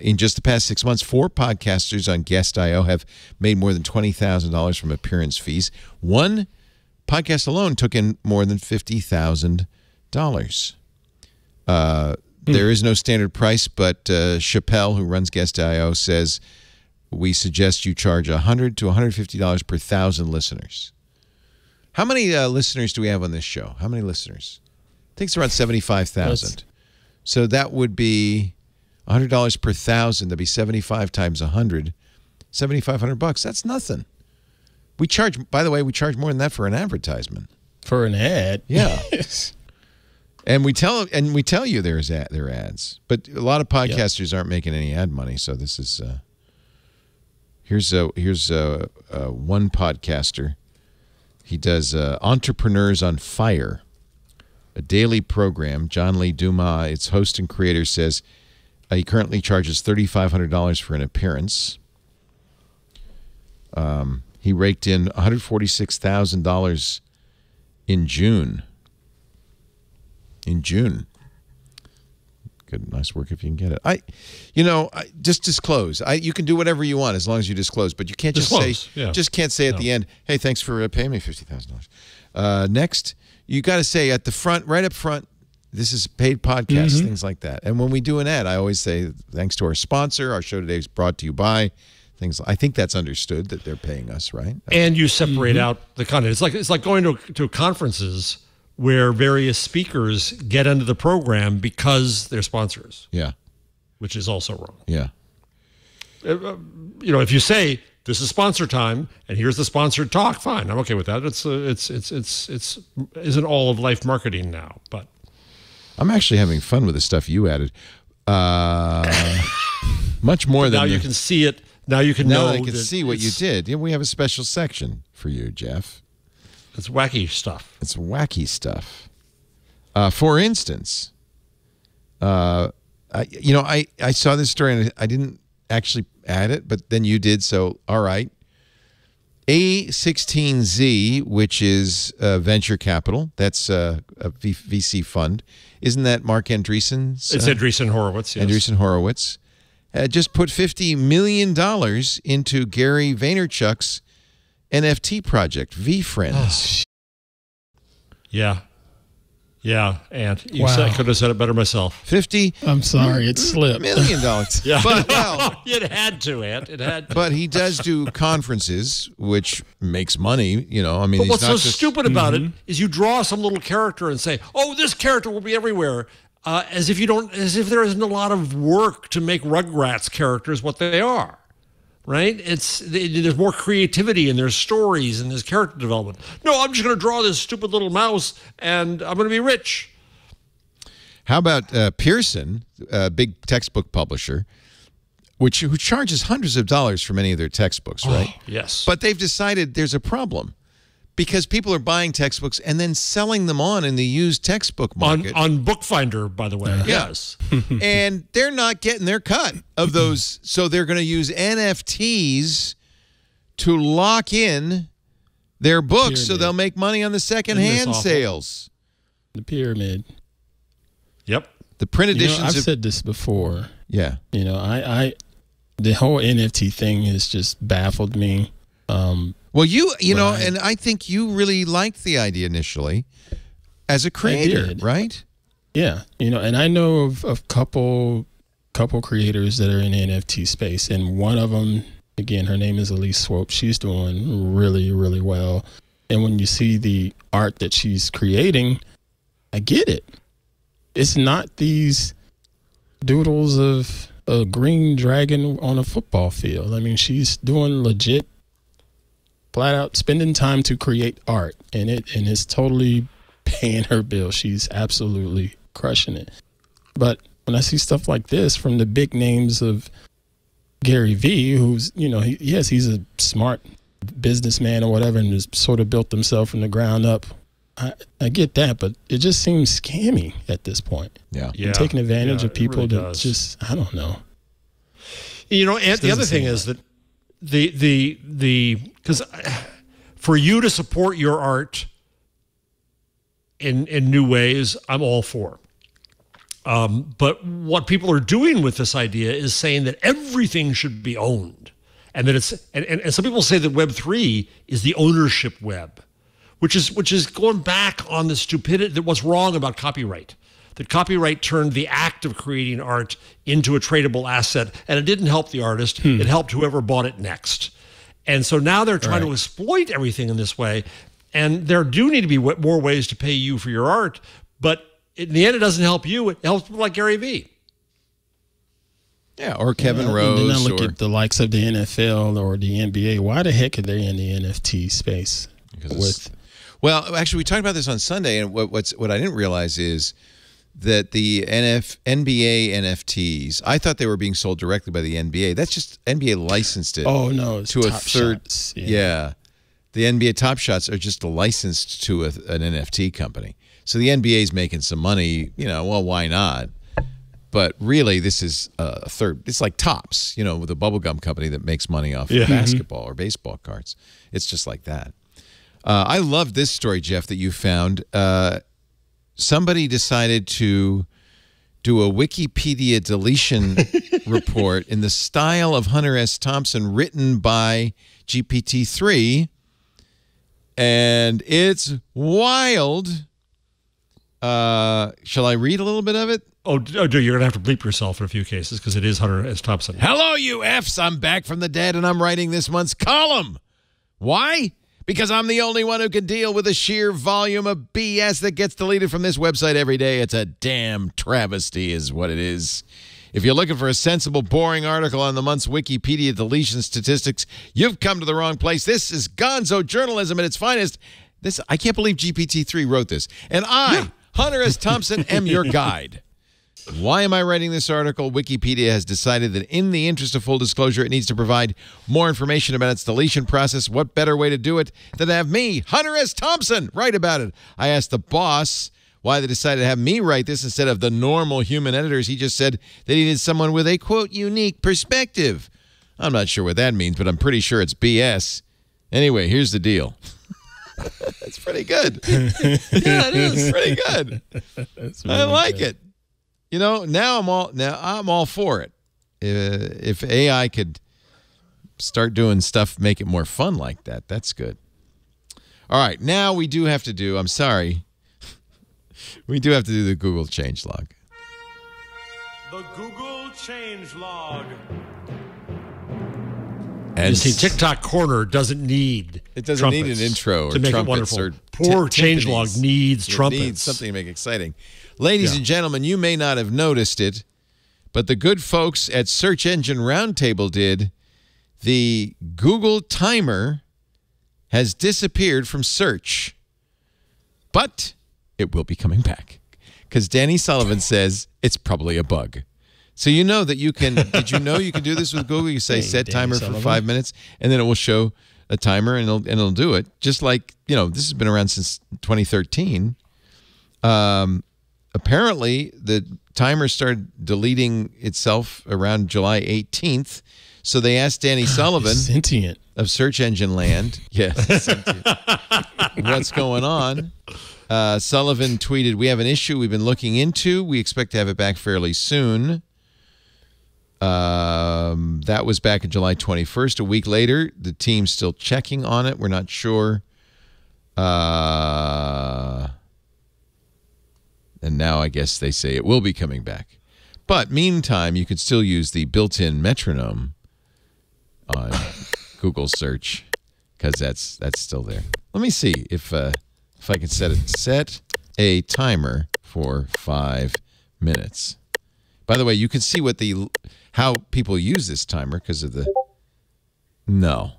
In just the past 6 months, 4 podcasters on Guest.io have made more than $20,000 from appearance fees. One podcast alone took in more than $50,000. There is no standard price, but Chappelle, who runs Guest.io, says we suggest you charge $100 to $150 per 1,000 listeners. How many listeners do we have on this show? How many listeners? I think it's around 75,000. So that would be $100 per 1,000. That'd be 75 times 100, $7,500. That's nothing. We charge. By the way, we charge more than that for an advertisement. For an ad, yeah. And we tell you their ads, but a lot of podcasters aren't making any ad money. So this is here's one podcaster. He does Entrepreneurs on Fire, a daily program. John Lee Dumas, its host and creator, says he currently charges $3,500 for an appearance. He raked in $146,000 in June. Good, nice work if you can get it. Just disclose. You can do whatever you want as long as you disclose, but you can't just say at the end, "Hey, thanks for paying me $50,000." Next, you got to say at the front, right up front, "This is a paid podcast," things like that. And when we do an ad, I always say, "Thanks to our sponsor. Our show today is brought to you by." Things. I think that's understood that they're paying us, right? And you separate out the content. It's like going to conferences where various speakers get into the program because they're sponsors. Yeah. Which is also wrong. Yeah. If you say this is sponsor time and here's the sponsored talk, fine, I'm okay with that. It's isn't all of life marketing now, but I'm actually having fun with the stuff you added. Much more than now you can see it. Now you can know. Now I can see what you did. Yeah, we have a special section for you, Jeff. It's wacky stuff. It's wacky stuff. For instance, I saw this story and I didn't actually add it, but then you did. So, all right. A16Z, which is venture capital, that's a VC fund. Isn't that Mark Andreessen's? It's Andreessen Horowitz. Yes. Andreessen Horowitz just put $50 million into Gary Vaynerchuk's NFT project, VeeFriends. Yeah. Yeah, and I could have said it better myself. I'm sorry, it slipped. $50 million. Yeah. But, it had to, Ant. It had to. But he does do conferences, which makes money, But what's so stupid about it is you draw some little character and say, "Oh, this character will be everywhere," as if there isn't a lot of work to make Rugrats characters what they are. Right? There's more creativity and there's stories and there's character development. No, I'm just going to draw this stupid little mouse and I'm going to be rich. How about Pearson, a big textbook publisher, who charges hundreds of dollars for many of their textbooks, right? Yes. But they've decided there's a problem because people are buying textbooks and then selling them on in the used textbook market. On Bookfinder, by the way. Yes. And they're not getting their cut of those. So they're going to use NFTs to lock in their books so they'll make money on the secondhand sales. The pyramid. Yep. The print editions. I've said this before. Yeah. The whole NFT thing has just baffled me. Well, and I think you really liked the idea initially as a creator, right? Yeah. And I know of couple creators that are in the NFT space, and one of them, again, her name is Elise Swope. She's doing really, really well. And when you see the art that she's creating, I get it. It's not these doodles of a green dragon on a football field. I mean, she's doing legit, flat out spending time to create art, and it's totally paying her bill. She's absolutely crushing it. But when I see stuff like this from the big names of Gary Vee, who's, he's a smart businessman or whatever and has sort of built himself from the ground up. I get that, but it just seems scammy at this point. Yeah. And taking advantage of people really that just, I don't know. And the other thing is that because for you to support your art in new ways, I'm all for. But what people are doing with this idea is saying that everything should be owned, and that and some people say that Web3 is the ownership web, which is going back on the stupidity that what's wrong about copyright. That copyright turned the act of creating art into a tradable asset, and it didn't help the artist. It helped whoever bought it next. And so now they're trying to exploit everything in this way, and there do need to be more ways to pay you for your art, but in the end, it doesn't help you. It helps people like Gary Vee. Yeah, or Kevin Rose. And then I look at the likes of the NFL or the NBA. Why the heck are they in the NFT space? Well, actually, we talked about this on Sunday, and what I didn't realize is that the NBA NFTs, I thought they were being sold directly by the NBA. That's just NBA licensed it. Oh, no, it's to a Top third. Shots. Yeah. The NBA Top Shots are just licensed to an NFT company. So the NBA is making some money, well, why not? But really, this is a third. It's like Topps, with a bubblegum company that makes money off of basketball or baseball cards. It's just like that. I love this story, Jeff, that you found. Somebody decided to do a Wikipedia deletion report in the style of Hunter S. Thompson, written by GPT-3, and it's wild. Shall I read a little bit of it? Oh, you're going to have to bleep yourself in a few cases because it is Hunter S. Thompson. Hello, you Fs. I'm back from the dead, and I'm writing this month's column. Why? Because I'm the only one who can deal with the sheer volume of BS that gets deleted from this website every day. It's a damn travesty is what it is. If you're looking for a sensible, boring article on the month's Wikipedia deletion statistics, you've come to the wrong place. This is gonzo journalism at its finest. I can't believe GPT-3 wrote this. And I, Hunter S. Thompson, am your guide. Why am I writing this article? Wikipedia has decided that in the interest of full disclosure, it needs to provide more information about its deletion process. What better way to do it than to have me, Hunter S. Thompson, write about it? I asked the boss why they decided to have me write this instead of the normal human editors. He just said they needed someone with a, quote, unique perspective. I'm not sure what that means, but I'm pretty sure it's BS. Anyway, here's the deal. It's pretty good. Yeah, it is pretty good. Really I like it. You know, now I'm all for it. If AI could start doing stuff, make it more fun like that, that's good. All right, now we do have to do, I'm sorry, we do have to do the Google changelog. The Google changelog. And you see, TikTok Corner doesn't need need an intro or to make it wonderful. Poor changelog needs trumpets. It needs something to make it exciting. Ladies and gentlemen, you may not have noticed it, but the good folks at Search Engine Roundtable did. The Google timer has disappeared from search, but it will be coming back because Danny Sullivan says it's probably a bug. So you know that you can, did you know you can do this with Google? You say set timer for 5 minutes, and then it will show a timer, and it'll do it. Just like, you know, this has been around since 2013. Apparently, the timer started deleting itself around July 18th. So they asked Danny Sullivan sentient of Search Engine Land, yes, what's going on? Sullivan tweeted, "We have an issue we've been looking into. We expect to have it back fairly soon." That was back on July 21st. A week later, the team's still checking on it. We're not sure. And now I guess they say it will be coming back. But meantime, you could still use the built-in metronome on Google search because that's still there. Let me see if I can set it. Set a timer for 5 minutes. By the way, you can see what how people use this timer because of the. No,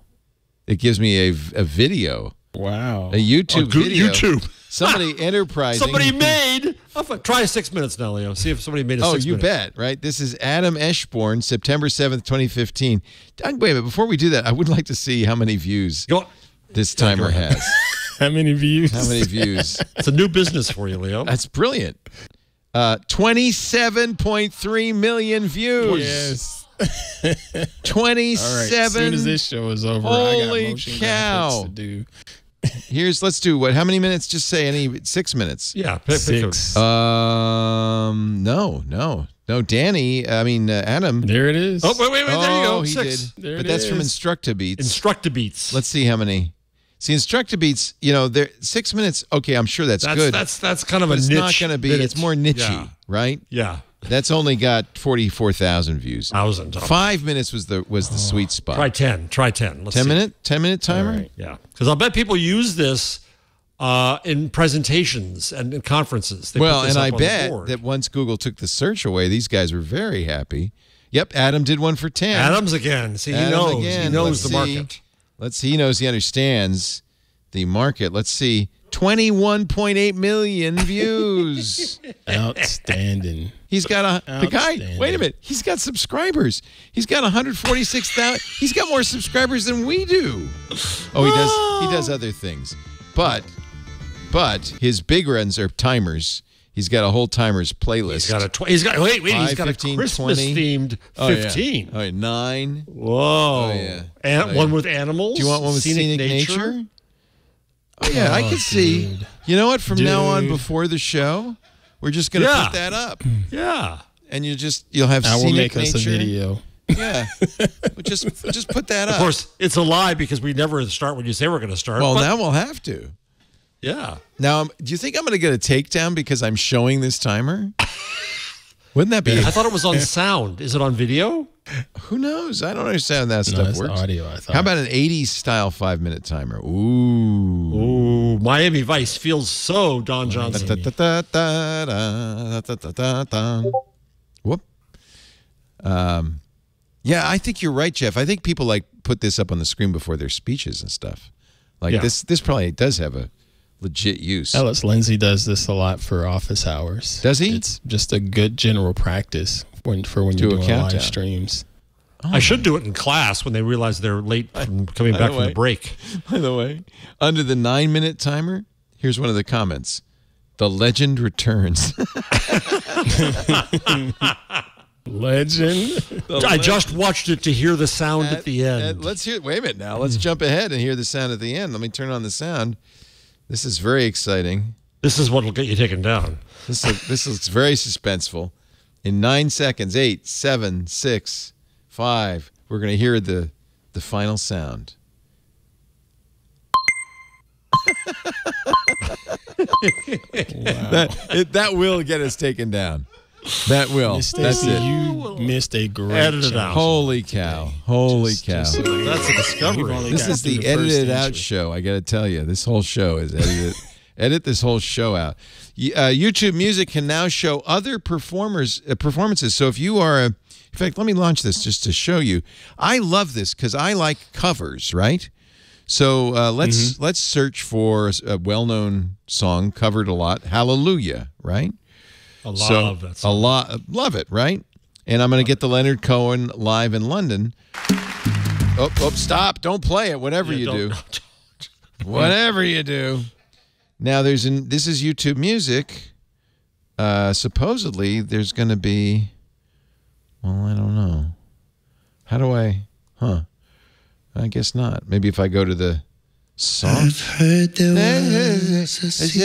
it gives me a video. Wow. A YouTube video. YouTube. Somebody enterprising. Somebody made. Try 6 minutes now, Leo. See if somebody made a 6 minutes. Oh, you bet, right? This is Adam Eschborn, September 7th, 2015. Wait a minute. Before we do that, I would like to see how many views this timer has. How many views? How many views? It's a new business for you, Leo. That's brilliant. 27.3 million views. Yes. 27. All right. As soon as this show is over, I got motion graphics to do. Let's do what? How many minutes? Just say 6 minutes. Yeah, 6. No. Danny, Adam. There it is. Oh, wait, there you go. He 6. did. But that's from Instructabeats. Instructabeats. Let's see how many. See, Instructabeats, they're 6 minutes. Okay, I'm sure that's good. That's kind of a niche. It's not going to be. Minutes. It's more niche-y, right? Yeah. That's only got 44,000 views. 5 minutes was the sweet spot. Try 10. Let's 10 minute timer? Right. Yeah. Because I'll bet people use this in presentations and in conferences. They put this and I up on bet the board. that once Google took the search away, these guys were very happy. Yep, Adam did one for 10. Adams again. See, he knows. He knows the market. Let's see. He knows. He understands the market. Let's see. 21.8 million views. Outstanding. He's got the guy. Wait a minute. He's got subscribers. He's got 146,000. He's got more subscribers than we do. Oh, he does other things. But his big runs are timers. He's got a whole timers playlist. He's got a Christmas themed 15. Oh, yeah. 9. Whoa. Oh, yeah. And one with animals. Do you want one with scenic nature? Oh, yeah, I could see. You know what? From now on, before the show, We're just going to Yeah. put that up. Yeah. And you'll have I will scenic make us nature. a video. Yeah. just put that up. Of course, it's a lie because we never start when you say we're going to start. Well, but- now we'll have to. Yeah. Now, do you think I'm going to get a takedown because I'm showing this timer? Wouldn't that be? I thought it was on sound. Is it on video? Who knows? I don't understand how that No, stuff it's the works. audio, I thought. How about an 80s style 5-minute timer? Ooh. Ooh, Miami Vice feels so Don Johnson. Whoop. Yeah, I think you're right, Jeff. I think people like put this up on the screen before their speeches and stuff. Like Yeah. this probably does have a legit use. Ellis Lindsay does this a lot for office hours. Does he? It's just a good general practice when Do you're a doing countdown. live streams. I should do it in class when they realize they're late from coming By back the from way. the break. By the way, under the 9-minute timer, here's one of the comments. The legend returns. Legend. I just watched it to hear the sound at the end. Let's hear. Wait a minute now. Let's jump ahead and hear the sound at the end. Let me turn on the sound. This is very exciting. This is what will get you taken down. This looks very suspenseful. In 9 seconds, 8, 7, 6, 5, we're going to hear the final sound. That will get us taken down. That will. Miss That's Stacy, it. you missed a great Edit it chance. out. Holy cow. Holy cow. Just so you know. That's a discovery. We've only This got is through the first edited out entry. show. I got to tell you, this whole show is edited. Edit this whole show out. YouTube Music can now show other performances. So if you are, in fact, let me launch this just to show you. I love this because I like covers, right? So let's search for a well-known song covered a lot, Hallelujah, right? I love that song. Love it, right? And I'm going to get the Leonard Cohen live in London. Oh, stop. Don't play it, whatever you do. Whatever you do. Now, this is YouTube Music. Supposedly, there's going to be, well, I don't know. How do I, I guess not. Maybe if I go to the song. I've heard there was a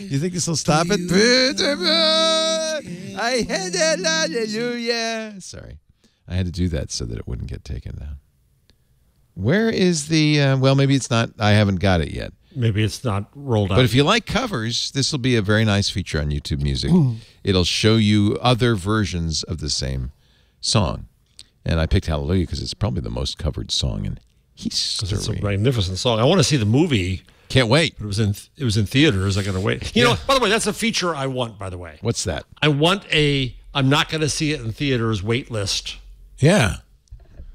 You think this will stop it? I had a hallelujah. Sorry. I had to do that so that it wouldn't get taken down. Where is the, well, maybe it's not, I haven't got it yet. Maybe it's not rolled out. But if you like covers, this will be a very nice feature on YouTube Music. It'll show you other versions of the same song. And I picked Hallelujah because it's probably the most covered song in history. It's a magnificent song. I want to see the movie. Can't wait. It was in theaters. I got to wait. You know, by the way, that's a feature I want, by the way. What's that? I want I'm not going to see it in theaters wait list. Yeah.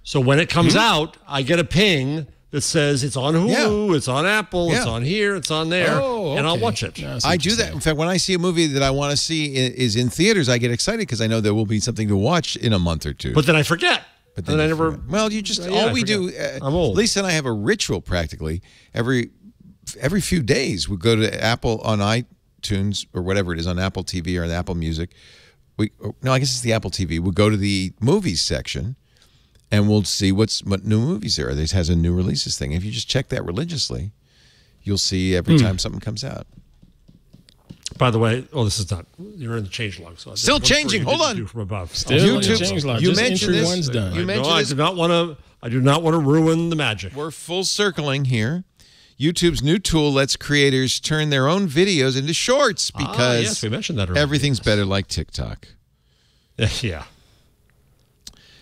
So when it comes out, I get a ping that says it's on Hulu, it's on Apple, it's on here, it's on there, and I'll watch it. I do that. In fact, when I see a movie that I want to see is in theaters, I get excited because I know there will be something to watch in a month or two. But then I forget. But then I you never. forget. Well, you just Yeah, all I we do. forget. I'm old. Lisa and I have a ritual practically every few days. We go to Apple on iTunes or whatever it is on Apple TV or on Apple Music. I guess it's the Apple TV. We'll go to the movies section. And we'll see what new movies there are. This has a new releases thing. If you just check that religiously, you'll see every time something comes out. By the way, this is not. You're in the change log. So Still changing. Hold on. Do from above. Still in the change log. You Just mentioned entry this. one's done. You mentioned I this. do not want to. I do not want to ruin the magic. We're full circling here. YouTube's new tool lets creators turn their own videos into shorts because yes, we mentioned that earlier. everything's better like TikTok. Yeah.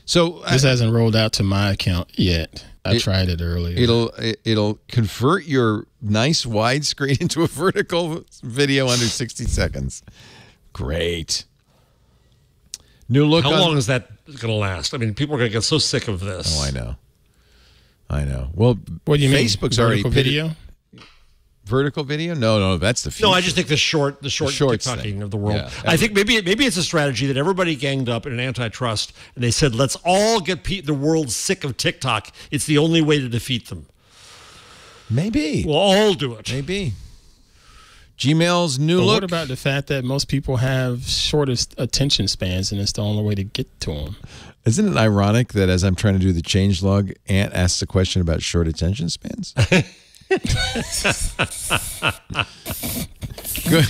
So This hasn't rolled out to my account yet. I tried it earlier. It'll convert your nice widescreen into a vertical video under 60 seconds. Great. New look. How long is that going to last? I mean, people are going to get so sick of this. Oh, I know. Well, What do you mean? Facebook's already Vertical video? Vertical video? No, that's the future. No, I just think the short shorts TikToking thing. of the world. Yeah. I think maybe it's a strategy that everybody ganged up in an antitrust, and they said, let's all get the world sick of TikTok. It's the only way to defeat them. Maybe. We'll all do it. Maybe. Gmail's new But look. what about the fact that most people have shortest attention spans, and it's the only way to get to them? Isn't it ironic that as I'm trying to do the change log, Ant asks a question about short attention spans? Good.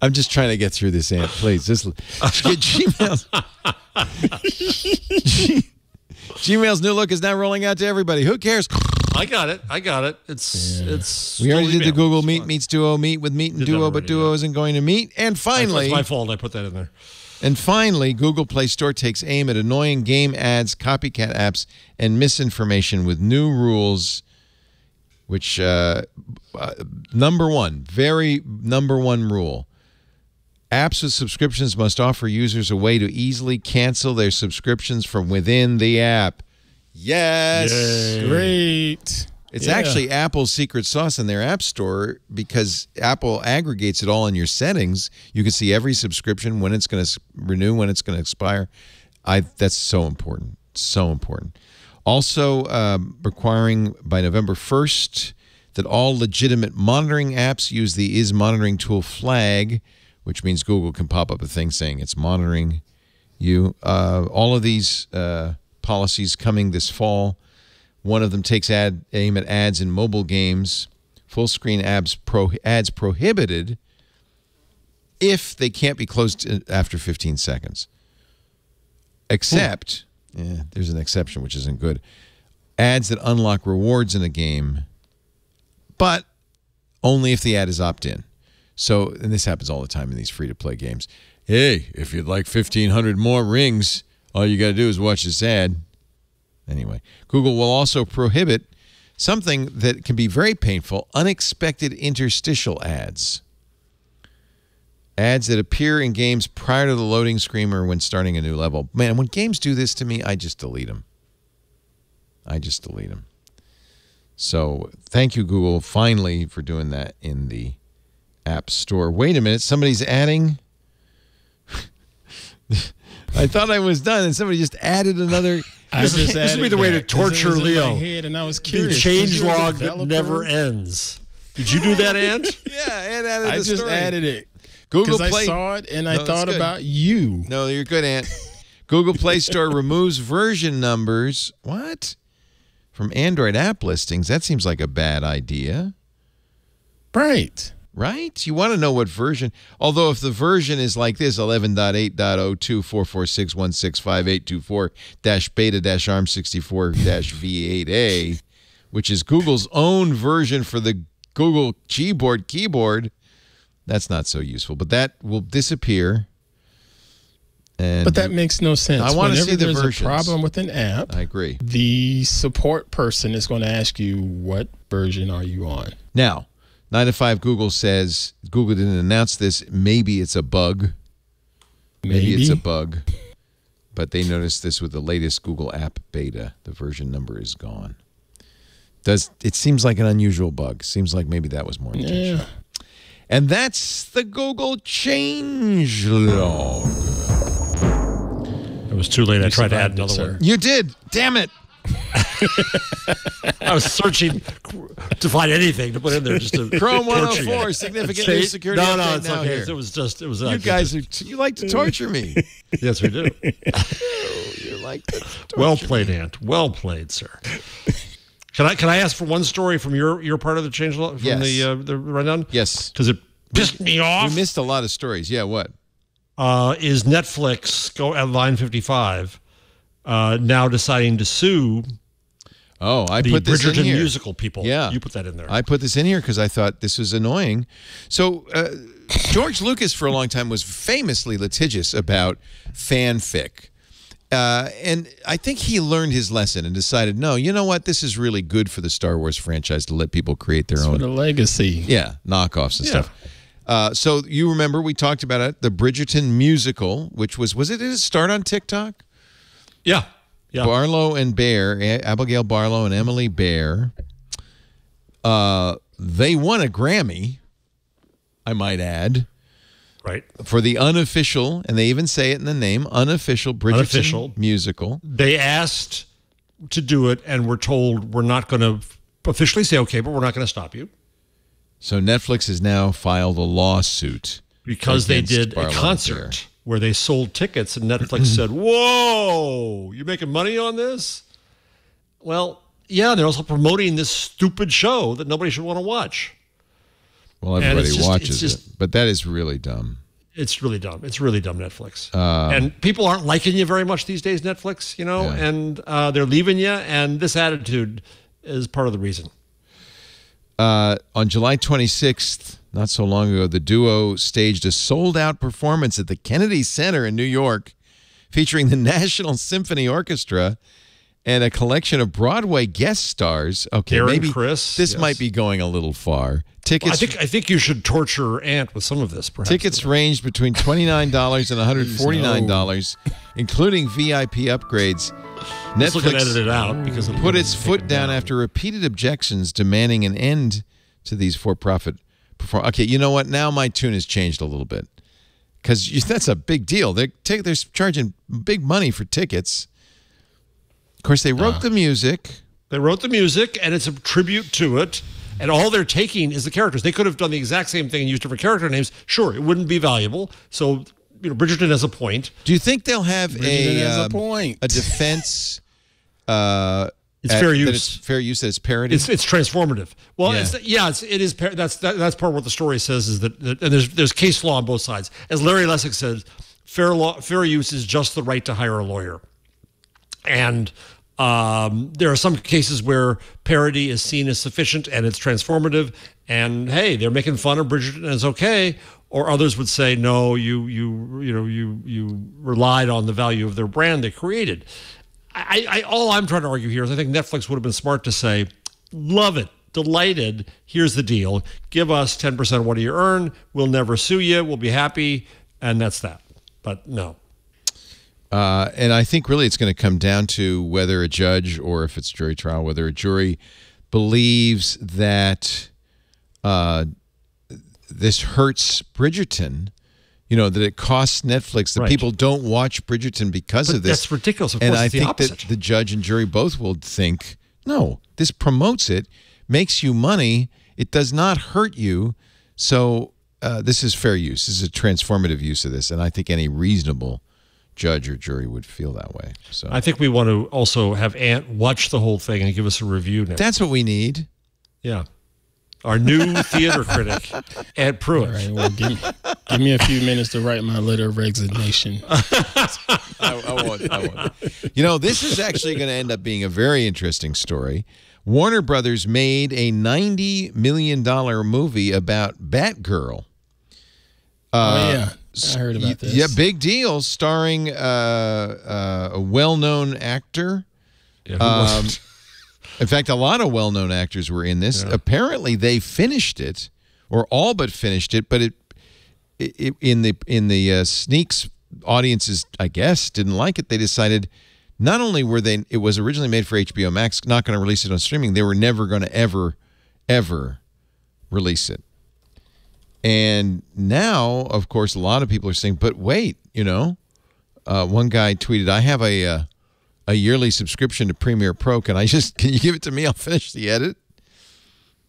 I'm just trying to get through this, Ant. Please, just get Gmail's. Gmail's new look is now rolling out to everybody. Who cares? I got it. It's. We already did the email. Google Meet meets Duo Meet with Meet and Did that Duo, but already, Duo yeah. isn't going to meet. And finally, It's my fault. I put that in there. And finally, Google Play Store takes aim at annoying game ads, copycat apps, and misinformation with new rules, which, number one rule, apps with subscriptions must offer users a way to easily cancel their subscriptions from within the app. Yes. Yay. Great. It's Yeah. actually Apple's secret sauce in their app store because Apple aggregates it all in your settings. You can see every subscription, when it's going to renew, when it's going to expire. That's so important. So important. Also, requiring by November 1st that all legitimate monitoring apps use the Is Monitoring Tool flag, which means Google can pop up a thing saying it's monitoring you. All of these policies coming this fall. One of them takes aim at ads in mobile games. Full screen ads prohibited if they can't be closed after 15 seconds. Except, there's an exception which isn't good. Ads that unlock rewards in a game, but only if the ad is opt-in. So, and this happens all the time in these free-to-play games. Hey, if you'd like 1,500 more rings, all you got to do is watch this ad. Anyway, Google will also prohibit something that can be very painful, unexpected interstitial ads. Ads that appear in games prior to the loading screen or when starting a new level. Man, when games do this to me, I just delete them. So thank you, Google, finally, for doing that in the App Store. Wait a minute, somebody's adding... I thought I was done, and somebody just added another... This would be the way to torture Leo. And I was curious. The change log that never ends. Did you do that, Ant? Yeah, Ant added I the just story. added it. Google Because Play. I saw it and I No, thought that's good. about you. No, you're good, Ant. Google Play Store removes version numbers. What? From Android app listings. That seems like a bad idea. Right. Right? You want to know what version. Although if the version is like this, 11.8.02.446165824-beta-ARM64-V8A, which is Google's own version for the Google keyboard, that's not so useful. But that will disappear. And But that makes no sense. I want to see the Whenever there's versions. a problem with an app, I agree. the support person is going to ask you, what version are you on? Now, 9 to 5 Google says, Google didn't announce this. Maybe it's a bug. Maybe it's a bug. But they noticed this with the latest Google app beta. The version number is gone. It seems like an unusual bug. Seems like maybe that was more intentional. Yeah. And that's the Google change log. It was too late. I tried to add survived it, another one. You did. Damn it. I was searching to find anything to put in there just to Chrome torture 104, you. significant new security No, update it's now okay. here. It was just. You guys, you like to torture me. Yes, we do. You like to torture Well played, Ant. Well played, sir. Can I ask for one story from your part of the change log from Yes. the rundown? Yes. Because it pissed me off. We missed a lot of stories. Yeah, what? Is Netflix go at line 55 now deciding to sue? Oh, I the put this Bridgerton in here. musical people. Yeah, you put that in there. I put this in here because I thought this was annoying. So George Lucas for a long time was famously litigious about fanfic. And I think he learned his lesson and decided, no, you know what? This is really good for the Star Wars franchise to let people create their own. For the legacy. Yeah, knockoffs and stuff. So you remember we talked about it, the Bridgerton musical, which did it start on TikTok? Yeah. Barlow and Bear, Abigail Barlow and Emily Bear, they won a Grammy, I might add. Right. For the unofficial, and they even say it in the name, unofficial Bridgerton musical. They asked to do it and were told we're not going to officially say okay, but we're not going to stop you. So Netflix has now filed a lawsuit. Because they against did Barlow a and concert where they sold tickets and Netflix said, whoa, you making money on this? Well, Yeah, they're also promoting this stupid show that nobody should want to watch. Well, everybody watches it, but that is really dumb. It's really dumb. It's really dumb, Netflix. And people aren't liking you very much these days, Netflix, and they're leaving you, and this attitude is part of the reason. On July 26th, not so long ago, the duo staged a sold-out performance at the Kennedy Center in New York, featuring the National Symphony Orchestra and a collection of Broadway guest stars. Okay, Darren maybe Criss, this yes. might be going a little far. Tickets. I think you should torture Ant with some of this. Perhaps tickets ranged between $29 and $149, including VIP upgrades. Netflix can edit it out because put its foot down after repeated objections, demanding an end to these for-profit performances. Okay, you know what? Now my tune has changed a little bit because that's a big deal. They're charging big money for tickets. Of course, they wrote the music. They wrote the music, and it's a tribute to it. And all they're taking is the characters. They could have done the exact same thing and used different character names. Sure, it wouldn't be valuable. So, Bridgerton has a point. Do you think they'll have a defense? It's fair use. It's fair use. That it's parody. It's transformative. Well, it is. That's part of what the story says is that and there's case law on both sides. As Larry Lessig says, fair use is just the right to hire a lawyer. And there are some cases where parody is seen as sufficient and it's transformative. And hey, they're making fun of Bridgerton and it's okay. Or others would say, no, you relied on the value of their brand they created. All I'm trying to argue here is I think Netflix would have been smart to say, love it, delighted, here's the deal. Give us 10% of what you earn. We'll never sue you. We'll be happy. And that's that. But no. And I think really it's going to come down to whether a judge or if it's jury trial, whether a jury believes that this hurts Bridgerton, that it costs Netflix, that people don't watch Bridgerton because of this. That's ridiculous. Of course, and I it's the think opposite. that the judge and jury both will think, no, this promotes it, makes you money, it does not hurt you, so this is fair use. This is a transformative use of this, and I think any reasonable judge or jury would feel that way. So I think we want to also have Ant watch the whole thing and give us a review now. That's what we need. Yeah. Our new theater critic, Ant Pruitt. All right, well, give me a few minutes to write my letter of resignation. I won't. This is actually going to end up being a very interesting story. Warner Brothers made a $90 million movie about Batgirl. I heard about this. Yeah, big deal, starring a well-known actor. Yeah, in fact, a lot of well-known actors were in this. Yeah. Apparently, they finished it, or all but finished it, but it in the sneaks, audiences, I guess, didn't like it. They decided not only it was originally made for HBO Max, not going to release it on streaming, they were never going to ever release it. And now, of course, a lot of people are saying, but wait, one guy tweeted, I have a yearly subscription to Premiere Pro. Can you give it to me? I'll finish the edit.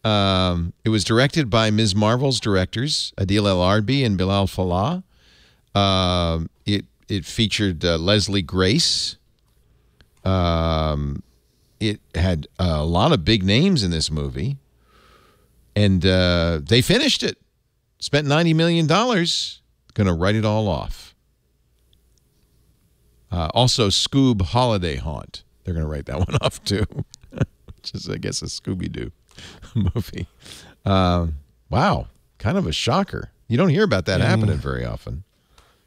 It was directed by Ms. Marvel's directors, Adil El Arbi and Bilal Fallah. It featured Leslie Grace. It had a lot of big names in this movie. And they finished it. Spent $90 million. Going to write it all off. Also, Scoob Holiday Haunt. They're going to write that one off, too. Which is, I guess, a Scooby-Doo movie. Wow. Kind of a shocker. You don't hear about that happening very often.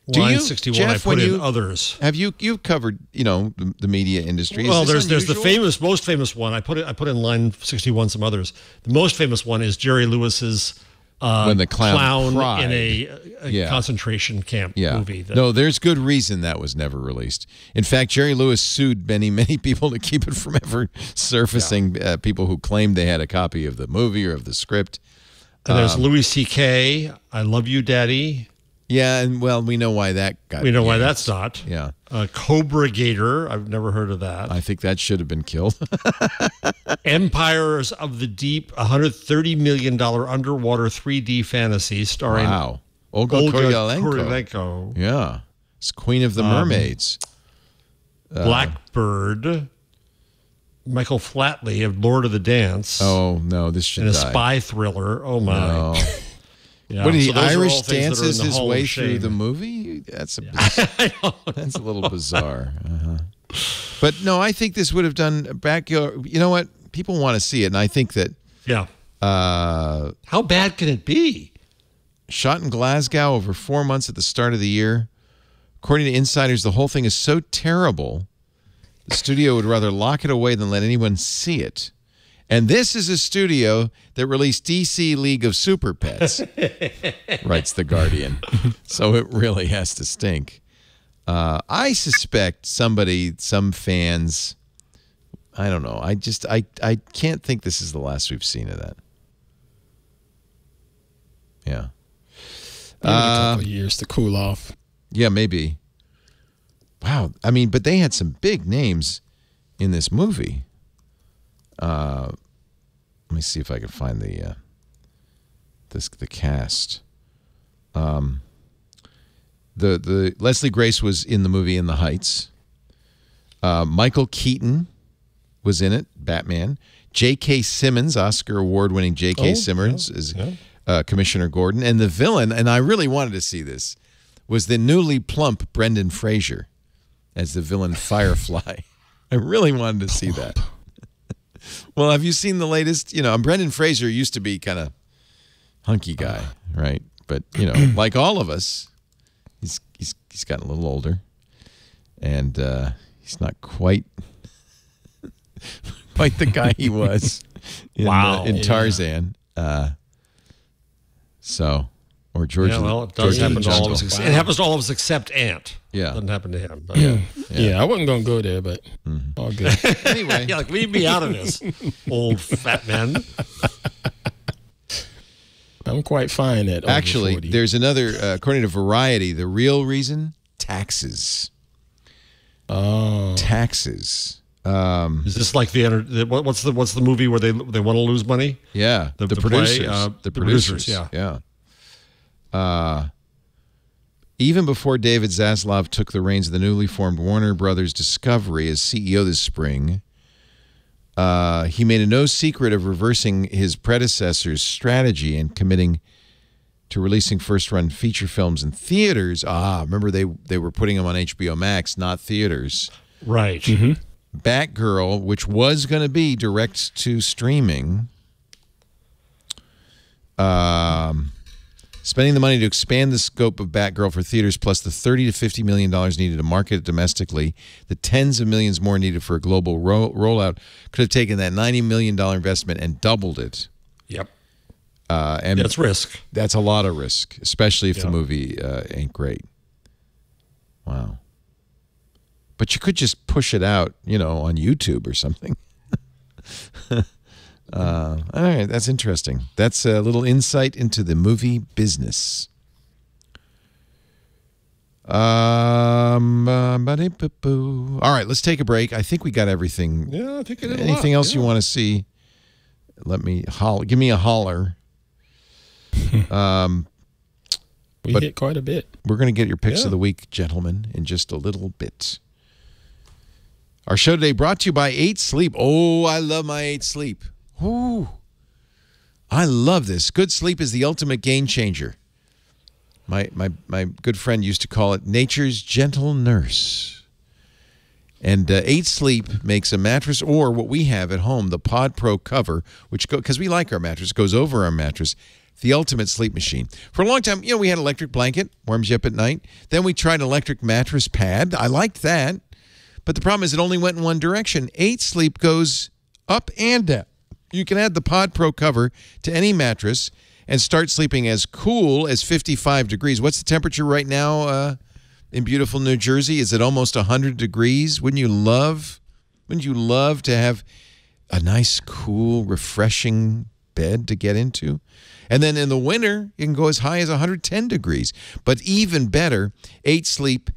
Line 61, Jeff, I put in others. Have you've covered, the media industry? Well, there's the most famous one. I put in line 61 some others. The most famous one is Jerry Lewis's when the clown cried. In a concentration camp movie. No, there's good reason that was never released. In fact, Jerry Lewis sued many people to keep it from ever surfacing, people who claimed they had a copy of the movie or of the script. And there's Louis C.K., I Love You, Daddy. Yeah, and we know why that got... We know why that's not. Yeah. Cobra Gator, I've never heard of that. I think that should have been killed. Empires of the Deep, $130 million underwater 3D fantasy starring Olga Kurylenko. Yeah. It's Queen of the Mermaids. Blackbird. Michael Flatley of Lord of the Dance. Oh, no, this should in a die. spy thriller. Oh, my. No. Yeah, What, so he those are all Irish things that are in dances the his Hall way of through Shame. the movie? That's a little bizarre. But no, I think this would have done backyard. You know what? People want to see it, and I think that. Yeah. How bad can it be? Shot in Glasgow over 4 months at the start of the year. According to insiders, the whole thing is so terrible, the studio would rather lock it away than let anyone see it. And this is a studio that released DC League of Super Pets, writes The Guardian. So it really has to stink. I suspect some fans, I don't know. I can't think this is the last we've seen of that. Yeah. Maybe a couple of years to cool off. Yeah, maybe. Wow. I mean, but they had some big names in this movie. Let me see if I can find the cast. The Leslie Grace was in the movie In the Heights. Michael Keaton was in it, Batman. J.K. Simmons, Oscar award-winning J.K. Simmons is Commissioner Gordon. And the villain, and I really wanted to see this, was the newly plump Brendan Fraser as the villain Firefly. I really wanted to see that. Well, have you seen the latest? You know, Brendan Fraser used to be kind of hunky guy, right? But, you know, like all of us, he's gotten a little older. And he's not quite the guy he was in Tarzan. Or George. Yeah, well, it does happen to all of us. It happens to all of us except Ant. Yeah. It doesn't happen to him. But Yeah, I wasn't going to go there, but all good. Anyway. Yeah, like, leave me out of this, old fat man. I'm quite fine at over Actually, 40. there's another, according to Variety, the real reason, taxes. Oh. Taxes. Is this like what's the movie where they want to lose money? Yeah, the producers. producers. The producers, yeah. Even before David Zaslav took the reins of the newly formed Warner Brothers Discovery as CEO this spring, he made no secret of reversing his predecessor's strategy and committing to releasing first-run feature films in theaters. Remember they were putting them on HBO Max, not theaters. Right. Mm-hmm. Batgirl, which was going to be direct to streaming, spending the money to expand the scope of Batgirl for theaters, plus the $30 to $50 million needed to market it domestically, the tens of millions more needed for a global rollout, could have taken that $90 million investment and doubled it. Yep. And that's risk. That's a lot of risk, especially if the movie ain't great. Wow. But you could just push it out, on YouTube or something. All right, that's interesting. That's a little insight into the movie business. All right, let's take a break. I think we got everything. Yeah, I think it is. Anything else you want to see? Give me a holler. We hit quite a bit. We're going to get your picks of the week, gentlemen, in just a little bit. Our show today brought to you by 8 Sleep. Oh, I love my 8 Sleep. Ooh, I love this. Good sleep is the ultimate game changer. My good friend used to call it nature's gentle nurse. And 8 Sleep makes a mattress, or what we have at home, the Pod Pro cover, which because we like our mattress, goes over our mattress, the ultimate sleep machine. For a long time, we had electric blanket, warms you up at night. Then we tried electric mattress pad. I liked that. But the problem is it only went in one direction. 8 Sleep goes up and down. You can add the Pod Pro cover to any mattress and start sleeping as cool as 55 degrees. What's the temperature right now in beautiful New Jersey? Is it almost 100 degrees? Wouldn't you love to have a nice, cool, refreshing bed to get into? And then in the winter, you can go as high as 110 degrees. But even better, 8 Sleep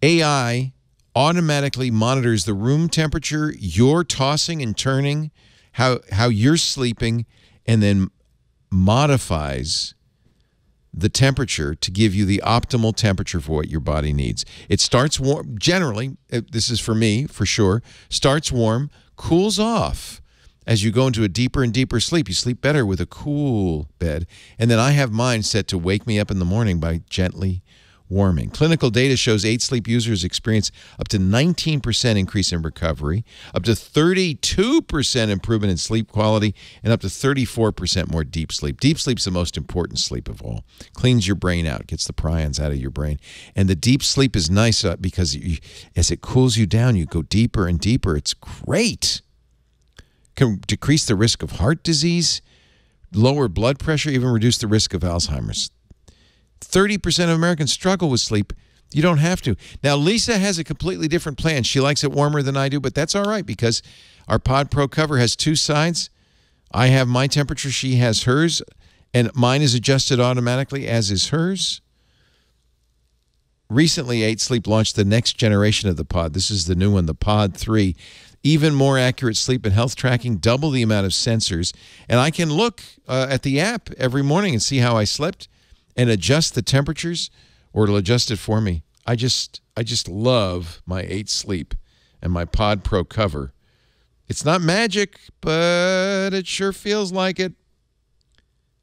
AI automatically monitors the room temperature, you're tossing and turning, how you're sleeping, and then modifies the temperature to give you the optimal temperature for what your body needs. It starts warm, generally, this is for me, for sure, starts warm, cools off. As you go into a deeper and deeper sleep, you sleep better with a cool bed. And then I have mine set to wake me up in the morning by gently warming. Clinical data shows 8 Sleep users experience up to 19% increase in recovery, up to 32% improvement in sleep quality, and up to 34% more deep sleep. Deep sleep's the most important sleep of all. Cleans your brain out, gets the prions out of your brain. And the deep sleep is nice because as it cools you down, you go deeper and deeper. It's great. Can decrease the risk of heart disease, lower blood pressure, even reduce the risk of Alzheimer's. 30% of Americans struggle with sleep. You don't have to. Now, Lisa has a completely different plan. She likes it warmer than I do, but that's all right because our Pod Pro cover has 2 sides. I have my temperature, she has hers, and mine is adjusted automatically, as is hers. Recently, 8 Sleep launched the next generation of the Pod. This is the new one, the Pod 3. Even more accurate sleep and health tracking, double the amount of sensors. And I can look at the app every morning and see how I slept and adjust the temperatures, or it'll adjust it for me. I just love my 8 Sleep and my Pod Pro cover. It's not magic, but it sure feels like it.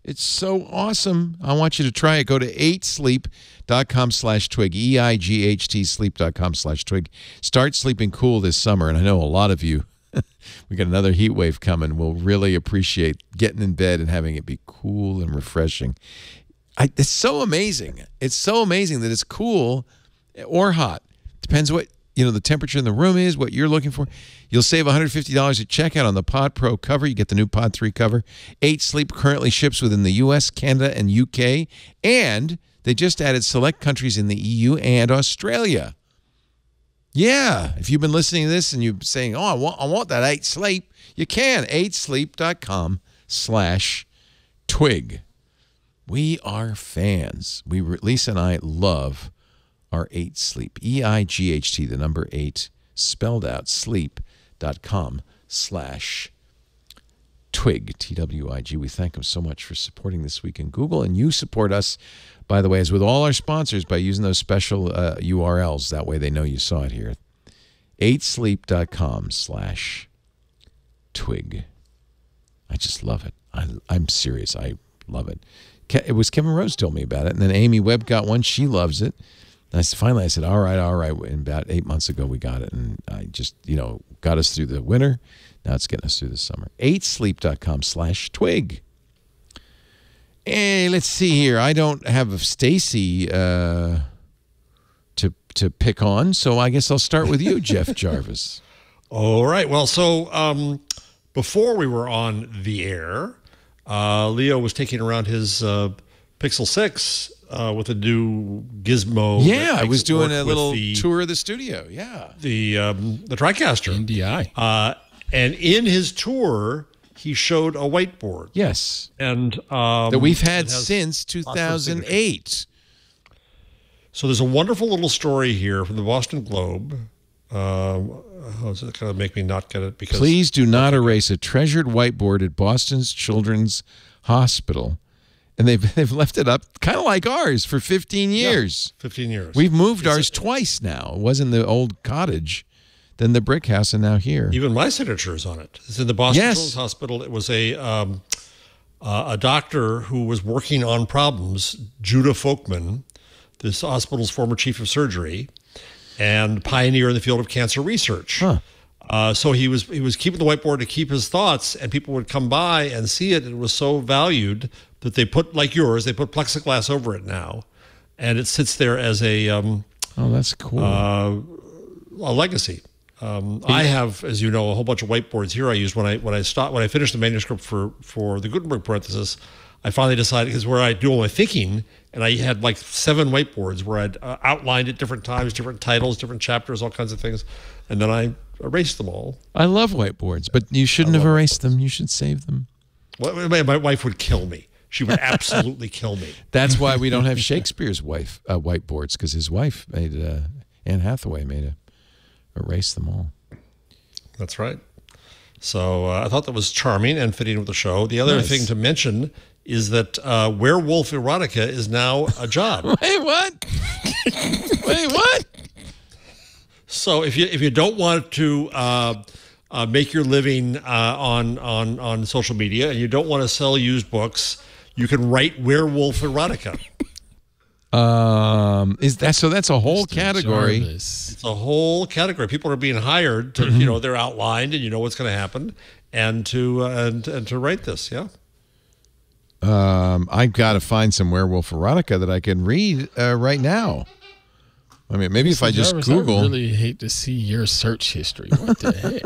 It's so awesome. I want you to try it. Go to 8sleep.com/twig, EIGHT sleep.com/twig. Start sleeping cool this summer, and I know a lot of you, we got another heat wave coming, will really appreciate getting in bed and having it be cool and refreshing. It's so amazing. It's so amazing that it's cool or hot. Depends what the temperature in the room is, what you're looking for. You'll save $150 at checkout on the Pod Pro cover. You get the new Pod 3 cover. 8 Sleep currently ships within the U.S., Canada, and UK. And they just added select countries in the EU and Australia. Yeah, if you've been listening to this and you're saying, oh, I want that 8 Sleep, you can. 8sleep.com/twig. We are fans. Lisa and I love our 8 Sleep. EIGHT, the number 8, spelled out, sleep.com/twig, TWIG. We thank them so much for supporting This Week in Google. And you support us, by the way, as with all our sponsors, by using those special URLs. That way they know you saw it here. 8sleep.com/twig. I just love it. I'm serious. I love it. It was Kevin Rose told me about it, and then Amy Webb got one. She loves it. And finally I said, all right. And about 8 months ago, we got it, and I just, got us through the winter. Now it's getting us through the summer. 8sleep.com/twig. Hey, let's see here. I don't have Stacy to pick on, so I guess I'll start with you, Jeff Jarvis. All right. Well, so before we were on the air, Leo was taking around his Pixel 6 with a new gizmo. Yeah, I was doing a little tour of the studio. Yeah, the TriCaster NDI, and in his tour he showed a whiteboard. Yes, and that we've had since 2008. So there's a wonderful little story here from the Boston Globe. Is it going to make me not get it? Because please do not erase a treasured whiteboard at Boston's Children's Hospital. And they've left it up kind of like ours for 15 years. Yeah, 15 years. We've moved ours twice now. It was in the old cottage, then the brick house, and now here. Even my signature is on it. It's in the Boston Children's Hospital. It was a doctor who was working on problems, Judah Folkman, this hospital's former chief of surgery, and pioneer in the field of cancer research. Huh. So he was keeping the whiteboard to keep his thoughts, and people would come by and see it. It was so valued that they put, like yours, they put plexiglass over it now, and it sits there as a oh, that's cool. A legacy. I have, as you know, a whole bunch of whiteboards here. I used when I finished the manuscript for the Gutenberg parenthesis. I finally decided, because where I do all my thinking, and I had like 7 whiteboards where I'd outlined at different times, different titles, different chapters, all kinds of things, and then I erased them all. I love whiteboards, but you shouldn't have erased them. You should save them. Well, my wife would kill me. She would absolutely kill me. That's why we don't have Shakespeare's whiteboards, because his wife made Anne Hathaway erase them all. That's right. So I thought that was charming and fitting with the show. The other thing to mention is that werewolf erotica is now a job. Wait, what? Wait, what? So if you don't want to make your living on social media and you don't want to sell used books, you can write werewolf erotica. Is that so? That's a whole category. It's a whole category. People are being hired to, they're outlined and you know what's going to happen, and to write this. Yeah. I've got to find some werewolf erotica that I can read right now. I mean, maybe if I just Google. I really hate to see your search history. What the heck?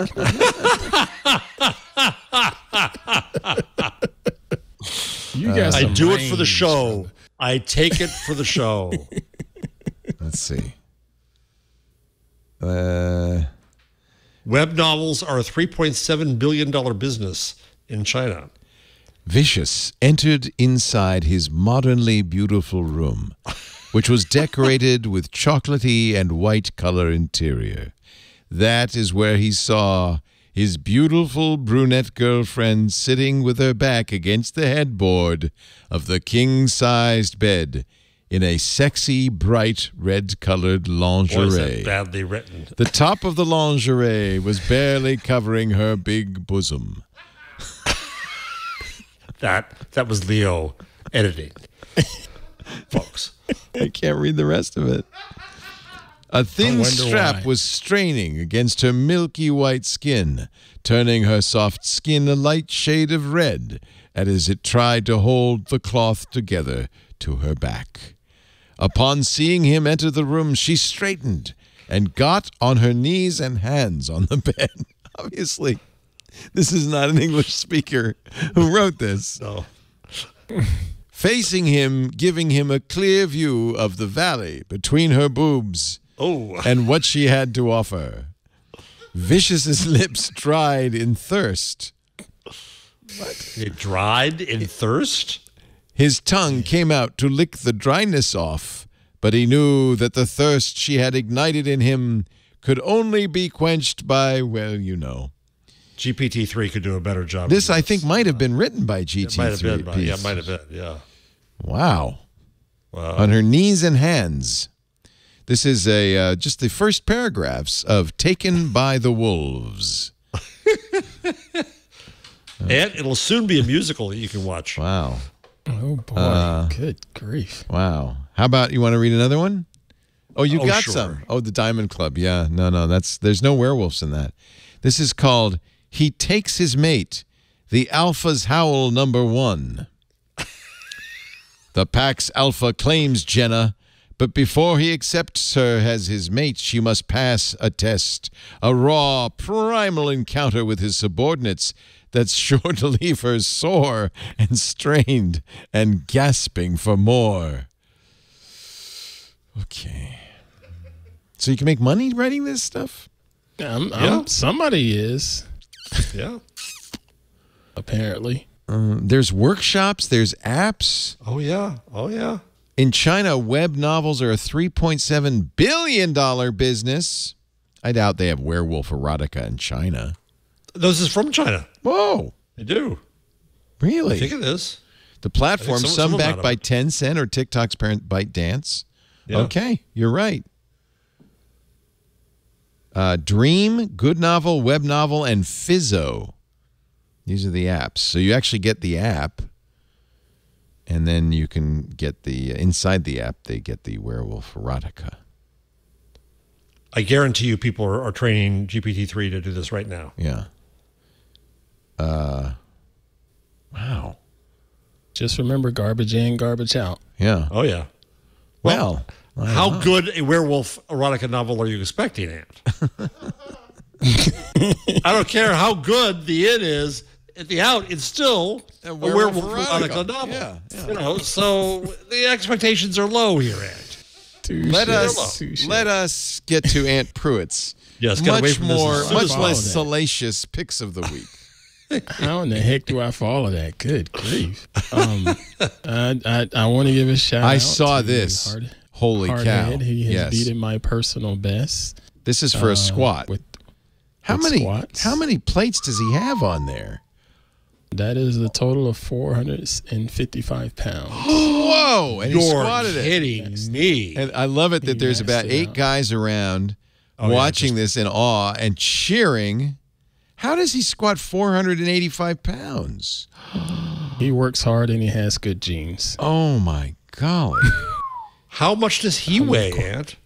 You guys, I do it for the show. I take it for the show. Let's see. Web novels are a $3.7 billion business in China. Vicious entered inside his modernly beautiful room, which was decorated with chocolatey and white color interior. That is where he saw his beautiful brunette girlfriend sitting with her back against the headboard of the king-sized bed in a sexy, bright, red-colored lingerie. Boy, is that badly written. The top of the lingerie was barely covering her big bosom. That was Leo editing, folks. I can't read the rest of it. A thin strap was straining against her milky white skin, turning her soft skin a light shade of red as it tried to hold the cloth together to her back. Upon seeing him enter the room, she straightened and got on her knees and hands on the bed. Obviously, this is not an English speaker who wrote this. No. Facing him, giving him a clear view of the valley between her boobs and what she had to offer. Vicious's lips dried in thirst. What? It dried in thirst? His tongue came out to lick the dryness off, but he knew that the thirst she had ignited in him could only be quenched by, well, you know. GPT-3 could do a better job. This, I think, might have been written by GPT-3. It might have been. Yeah, it might have been, yeah. Wow. On her knees and hands. This is just the first paragraphs of Taken by the Wolves. And it'll soon be a musical that you can watch. Wow. Oh, boy. Good grief. Wow. How about, you want to read another one? Oh, you got some. Oh, the Diamond Club. Yeah. No, there's no werewolves in that. This is called He Takes His Mate, the Alpha's Howl #1. The pack's alpha claims Jenna, but before he accepts her as his mate, she must pass a test, a raw, primal encounter with his subordinates that's sure to leave her sore and strained and gasping for more. Okay. So you can make money writing this stuff? Somebody is. Yeah. Apparently. There's workshops. There's apps. Oh, yeah. In China, web novels are a $3.7 billion business. I doubt they have werewolf erotica in China. This is from China. Whoa. They do. Really? I think it is. The platform, some backed by Tencent or TikTok's parent ByteDance. Yeah. Okay, you're right. Dream, Good Novel, Web Novel, and Fizzo. These are the apps. So you actually get the app, and then you can get the, inside the app, they get the werewolf erotica. I guarantee you people are training GPT-3 to do this right now. Yeah. Wow. Just remember, garbage in, garbage out. Yeah. Oh, yeah. Well, how good a werewolf erotica novel are you expecting, Ant? I don't care how good the in is. At the out, it's still a werewolf erotica novel. Yeah. You know, so the expectations are low here, Ant. Let us get to Aunt Pruitt's much less salacious picks of the week. How in the heck do I follow that? Good grief. I want to give a shout out. I saw this. Holy cow. He has beaten my personal best. This is for a squat. How many plates does he have on there? That is a total of 455 pounds. Whoa! And he You're squatted it. kidding me. And I love it that there's about 8 guys around watching this in awe and cheering. How does he squat 485 pounds? He works hard and he has good genes. Oh, my golly. How much does he weigh, Ant?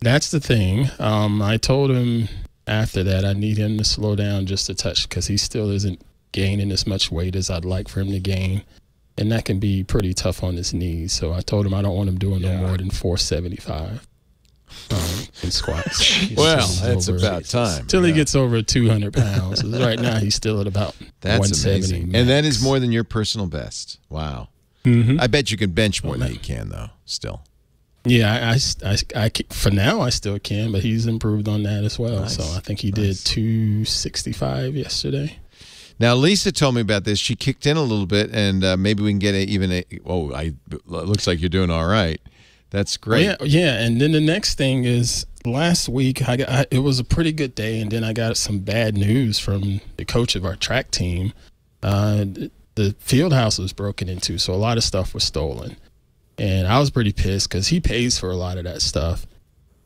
That's the thing. I told him after that I need him to slow down just a touch because he still isn't gaining as much weight as I'd like for him to gain. And that can be pretty tough on his knees. So I told him I don't want him doing no more than 475 in squats. Well, that's about time. Till he gets over 200 pounds. Right now he's still at about That's 170 amazing. max. And that is more than your personal best. Wow. Mm-hmm. I bet you can bench more than he can, though, still. Yeah, I for now I still can, but he's improved on that as well. Nice. So I think he did 265 yesterday. Now, Lisa told me about this. She kicked in a little bit, and maybe we can get it looks like you're doing all right. That's great. Yeah. And then the next thing is last week it was a pretty good day, and then I got some bad news from the coach of our track team. The field house was broken into, so a lot of stuff was stolen. And I was pretty pissed because he pays for a lot of that stuff.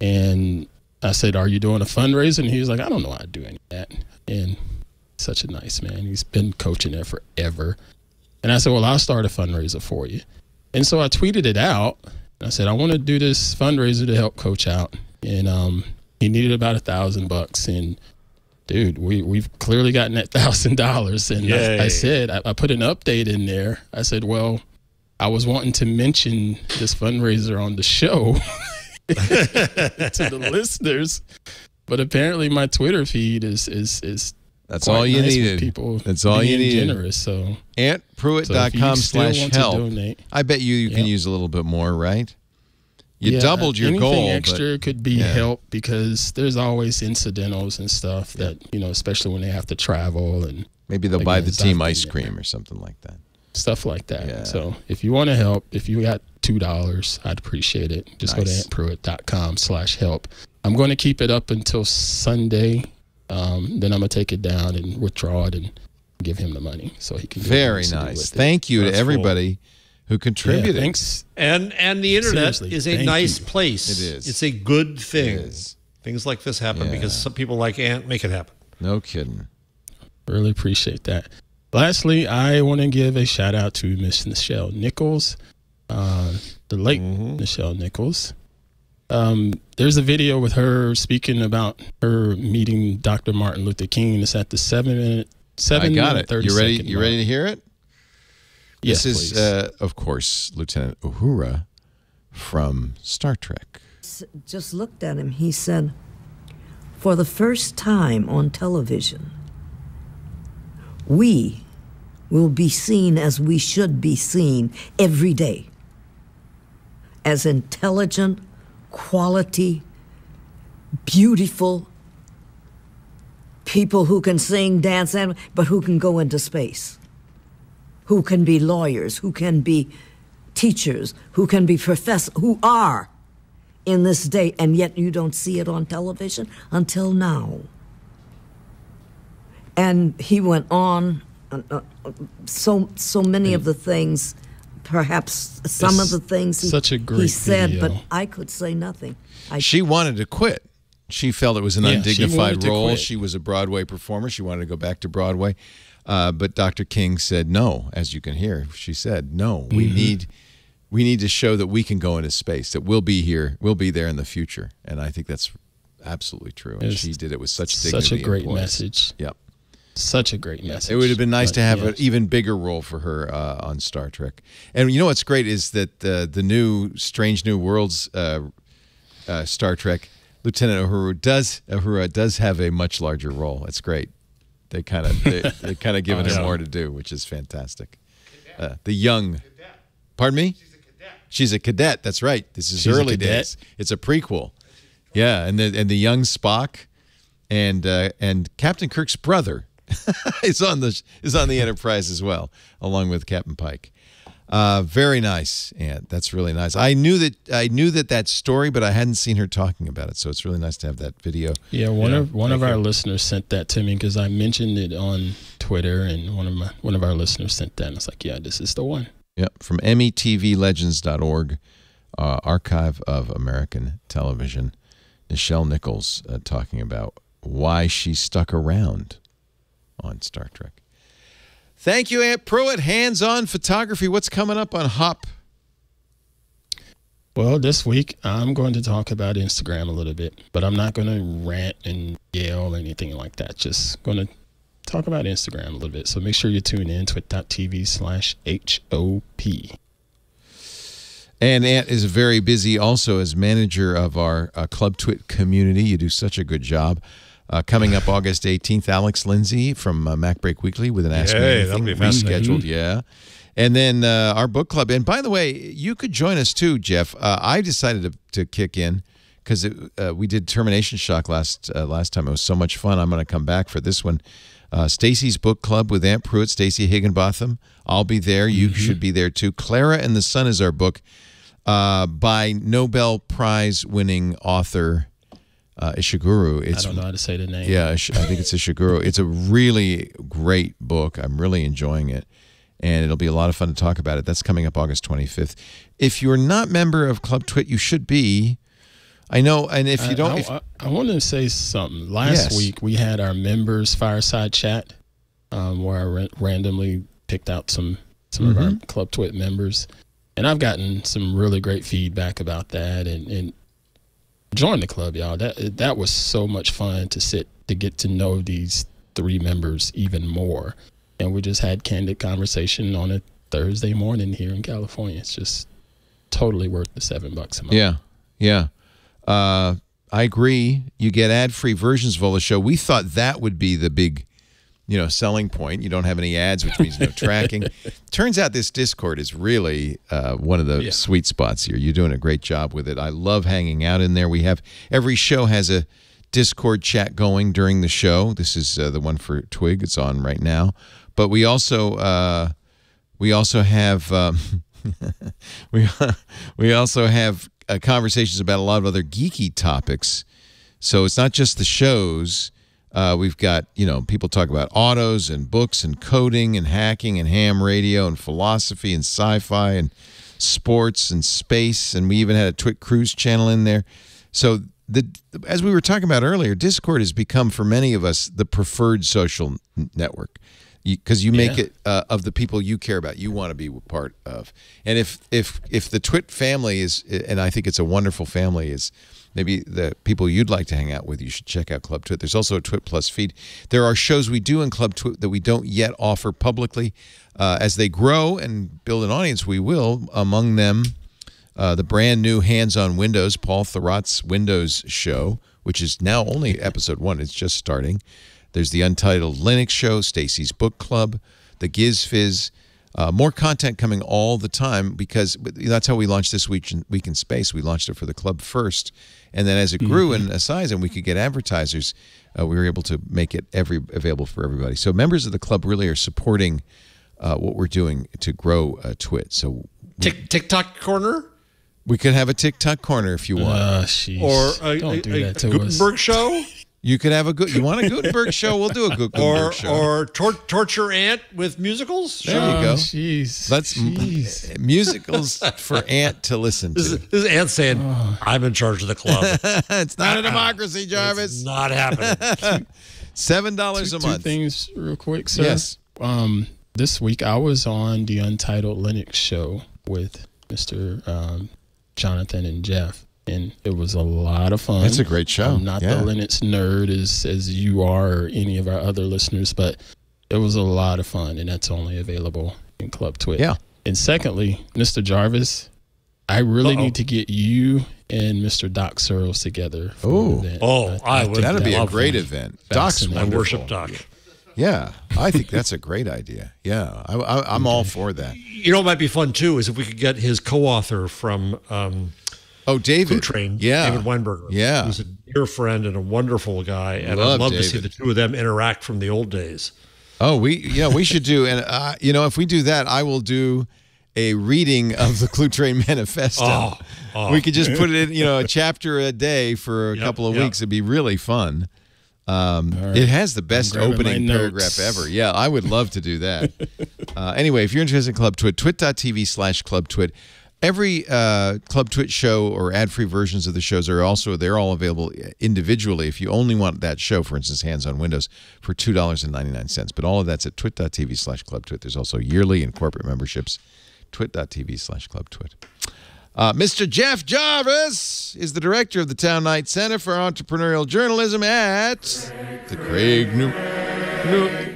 And I said, "Are you doing a fundraiser?" And he was like, "I don't know how to do any of that." And such a nice man. He's been coaching there forever. And I said, "Well, I'll start a fundraiser for you." And so I tweeted it out. I said, "I want to do this fundraiser to help coach out." And he needed about $1,000. And dude, we've clearly gotten that $1,000. And I said, I put an update in there. I said, "Well, I was wanting to mention this fundraiser on the show to the listeners, but apparently my Twitter feed is that's all you nice needed. People that's all you needed. Generous, so AntPruitt.com/help. I bet you can use a little bit more, right? You doubled your anything goal. Anything extra could be help because there's always incidentals and stuff that, especially when they have to travel. And maybe they'll buy the team ice cream or something like that. Stuff like that. Yeah. So if you want to help, if you got $2, I'd appreciate it. Just go to AntPruitt.com/help. I'm going to keep it up until Sunday. Then I'm going to take it down and withdraw it and give him the money so he can. Very nice. Thank you to everybody who contributed. Yeah, thanks. And the internet is a nice place. It is. It's a good thing. Things like this happen because some people like Ant make it happen. No kidding. Really appreciate that. Lastly, I want to give a shout out to Miss Nichelle Nichols, the late Nichelle Nichols. There's a video with her speaking about her meeting Dr. Martin Luther King. It's at the 7 I got it. 30 You ready? second You ready to hear it? Yes, this is, of course, Lieutenant Uhura from Star Trek. Just looked at him. He said, "For the first time on television, we will be seen as we should be seen every day, as intelligent, quality, beautiful people who can sing, dance, but who can go into space, who can be lawyers, who can be teachers, who can be professors, who are in this day, and yet you don't see it on television until now." And he went on, so many of the things, perhaps some of the things he said, video. but I could say nothing. She wanted to quit. She felt it was an undignified role. Quit. She was a Broadway performer. She wanted to go back to Broadway. But Dr. King said no, as you can hear. She said, no, we need to show that we can go into space, that we'll be here, we'll be there in the future. And I think that's absolutely true. And she did it with such dignity. Such a great and poise. message. Yep. Such a great message. It would have been nice to have an even bigger role for her on Star Trek. And you know what's great is that the new Strange New Worlds Star Trek, Lieutenant Uhura does have a much larger role. It's great. They kind of given her more to do, which is fantastic. The young, pardon me? She's a cadet. That's right. This is early days. It's a prequel. Yeah, and the young Spock, and Captain Kirk's brother is on the Enterprise as well, along with Captain Pike. Very nice, Aunt. That's really nice. I knew that story, but I hadn't seen her talking about it. So it's really nice to have that video. Yeah, one of our listeners sent that to me because I mentioned it on Twitter, and one of our listeners sent that, and it's like, yeah, this is the one. Yep, from METVLegends.org, Archive of American Television. Nichelle Nichols talking about why she stuck around on Star Trek. Thank you, Aunt Pruitt. Hands-on photography. What's coming up on HOP? Well, this week I'm going to talk about Instagram a little bit, but I'm not going to rant and yell or anything like that. Just going to talk about Instagram a little bit. So make sure you tune in, twit.tv/HOP. And Aunt is very busy also as manager of our Club Twit community. You do such a good job. Coming up August 18th, Alex Lindsay from MacBreak Weekly with an Ask Me Anything rescheduled. Yeah. And then our book club. And by the way, you could join us too, Jeff. I decided to kick in because we did Termination Shock last time. It was so much fun. I'm going to come back for this one. Stacy's book club with Aunt Pruitt, Stacy Higginbotham. I'll be there. You should be there too. Clara and the Sun is our book by Nobel Prize winning author Ishiguro. I don't know how to say the name. Yeah, I think it's Ishiguro. It's a really great book. I'm really enjoying it, and it'll be a lot of fun to talk about it. That's coming up August 25th. If you're not a member of Club Twit, you should be. I know, and if you don't... I want to say something. Last week, we had our members' fireside chat where I randomly picked out some of our Club Twit members, and I've gotten some really great feedback about that, and join the club, y'all. That was so much fun to get to know these 3 members even more. And we just had candid conversation on a Thursday morning here in California. It's just totally worth the $7 a month. Yeah. I agree. You get ad-free versions of all the show. We thought that would be the big, selling point. You don't have any ads, which means no tracking. Turns out this Discord is really one of the sweet spots here. You're doing a great job with it. I love hanging out in there. Every show has a Discord chat going during the show. This is the one for Twig. It's on right now. But we also have we also have conversations about a lot of other geeky topics. So it's not just the shows. We've got, people talk about autos and books and coding and hacking and ham radio and philosophy and sci-fi and sports and space. And we even had a Twit Cruise channel in there. So as we were talking about earlier, Discord has become for many of us the preferred social network because you make it of the people you care about, you want to be part of. And if the Twit family is, and I think it's a wonderful family, is maybe the people you'd like to hang out with, you should check out Club Twit. There's also a Twit Plus feed. There are shows we do in Club Twit that we don't yet offer publicly. As they grow and build an audience, we will. Among them, the brand new Hands on Windows, Paul Thurrott's Windows show, which is now only episode 1. It's just starting. There's the Untitled Linux show, Stacy's Book Club, the Giz Fizz. More content coming all the time because that's how we launched this Week in Space. We launched it for the club first, and then as it grew in size and we could get advertisers, we were able to make it available for everybody. So members of the club really are supporting what we're doing to grow Twit. So TikTok corner? We could have a TikTok corner if you want. Or a Gutenberg show? You could have you want a Gutenberg show? We'll do a Gutenberg show. Or torture Aunt with musicals? There you go. Jeez. Musicals for Aunt to listen to. This is Aunt saying, I'm in charge of the club. It's not a democracy, Jarvis. It's not happening. $7 a month. Two things real quick, sir. Yes. This week I was on the Untitled Linux show with Mr. Jonathan and Jeff. And it was a lot of fun. It's a great show. I'm not the Linux nerd as you are or any of our other listeners, but it was a lot of fun, and that's only available in Club Twit. Yeah. And secondly, Mr. Jarvis, I really need to get you and Mr. Doc Searles together for an event. That'd be a great event. Doc's my worship Doc. Yeah, I think that's a great idea. Yeah, I'm all for that. You know what might be fun, too, is if we could get his co-author from... David. Food Train, David Weinberger. Yeah. Who's a dear friend and a wonderful guy. And I'd love to see the two of them interact from the old days. Oh, we should do. And, if we do that, I will do a reading of the Clue Train Manifesto. We could just put it in, a chapter a day for a couple of weeks. It'd be really fun. Right. It has the best opening paragraph ever. Yeah, I would love to do that. Anyway, if you're interested in Club Twit, twit.tv/ClubTwit. Every Club Twit show or ad-free versions of the shows they're all available individually if you only want that show, for instance, Hands on Windows, for $2.99. But all of that's at twit.tv/ClubTwit. There's also yearly and corporate memberships, twit.tv/ClubTwit. Mr. Jeff Jarvis is the director of the Town Knight Center for Entrepreneurial Journalism at the Craig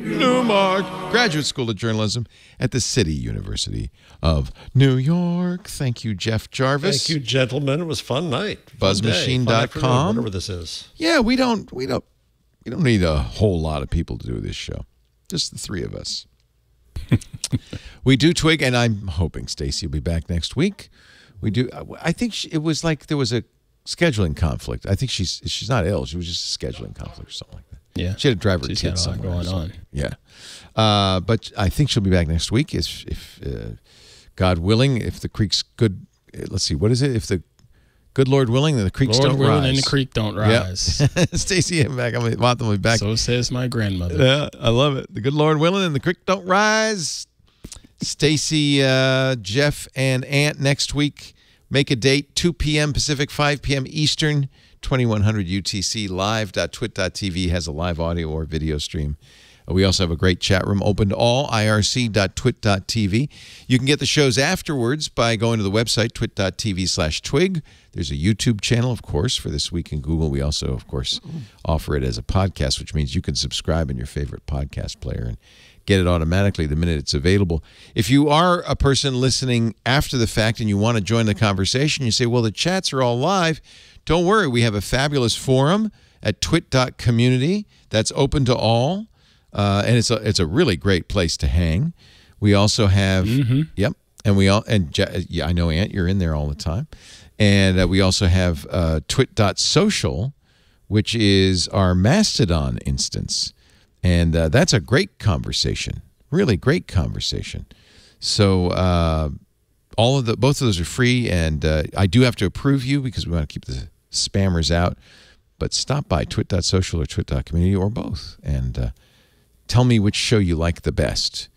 Newmark Graduate School of Journalism at the City University of New York. Thank you, Jeff Jarvis. Thank you, gentlemen. It was a fun night. Buzzmachine.com. Whatever this is. Yeah, we don't need a whole lot of people to do this show. Just the three of us. We do Twig, and I'm hoping Stacy will be back next week. We do. I think it was like there was a scheduling conflict. I think she's not ill. She was just a scheduling conflict or something like that. Yeah, she had to drive her kids somewhere. Going on. Yeah, but I think she'll be back next week if God willing. If the creek's good, let's see, what is it? If the good Lord willing, then the creeks don't rise. And the creek don't rise. Yep. Stacy, I'm back. I'm going to be back. So says my grandmother. Yeah, I love it. The good Lord willing, and the creek don't rise. Stacy, Jeff, and Ant next week. Make a date, 2 p.m. Pacific, 5 p.m. Eastern, 2100 UTC. Live.twit.tv has a live audio or video stream. We also have a great chat room open to all, irc.twit.tv. You can get the shows afterwards by going to the website, twit.tv/twig. There's a YouTube channel, of course, for This Week in Google. We also, of course, offer it as a podcast, which means you can subscribe in your favorite podcast player and get it automatically the minute it's available. If you are a person listening after the fact and you want to join the conversation, you say, well, the chats are all live. Don't worry. We have a fabulous forum at twit.community that's open to all. And it's a really great place to hang. We also have, I know, Ant, you're in there all the time. And we also have twit.social, which is our Mastodon instance. And that's a great conversation, really great conversation. So both of those are free, and I do have to approve you because we want to keep the spammers out. But stop by twit.social or twit.community or both, and tell me which show you like the best.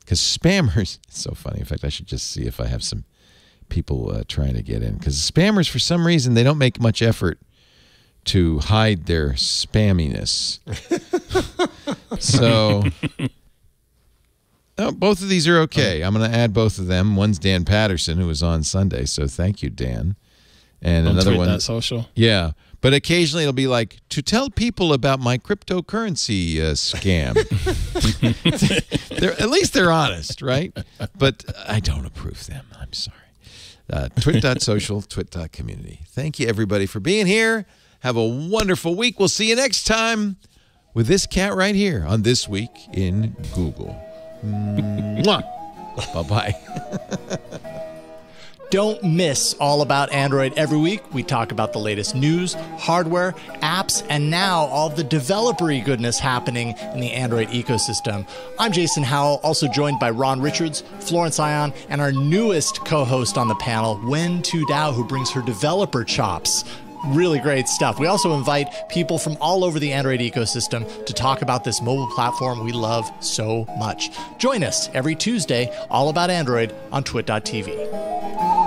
Because spammers, it's so funny. In fact, I should just see if I have some people trying to get in. Because spammers, for some reason, they don't make much effort to hide their spamminess. So, both of these are okay. I'm going to add both of them. One's Dan Patterson, who was on Sunday, so thank you, Dan. And another one. Social. Yeah, but occasionally it'll be like, to tell people about my cryptocurrency scam. At least they're honest, right? But I don't approve them. I'm sorry. Twit.social, twit.community. Thank you, everybody, for being here. Have a wonderful week. We'll see you next time with this cat right here on This Week in Google. Bye-bye. Don't miss All About Android every week. We talk about the latest news, hardware, apps, and now all the developer-y goodness happening in the Android ecosystem. I'm Jason Howell, also joined by Ron Richards, Florence Ion, and our newest co-host on the panel, Wen Tu Dao, who brings her developer chops. Really great stuff. We also invite people from all over the Android ecosystem to talk about this mobile platform we love so much. Join us every Tuesday, All About Android, on twit.tv.